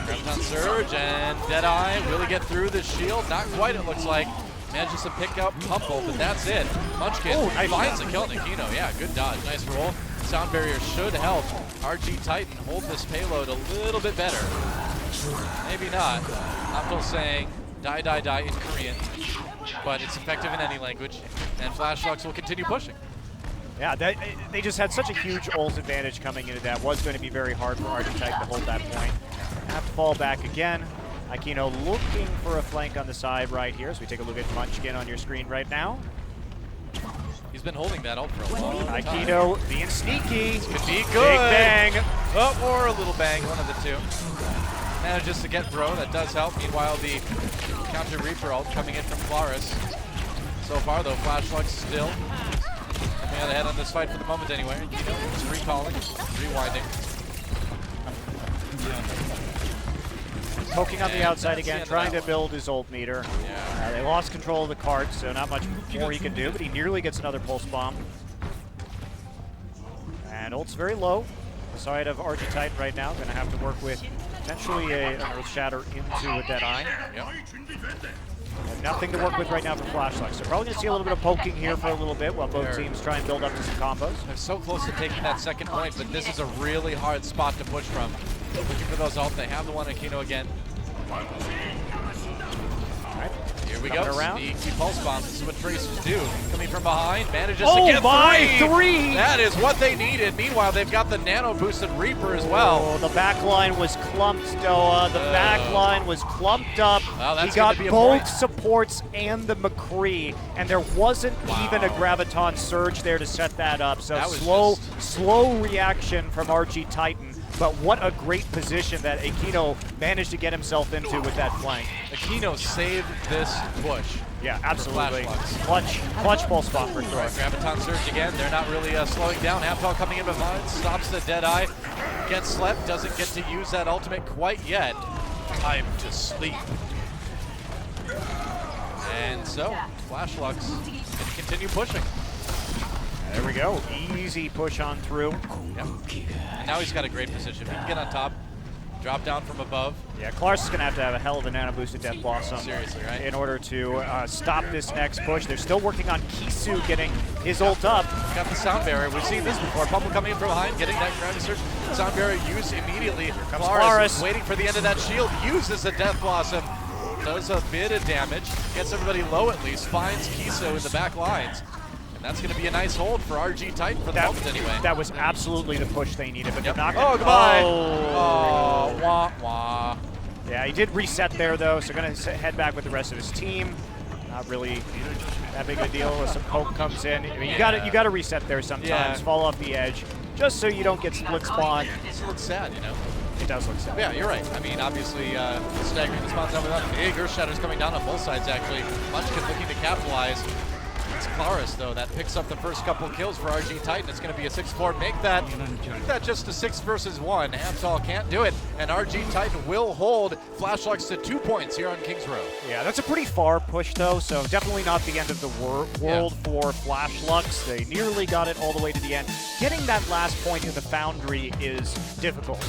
Graviton Surge and Deadeye. Will he get through the shield? Not quite, it looks like. Manages to pick up Pumple, but that's it. Munchkin finds the kill. Nikino, yeah, good dodge. Nice roll. Sound barrier should help RG Titan hold this payload a little bit better. Maybe not. Optal saying die, die, die in Korean, but it's effective in any language, and Flashbox will continue pushing. Yeah, they just had such a huge ult advantage coming into that. Was going to be very hard for RG Titan to hold that point. Have to fall back again. Aquino looking for a flank on the side right here, so we take a look at Munchkin on your screen right now. He's been holding that ult for a long time. Aquino being sneaky. This could be good. Big bang. Oh, or a little bang, one of the two. Manages to get throw, that does help. Meanwhile, the counter Reaper ult coming in from Claris. So far, though, Flashluck still coming out ahead on this fight for the moment anyway. He's recalling, rewinding. Poking on the outside again, trying to build his ult meter. Yeah. They lost control of the cart, so not much more he can do, but he nearly gets another pulse bomb. And ult's very low. The side of RG Titan right now, going to have to work with potentially an Earth Shatter into a Deadeye. Yep. And nothing to work with right now for Flashlight. So probably going to see a little bit of poking here for a little bit while both teams try and build up to some combos. They're so close to taking that second point, but this is a really hard spot to push from. Looking for those ult. They have the one Aquino again. Alright. Here we go. Around. Sneaky pulse bomb. This is what Tracers do. Coming from behind, manages Oh to get my, three! That is what they needed. Meanwhile, they've got the nano boosted Reaper as well. Oh, the back line was clumped, Doa. The back line was clumped up. Well, that's he got gonna be a both point. supports and the McCree, and there wasn't even a Graviton Surge there to set that up. So That was slow reaction from RG Titan. But what a great position that Aquino managed to get himself into with that flank. Aquino saved this push. Yeah, absolutely. Flashbox. Clutch pulse bomb for sure. Graviton Surge again. They're not really slowing down. Halfdog coming in behind, stops the Deadeye, gets slept, doesn't get to use that ultimate quite yet. Time to sleep. And so, Flashlux can continue pushing. There we go. Easy push on through. Yep. And now he's got a great position. He can get on top, drop down from above. Yeah, Clark's going to have a hell of a nano boosted Death Blossom. Seriously, right? In order to stop this next push. They're still working on Kisu getting his ult up. Got the sound barrier. We've seen this before. Pumple coming in from behind, getting that gravity surge. Sound barrier used immediately. comes Claris Claris. waiting for the end of that shield. Uses the Death Blossom. Does a bit of damage. Gets everybody low at least. Finds Kiso in the back lines. And that's going to be a nice hold for RG Titan for the moment anyway. That was absolutely the push they needed, but they're not Oh, gonna, goodbye. Oh. Oh, wah, wah. Yeah, he did reset there though, so going to head back with the rest of his team. Not really that big of a deal as some poke comes in. I mean, you got to reset there sometimes. Yeah. Fall off the edge, just so you don't get split spawn. This looks sad, you know. It does look sad. Yeah, you're right. I mean, obviously, staggering the spawns out without big Earth Shatters coming down on both sides, actually. Munchkin looking to capitalize. It's Claris, though, that picks up the first couple kills for RG Titan. It's going to be a 6-4. Make that just a 6 versus 1. Hamtal can't do it, and RG Titan will hold Flashlux to 2 points here on Kings Row. Yeah, that's a pretty far push, though, so definitely not the end of the world for Flashlux. They nearly got it all the way to the end. Getting that last point in the Foundry is difficult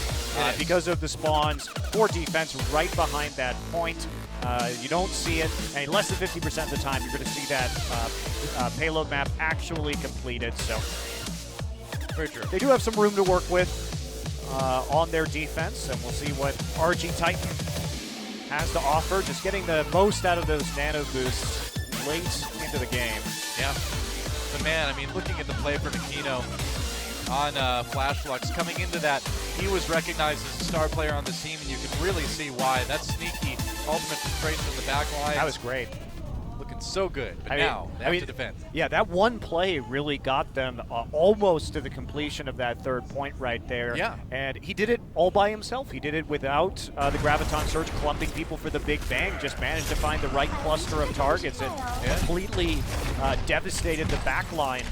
because of the spawns. Poor defense right behind that point. You don't see it, and less than 50% of the time you're going to see that payload map actually completed. So Very true. they do have some room to work with on their defense, and we'll see what RG Titan has to offer. Just getting the most out of those nano boosts late into the game. Yeah. But man, I mean, looking at the play for Nikino on Flashlux, coming into that, he was recognized as a star player on this team, and you can really see why. That sneaky ultimate straight to the back line. That was great. Looking so good, but I now mean- they I have mean, to defend. Yeah, that one play really got them almost to the completion of that third point right there. Yeah. And he did it all by himself. He did it without the Graviton Surge clumping people for the big bang. Just managed to find the right cluster of targets and completely devastated the back line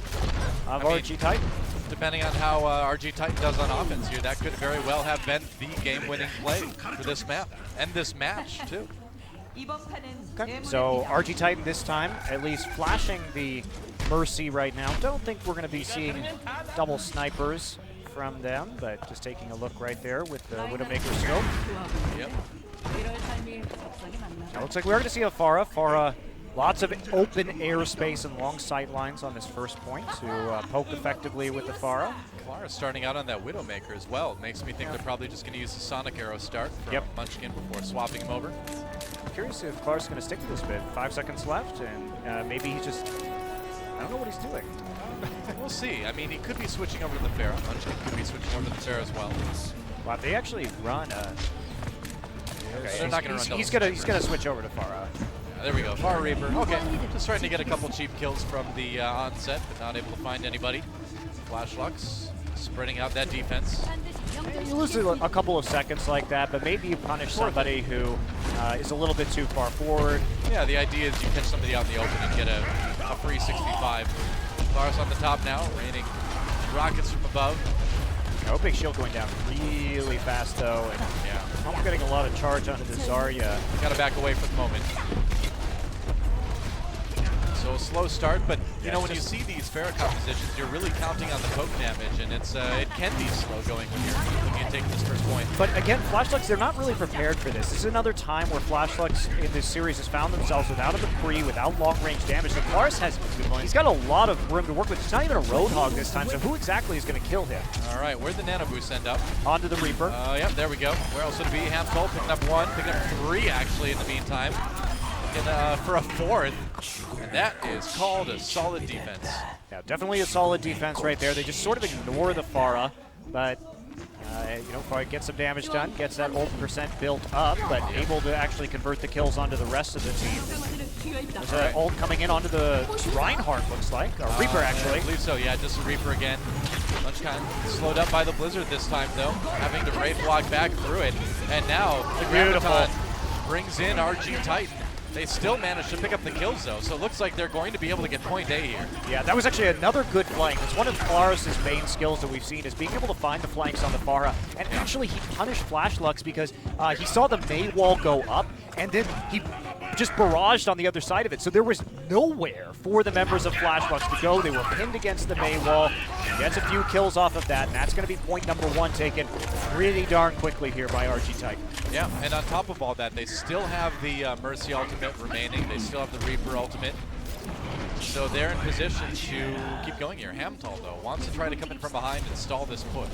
of RG Titan. Depending on how RG Titan does on offense here, that could very well have been the game-winning play for this map and this match too. Okay. So RG Titan this time, at least flashing the Mercy right now. Don't think we're going to be seeing double snipers from them, but just taking a look right there with the Widowmaker scope. Yep. Now looks like we're going to see a Pharah. Pharah, lots of open airspace and long sight lines on this first point to poke effectively with the Pharah. Clara starting out on that Widowmaker as well. Makes me think they're probably just going to use the Sonic Arrow start from Munchkin before swapping him over. Curious if Clark's going to stick to this bit. 5 seconds left, and maybe he's just, I don't know what he's doing. We'll see. I mean, he could be switching over to the Pharah. Munchkin could be switching over to the Pharah as well. Wow, they actually run a... Okay, They're not going to run he's gonna switch over to Pharah. There we go, Far Reaper. Okay, just trying to get a couple cheap kills from the onset, but not able to find anybody. Flash Lux spreading out that defense. You lose a couple of seconds like that, but maybe you punish somebody who is a little bit too far forward. Yeah, the idea is you catch somebody out in the open and get a free 65. Clarus on the top now, raining rockets from above. Oh, big shield going down really fast though, and I'm getting a lot of charge onto the Zarya. Got to back away for the moment. So a slow start, but you know, when you see these Pharah compositions, you're really counting on the poke damage, and it can be slow going when you're looking at taking this first point. But again, Flash Lux, they're not really prepared for this. This is another time where Flash Lux in this series has found themselves without a McCree, without long-range damage. So Clarus he's got a lot of room to work with. It's not even a Roadhog this time, so who exactly is going to kill him? All right, where'd the Nano Boost end up? Onto the Reaper. Yep, there we go. Where else would it be? Hamstol picking up 1, picking up 3 actually in the meantime. For a 4th, and that is called a solid defense. Yeah, definitely a solid defense right there. They just sort of ignore the Pharah, but you know, Pharah gets some damage done, gets that ult percent built up, but able to actually convert the kills onto the rest of the team. There's an ult coming in onto the Reinhardt, looks like, or Reaper actually. I believe so, yeah, just a Reaper again. Munchkin slowed up by the Blizzard this time though, having to Wraith walk back through it, and now the Graviton brings in RG Titan. They still managed to pick up the kills, though, so it looks like they're going to be able to get point A here. Yeah, that was actually another good flank. It's one of Clarus' main skills that we've seen is being able to find the flanks on the Pharah. And actually, he punished Flash Lux because he saw the Mei wall go up, and then he just barraged on the other side of it. So there was nowhere for the members of Flash Lux to go. They were pinned against the Mei wall. He gets a few kills off of that, and that's going to be point number 1 taken pretty darn quickly here by RG Titan. Yeah, and on top of all that, they still have the Mercy ultimate remaining. They still have the Reaper ultimate. So they're in position to keep going here. Hamtal, though, wants to try to come in from behind and stall this push.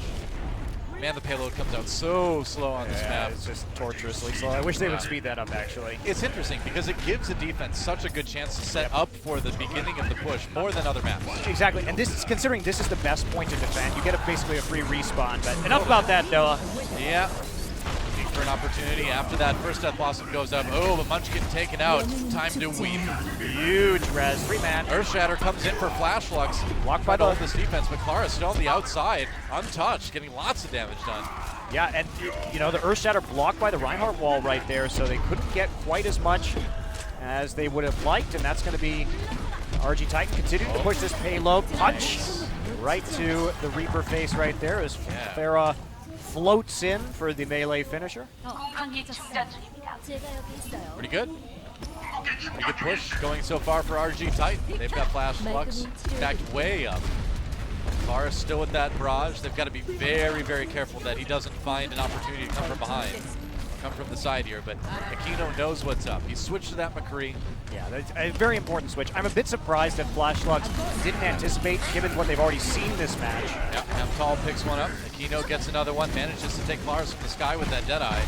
Man, the payload comes out so slow on this map. It's just torturously slow. I wish they would speed that up, actually. It's interesting because it gives the defense such a good chance to set up for the beginning of the push more than other maps. Exactly, and this is considering this is the best point to defend. You get basically a free respawn, but enough about that, Noah. Yeah. For an opportunity after that first Death Blossom goes up. Oh, but Munchkin taken out. Time to weep. Huge res. 3-man. Earthshatter comes in for Flash Lux. Blocked by this defense, but Clara still on the outside, untouched, getting lots of damage done. Yeah, and you know, the Earthshatter blocked by the Reinhardt wall right there, so they couldn't get quite as much as they would have liked, and that's going to be RG Titan continuing to push this payload. Punch right to the Reaper face right there as Pharah floats in for the melee finisher. Pretty good. Pretty good push going so far for RG Titan. They've got Flash Lux backed way up. Clara still with that barrage. They've got to be very, very careful that he doesn't find an opportunity to come from behind. Come from the side here, but Aquino knows what's up. He switched to that McCree. Yeah, that's a very important switch. I'm a bit surprised that Flash Lux didn't anticipate, given what they've already seen this match. Yep, Hamtal picks one up. Aquino gets another one, manages to take Lars from the sky with that Deadeye.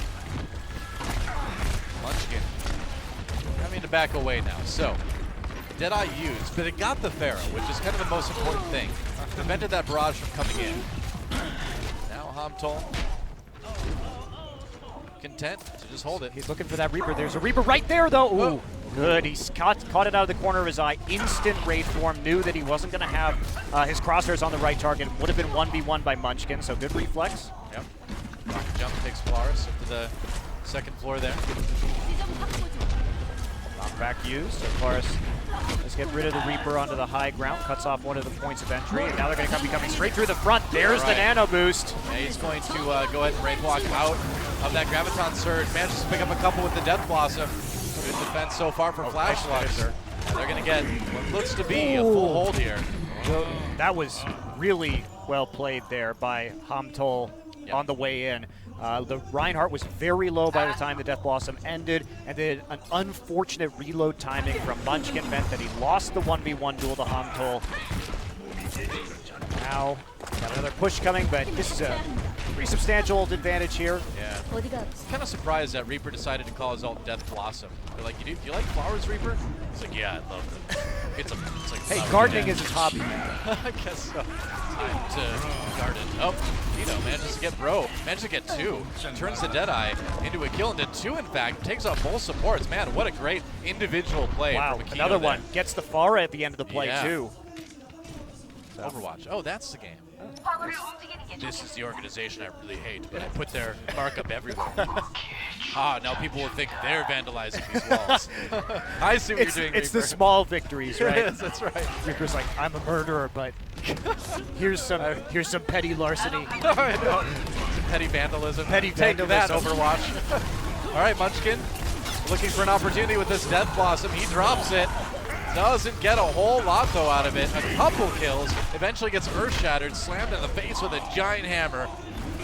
Munchkin having to back away now. So, Deadeye used, but it got the Pharah, which is kind of the most important thing. Prevented that barrage from coming in. Now Hamtal content to just hold it. He's looking for that Reaper. There's a Reaper right there, though. Ooh, good. He's caught it out of the corner of his eye. Instant Wraith form. Knew that he wasn't going to have his crosshairs on the right target. Would have been 1v1 by Munchkin, so good reflex. Yep. Rocket jump takes Polaris up to the second floor there. Knockback used. So Polaris, let's get rid of the Reaper onto the high ground. Cuts off one of the points of entry. And now they're going to be coming straight through the front. There's the nano boost. Yeah, he's going to go ahead and Wraith walk out of that Graviton Surge. Manages to pick up a couple with the Death Blossom. Good defense so far for Flash Lux. They're going to get what looks to be a full hold here. That was really well played there by Hamtol on the way in. The Reinhardt was very low by the time the Death Blossom ended, and then an unfortunate reload timing from Munchkin meant that he lost the 1v1 duel to Hamtol. Now, got another push coming, but this is a pretty substantial advantage here. Yeah. Kind of surprised that Reaper decided to call his ult Death Blossom. They're like, do you like flowers, Reaper? He's like, yeah, I love them. It's like Hey, gardening is his hobby. I guess so. Time to garden. Oh, Tito manages to get bro. Manages to get 2. Turns the Deadeye into a kill, into 2 in fact. Takes out both supports. Man, what a great individual play. Wow, from Akito another there. one. Gets the Pharah at the end of the play too. Overwatch. Oh, that's the game. This is the organization I really hate, but I put their markup everywhere. Now people will think they're vandalizing these walls. I see what you're doing, It's the Reaper. small victories, right? Yes, that's right. Reaper's like, I'm a murderer, but here's some petty larceny. I know. Some petty vandalism. Petty Take that, vandalism. Overwatch. All right, Munchkin looking for an opportunity with this Death Blossom. He drops it. Doesn't get a whole lot, though, out of it. A couple kills. Eventually gets Earth Shattered, slammed in the face with a giant hammer.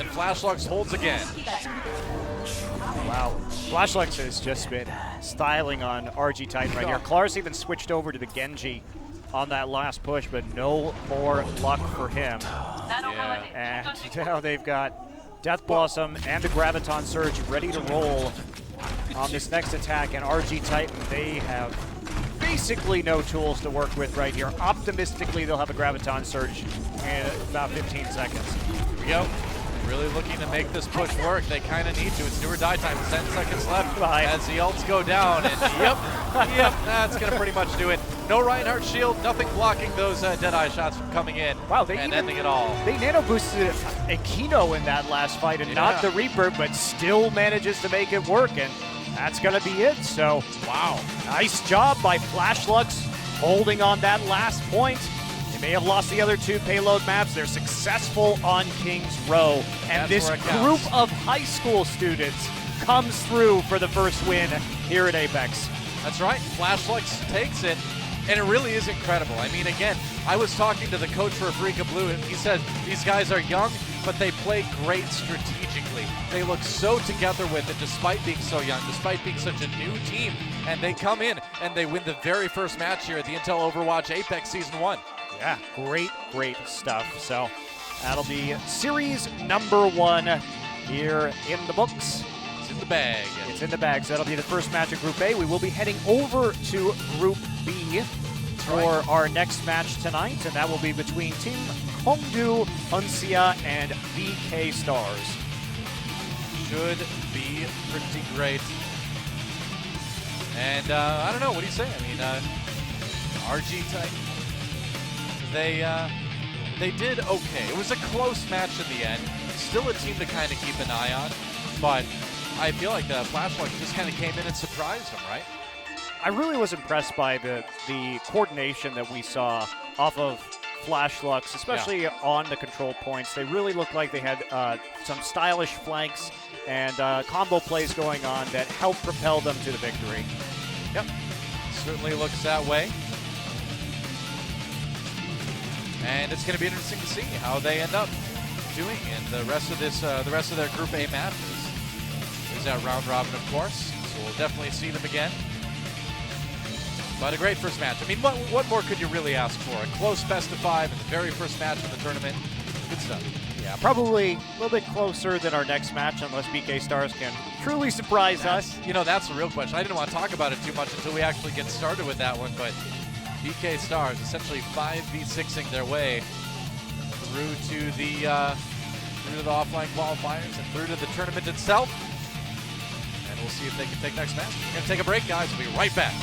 And Flashlux holds again. Wow. Flashlux has just been styling on RG Titan right here. Klaris even switched over to the Genji on that last push, but no more luck for him. Yeah. And now they've got Death Blossom and the Graviton Surge ready to roll on this next attack. And RG Titan, they have basically no tools to work with right here. Optimistically, they'll have a Graviton Surge in about 15 seconds. Here we go. Really looking to make this push work. They kind of need to. It's do or die time. 10 seconds left as the ults go down. And yep, that's going to pretty much do it. No Reinhardt shield, nothing blocking those Deadeye shots from coming in and ending it all. They nano boosted Aquino in that last fight and not the Reaper, but still manages to make it work. And that's going to be it. So, wow, nice job by Flashlux holding on that last point. They may have lost the other 2 payload maps. They're successful on King's Row. And this group of high school students comes through for the first win here at Apex. That's right. Flashlux takes it, and it really is incredible. I mean, again, I was talking to the coach for Afrika Blue, and he said these guys are young, but they play great strategically. They look so together with it despite being so young, despite being such a new team. And they come in and they win the very first match here at the Intel Overwatch Apex Season 1. Yeah, great stuff. So that'll be series number 1 here in the books. It's in the bag. It's in the bag. So that'll be the first match of Group A. We will be heading over to Group B for our next match tonight, and that will be between Team Hongdu, Uncia, and VK Stars. Should be pretty great. And I don't know, what do you say? I mean, RG Titan, they did okay. It was a close match in the end. Still a team to kind of keep an eye on, but I feel like the Flashlight just kind of came in and surprised them, right? I really was impressed by the coordination that we saw off of Flashlux, especially on the control points. They really looked like they had some stylish flanks and combo plays going on that helped propel them to the victory. Yep, certainly looks that way. And it's going to be interesting to see how they end up doing in the rest of this, the rest of their Group A matches. There's that round robin, of course, so we'll definitely see them again. But a great first match. I mean, what more could you really ask for? A close best of 5 in the very first match of the tournament. Good stuff. Yeah, probably a little bit closer than our next match, unless BK Stars can truly surprise us. You know, that's the real question. I didn't want to talk about it too much until we actually get started with that one, but BK Stars essentially 5v6ing their way through to the offline qualifiers and through to the tournament itself. and we'll see if they can take next match. We're going to take a break, guys. We'll be right back.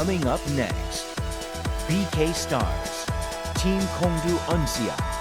Coming up next, BK Stars, Team Kongdu Uncia